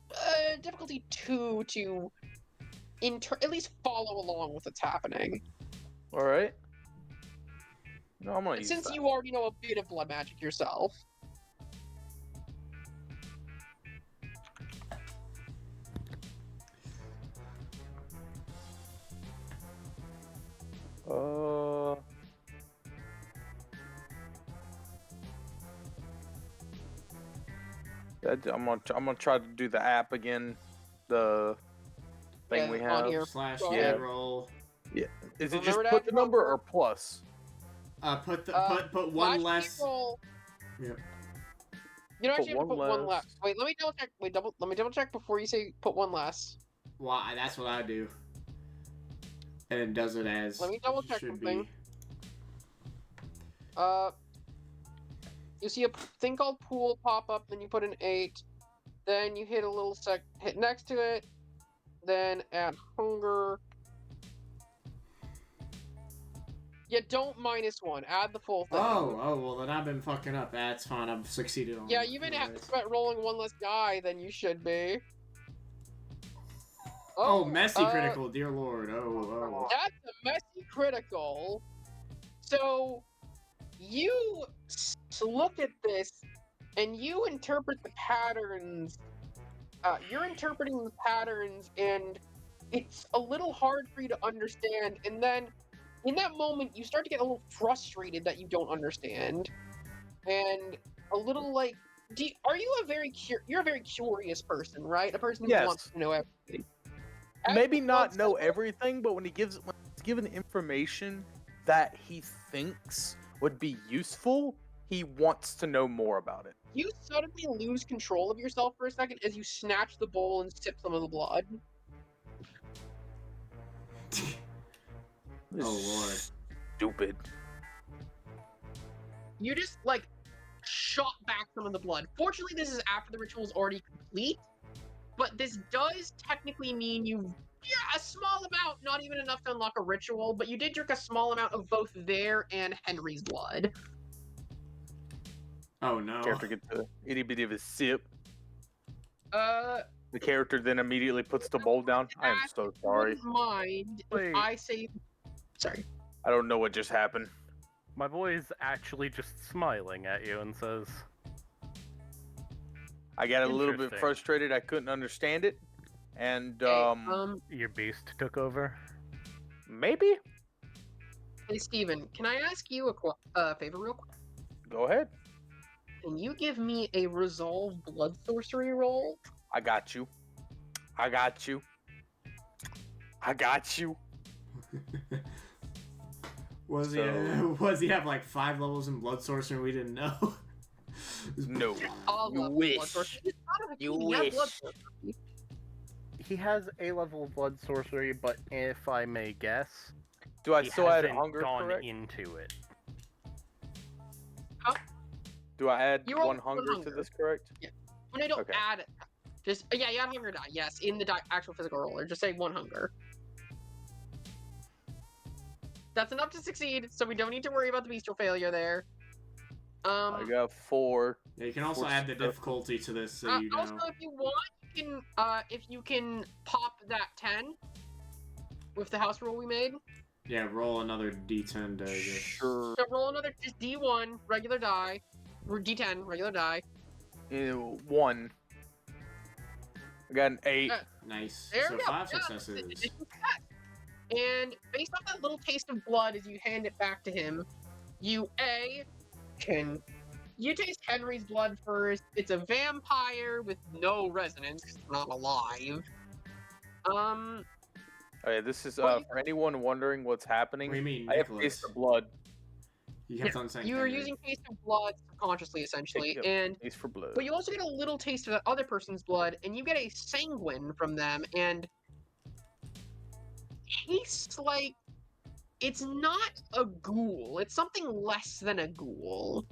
difficulty 2 to at least follow along with what's happening. All right. No, I'm gonna use Since that. you already know a bit of blood magic yourself. I'm gonna try to do the app again. The thing we on have. here. Slash Yeah. roll. Is it Remember just to put add the your number number. or plus? Put one Slash less. roll. Yep. You don't Put actually have to put one one less. less. Wait, let me double check. Let me double check before you say put one less. Why? That's what I do. And it does it as. Let me double check should something. be. You see a thing called pool pop up, then you put an 8, then you hit a little hit next to it, then add hunger. Yeah, don't -1. Add the full thing. Oh, well then I've been fucking up. That's fine. I've succeeded on. Yeah, you've been at rolling one less die than you should be. Oh, messy critical, dear lord. Oh. That's a messy critical. So, you look at this, and you interpret the patterns. You're interpreting the patterns, and it's a little hard for you to understand. And then, in that moment, you start to get a little frustrated that you don't understand, and a little like, are you you're a very curious person, right? A person who Yes. wants to know everything. Maybe not know everything, but when he's given information that he thinks would be useful, he wants to know more about it. You suddenly lose control of yourself for a second as you snatch the bowl and sip some of the blood. Oh lord. Stupid. You just like shot back some of the blood. Fortunately, this is after the ritual is already complete, but this does technically mean a small amount, not even enough to unlock a ritual, but you did drink a small amount of both their and Henri's blood. Oh no. Character gets a itty bitty of a sip. The character then immediately puts the bowl down. I am so sorry. Wouldn't mind Wait. if I say. Sorry. I don't know what just happened. My boy is actually just smiling at you and says, I got a little bit Interesting. frustrated. I couldn't understand it. And, your beast took over. maybe? Hey, Steven, can I ask you a favor real quick? Go ahead. Can you give me a resolve blood sorcery roll? I got you. I got you. I got you. Was he have like 5 levels in blood sorcery and we didn't know? No. All You levels of wish. blood sorcery. It's not a You thing, have blood wish. sorcery. He has a level of blood sorcery, but if I may guess, Do I he still add hasn't hunger, gone correct? into it. Do I add You roll one one hunger to hunger. this, correct? When I don't Okay. add it, just yeah, you add hunger die. Yes, in the actual physical roller, just say 1 hunger. That's enough to succeed, so we don't need to worry about the bestial failure there. I got 4. Yeah, you can also add the difficulty to this so you know. Also, if you want, if you can pop that 10 with the house rule we made. Yeah, roll another d10 to just... Sure. So roll another just D1 regular die, or D10 regular die. 1. I got an 8. Nice. There So we go. 5 Yeah, successes. And based off that little taste of blood as you hand it back to him, you taste Henri's blood first. It's a vampire with no resonance because it's not alive. Okay, this is What do you- for anyone wondering what's happening. What do you mean, I have Nicholas? taste the blood. You kept on saying You were Henry. using taste of blood subconsciously, essentially, Yep, and taste for blood. but you also get a little taste of the other person's blood, and you get a sanguine from them, and tastes like it's not a ghoul. It's something less than a ghoul.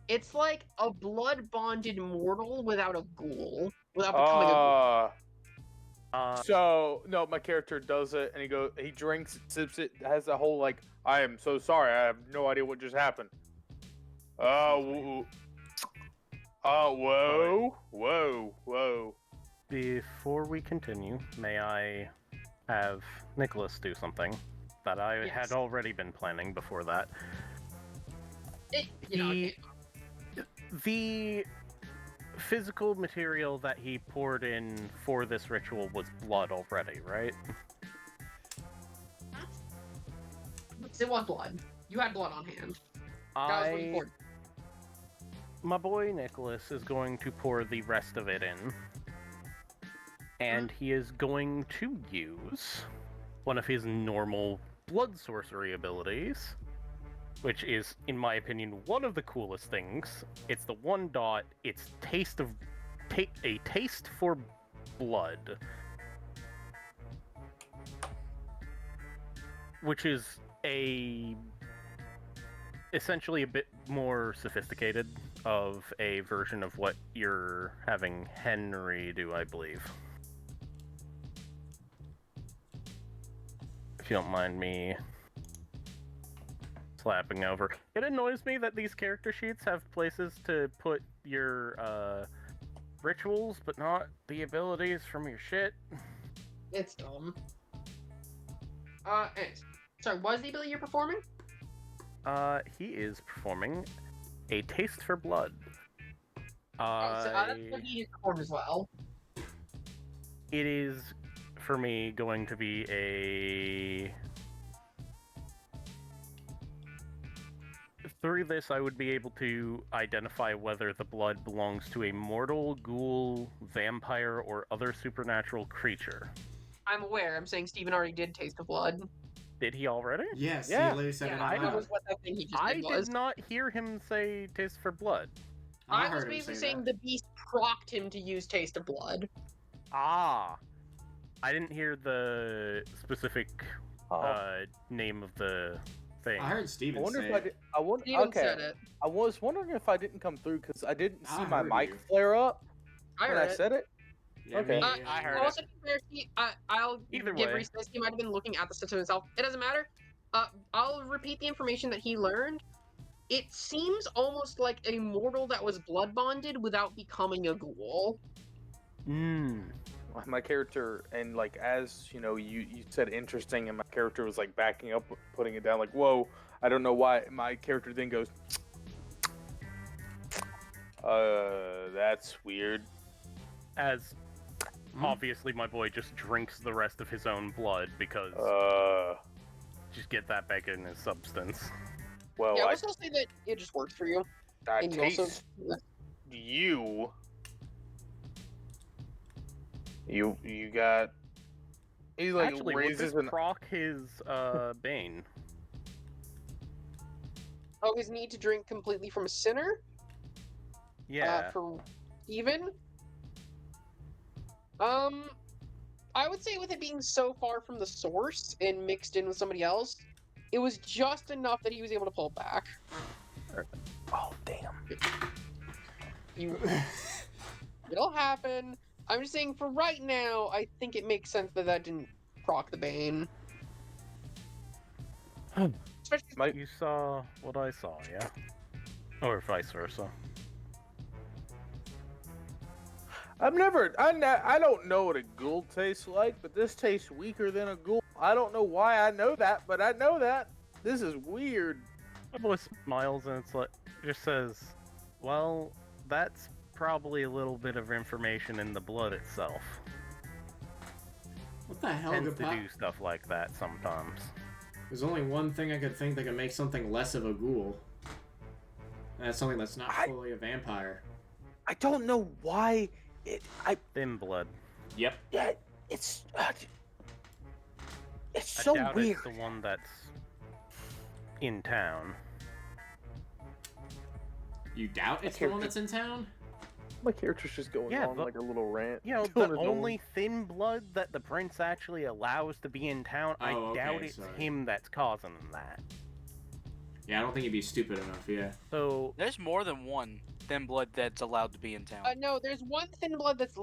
It's like a blood-bonded mortal without a ghoul, without becoming a ghoul. So no, my character does it, and he drinks, sips it, has a whole like, I am so sorry, I have no idea what just happened. Whoa, whoa. Before we continue, may I have Nicholas do something that I Yes. had already been planning before that? The physical material that he poured in for this ritual was blood already, right? It was blood. You had blood on hand. That was what you poured. My boy Nicholas is going to pour the rest of it in. And he is going to use one of his normal blood sorcery abilities, which is, in my opinion, one of the coolest things. It's the 1 dot, it's a taste for blood. Which is essentially a bit more sophisticated of a version of what you're having Henri do, I believe. If you don't mind me slapping over. It annoys me that these character sheets have places to put your rituals, but not the abilities from your shit. It's dumb. Anyways. Sorry, what is the ability you're performing? He is performing a taste for blood. That's what he performed as well. It is, for me, going to be a... Through this, I would be able to identify whether the blood belongs to a mortal, ghoul, vampire, or other supernatural creature. I'm aware. I'm saying Steven already did taste of blood. Did he already? Yes, Yeah. he literally said it I out know loud. what that thing he just I did was. did not hear him say taste for blood. I was heard him basically say saying that. the beast procked him to use taste of blood. Ah! I didn't hear the specific name of the thing. I heard I Steven wonder say if I it. did. I wonder. Steven Okay. said it. I was wondering if I didn't come through because I didn't see I my heard mic you. flare up I when heard I it. said it. Yeah, Okay. me, I heard Also, I'll Either give way. Reese this. He might have been looking at the system himself. It doesn't matter. I'll repeat the information that he learned. It seems almost like a mortal that was blood bonded without becoming a ghoul. My character, and like as you know, you said interesting, and my character was like backing up, putting it down, like whoa. I don't know why my character then goes, that's weird. As obviously my boy just drinks the rest of his own blood because just get that back in his substance. Well, Yeah, I will still say that it just works for you. I And you taste also you. You got. He like Actually, would raises this an. proc his bane? oh, his need to drink completely from a sinner. Yeah. For Steven. I would say with it being so far from the source and mixed in with somebody else, it was just enough that he was able to pull it back. Oh damn! It'll happen. I'm just saying for right now, I think it makes sense that that didn't proc the Bane. Especially You saw what I saw, yeah? Or vice versa. I don't know what a ghoul tastes like, but this tastes weaker than a ghoul. I don't know why I know that, but I know that. This is weird. My boy smiles and it's like, just says, well, that's probably a little bit of information in the blood itself. What the hell Tends could to do stuff like that sometimes. There's only one thing I could think that could make something less of a ghoul. And that's something that's not fully a vampire. I don't know why Thin blood. Yep. Yeah, it's I so doubt weird. it's the one that's in town. You doubt it's the one that's in town? My character's just going on but- like a little rant. You know, on the his own. only thin blood that the prince actually allows to be in town, Oh, I okay, doubt it's sorry. him that's causing that. Yeah, I don't think he'd be stupid enough, yeah. So, There's more than one thin blood that's allowed to be in town. No, there's one thin blood that's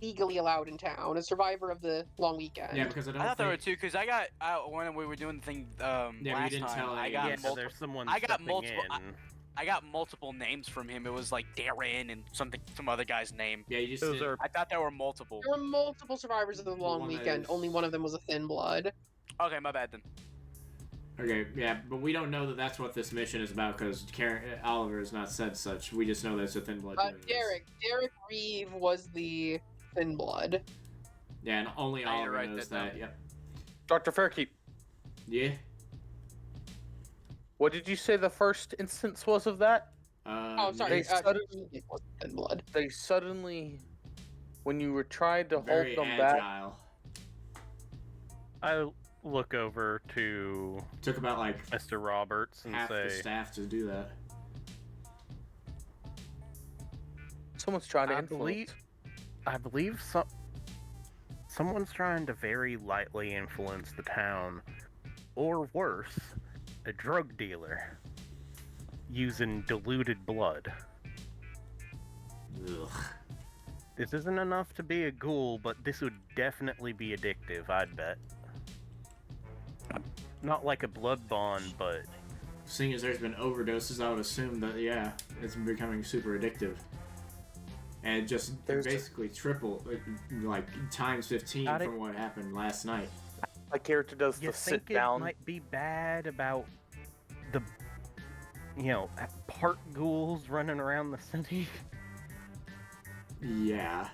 legally allowed in town, a survivor of the long weekend. Yeah, because I don't I thought there were think... two because I got when we were doing the thing but you last didn't time. tell I any- got yeah, multiple- there's someone I got stepping multiple- in. I got multiple names from him. It was like Darren and some other guy's name. Yeah, you just Those did... are I thought there were multiple. There were multiple survivors of the long one that weekend. is- Only one of them was a thin blood. Okay, my bad then. Okay, yeah, but we don't know that that's what this mission is about because Oliver has not said such. We just know that it's a thin blood doing this. Derek Reeve was the thin blood. Yeah, and only I need to Oliver write knows that down. that, yep. Dr. Fairkeep, Yeah? what did you say the first instance was of that? Oh, sorry. They suddenly- It was thin blood. They suddenly, when you were trying to Very hold them back, agile. I look over to Took about like Mr. Roberts and half the say, staff to do that. someone's trying to I influence. believe someone's trying to very lightly influence the town, or worse, a drug dealer, using diluted blood. Ugh. This isn't enough to be a ghoul, but this would definitely be addictive, I'd bet. Not like a blood bond, but Seeing as there's been overdoses, I would assume that, yeah, it's becoming super addictive. And it just basically triple, like times 15 Got it. from what happened last night. My character does you the think sit down. it might be bad about the, part ghouls running around the city? Yeah.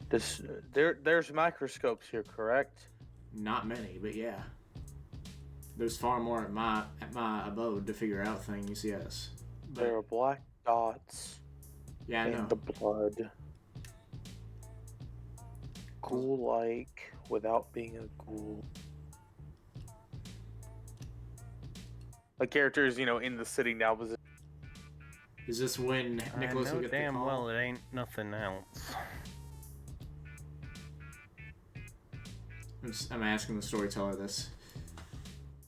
There's microscopes here, correct? Not many, but yeah. There's far more at my abode to figure out things, yes. There are But, black dots yeah, I know. in the blood. Ghoul-like without being a ghoul. My character is, in the sitting down position. Is this when Nicholas I know will get the damn call? well it ain't nothing else. I'm asking the storyteller this.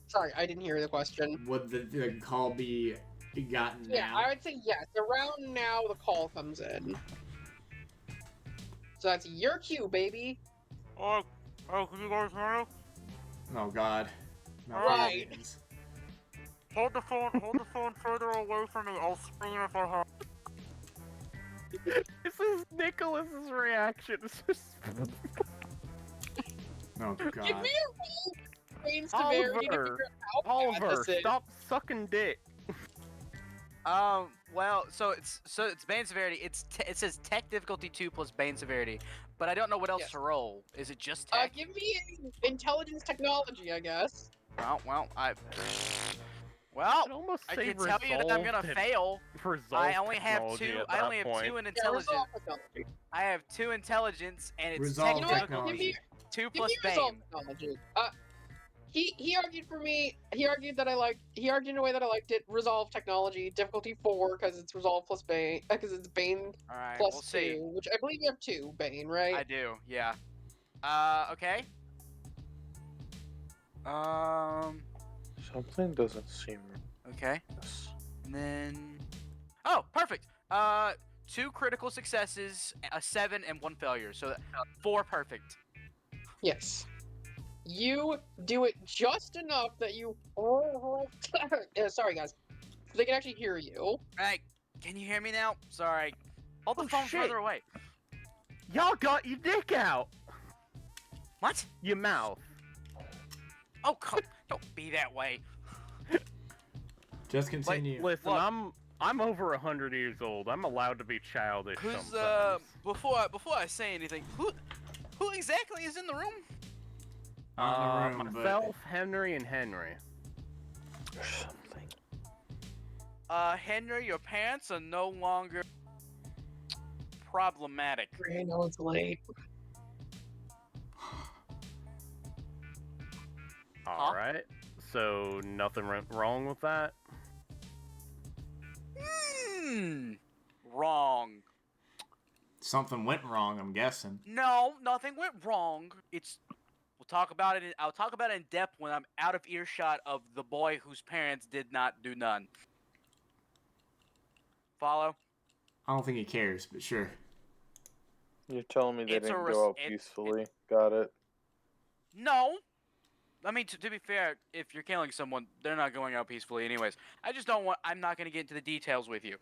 Sorry, I didn't hear the question. Would the call be gotten Yeah, now? I would say yes. Around now, the call comes in. So that's your cue, baby. Oh, can you guys hear me? Oh God. Not Right. aliens. Hold the phone further away from me. I'll scream if I have. This is Nicholas's reaction. It's just... Oh Give God. me a roll. Brain severity to Oliver, figure out how bad Oliver, this is. stop sucking dick. Well, so it's Bane severity. It says Tech difficulty 2 plus Bane severity, but I don't know what else Yes. to roll. Is it just Tech? Give me intelligence technology, I guess. Well, I'd almost I say can tell you that I'm gonna resolve fail. Resolve I only have technology two. at I that only have point. 2 in Yeah, intelligence. resolve technology. I have 2 intelligence, and it's Resolve Tech You know what? technology. Give me 2 Give plus me resolve Bane. technology. He argued for me. He argued that he argued in a way that I liked it. Resolve technology, difficulty 4 because it's resolve plus Bane, because it's Bane All right, plus we'll 2, see. which I believe you have 2 Bane, right? I do, yeah. Okay. Something doesn't seem Okay. right. And then, oh, perfect. 2 critical successes, a 7, and 1 failure. So 4 perfect. Yes. You do it just enough that you. Sorry, guys. They can actually hear you. Hey, can you hear me now? Sorry. Hold the Oh, phone shit. further away. Y'all got your dick out. What? Your mouth. Oh, don't be that way. Just continue. Listen, Look. I'm over 100 years old. I'm allowed to be childish Who's sometimes. before I say anything, who exactly is in the room? Not in the room, but- Myself, Henry, and Henry. There's something. Henry, your parents are no longer problematic. I know it's late. All right. So nothing went wrong with that. Wrong. Something went wrong, I'm guessing. No, nothing went wrong. We'll talk about it. I'll talk about it in depth when I'm out of earshot of the boy whose parents did not do none. Follow? I don't think he cares, but sure. You're telling me they It's a didn't res- go out it- peacefully. Got it. No. I mean, to be fair, if you're killing someone, they're not going out peacefully anyways. I just don't want... I'm not going to get into the details with you.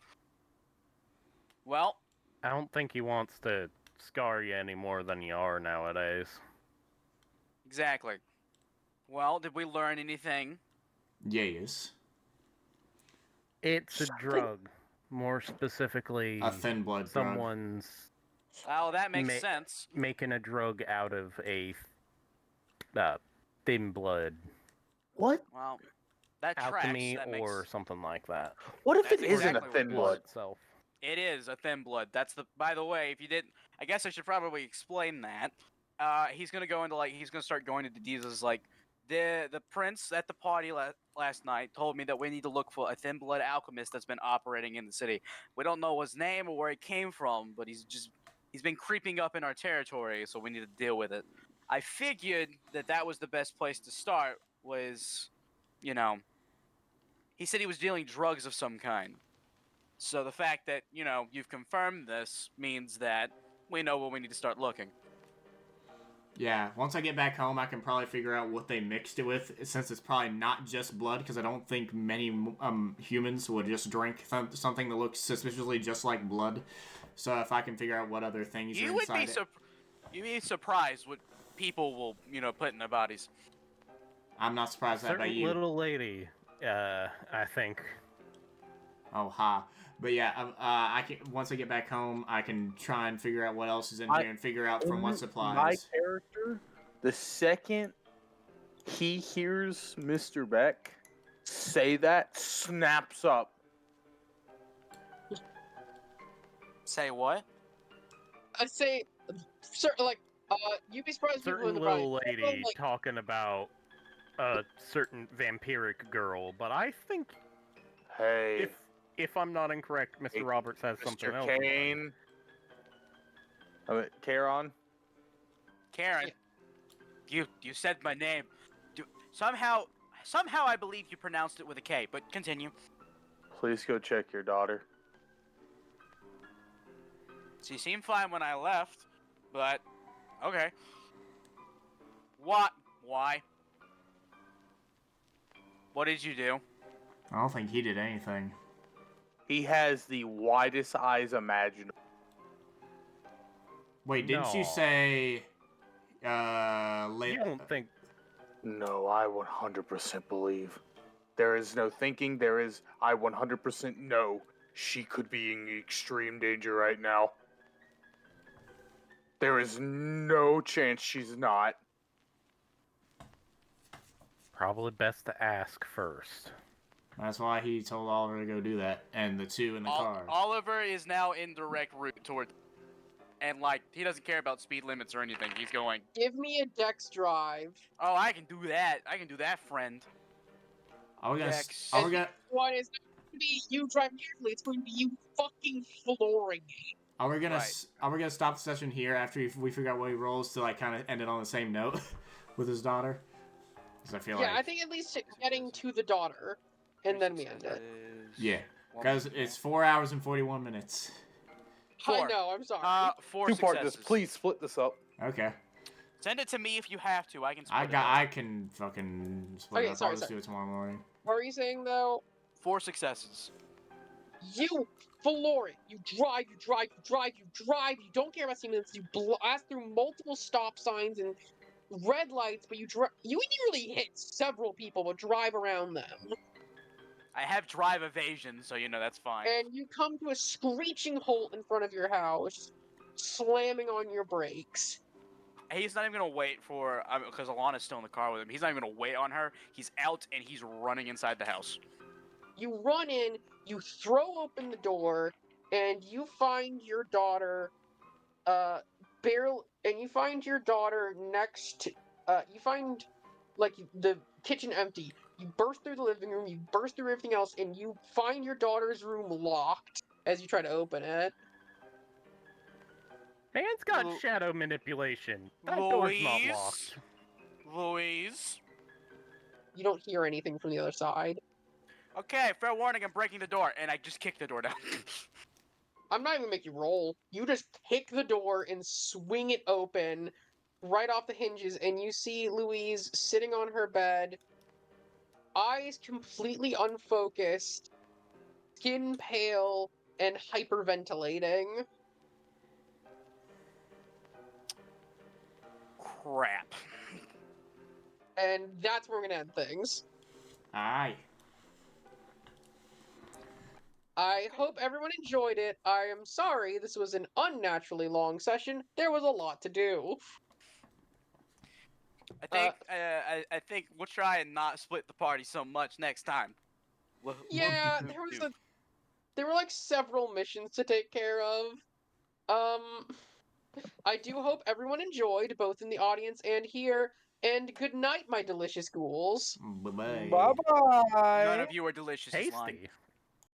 Well, I don't think he wants to scar you any more than you are nowadays. exactly. Well, did we learn anything? Yes. It's a drug. More specifically, A thin blood drug. someone's Oh, that makes sense. making a drug out of a thin blood What? Well, that alchemy tracks. That or makes... something like that. What if That's it isn't exactly a what thin it is. blood? itself. It is a thin blood. That's the... By the way, if you didn't... I guess I should probably explain that. He's gonna go into, like... He's gonna start going into details, like... The prince at the party last night told me that we need to look for a thin blood alchemist that's been operating in the city. We don't know his name or where he came from, but he's been creeping up in our territory, so we need to deal with it. I figured that was the best place to start, was, you know... He said he was dealing drugs of some kind. So the fact that, you know, you've confirmed this means that we know where we need to start looking. Yeah, once I get back home, I can probably figure out what they mixed it with, since it's probably not just blood, because I don't think many humans would just drink something that looks suspiciously just like blood. So if I can figure out what other things are inside it... You'd be surprised what people will, you know, put in their bodies. I'm not surprised at that by Certain you. little lady, I think. Oh, ha. But yeah, I can. Once I get back home, I can try and figure out what else is in here and figure out from what supplies. My character, the second he hears Mr. Beck say that, snaps up. Say what? I say, you'd be surprised people in Certain the little body. lady Like, talking about a certain vampiric girl, but I think Hey, if I'm not incorrect, Mr. Hey, Roberts has something Mr. else. in mind. Kane. Carron. Karen. You said my name. Somehow I believe you pronounced it with a K, but continue. Please go check your daughter. She seemed fine when I left, but okay. What? Why? What did you do? I don't think he did anything. He has the widest eyes imaginable. Wait, didn't you No. say... You don't think No, I 100% believe. There is no thinking, I 100% know she could be in extreme danger right now. There is no chance she's not. probably best to ask first. That's why he told Oliver to go do that, and the two in the car. Oliver is now in direct route toward, and like he doesn't care about speed limits or anything. He's going, give me a dex drive. oh, I can do that. I can do that, friend. Are we gonna? Dex. Are we gonna? One is not going to be you driving carefully. It's going to be you fucking flooring it. Are we gonna? Right. Are we gonna stop the session here after we figure out what he rolls to like kind of end it on the same note with his daughter? Because I feel Yeah, like I think at least getting to the daughter, and then we end it. yeah, because it's 4 hours and 41 minutes. I Four. know. I'm sorry. 4 Two-part successes. this. Please split this up. Okay, Send it to me if you have to. I can. Split I can fucking split Okay, it up. sorry, I'll just sorry. do it tomorrow morning. What were you saying though? 4 successes. You floor it. You drive. You don't care about speed limits. You blast through multiple stop signs and red lights, but you nearly hit several people, but drive around them. I have drive evasion, so you know that's fine. And you come to a screeching halt in front of your house, slamming on your brakes. He's not even gonna wait for because Alana's still in the car with him. He's not even gonna wait on her. He's out and he's running inside the house. You run in, you throw open the door, and you find your daughter, you find your daughter next to, you find, like, the kitchen empty. You burst through the living room, you burst through everything else, and you find your daughter's room locked. as you try to open it. Man's got Lu- shadow manipulation. That door's not locked. Louise? You don't hear anything from the other side. Okay, fair warning, I'm breaking the door, and I just kicked the door down. I'm not even gonna make you roll. You just kick the door and swing it open right off the hinges, and you see Louise sitting on her bed, eyes completely unfocused, skin pale, and hyperventilating. Crap. And that's where we're gonna end things. Aye. I hope everyone enjoyed it. I am sorry this was an unnaturally long session. There was a lot to do. I think we'll try and not split the party so much next time. Yeah, there were like several missions to take care of. I do hope everyone enjoyed, both in the audience and here. And good night, my delicious ghouls. Bye-bye. Bye bye. None of you are delicious. Slime. Tasty.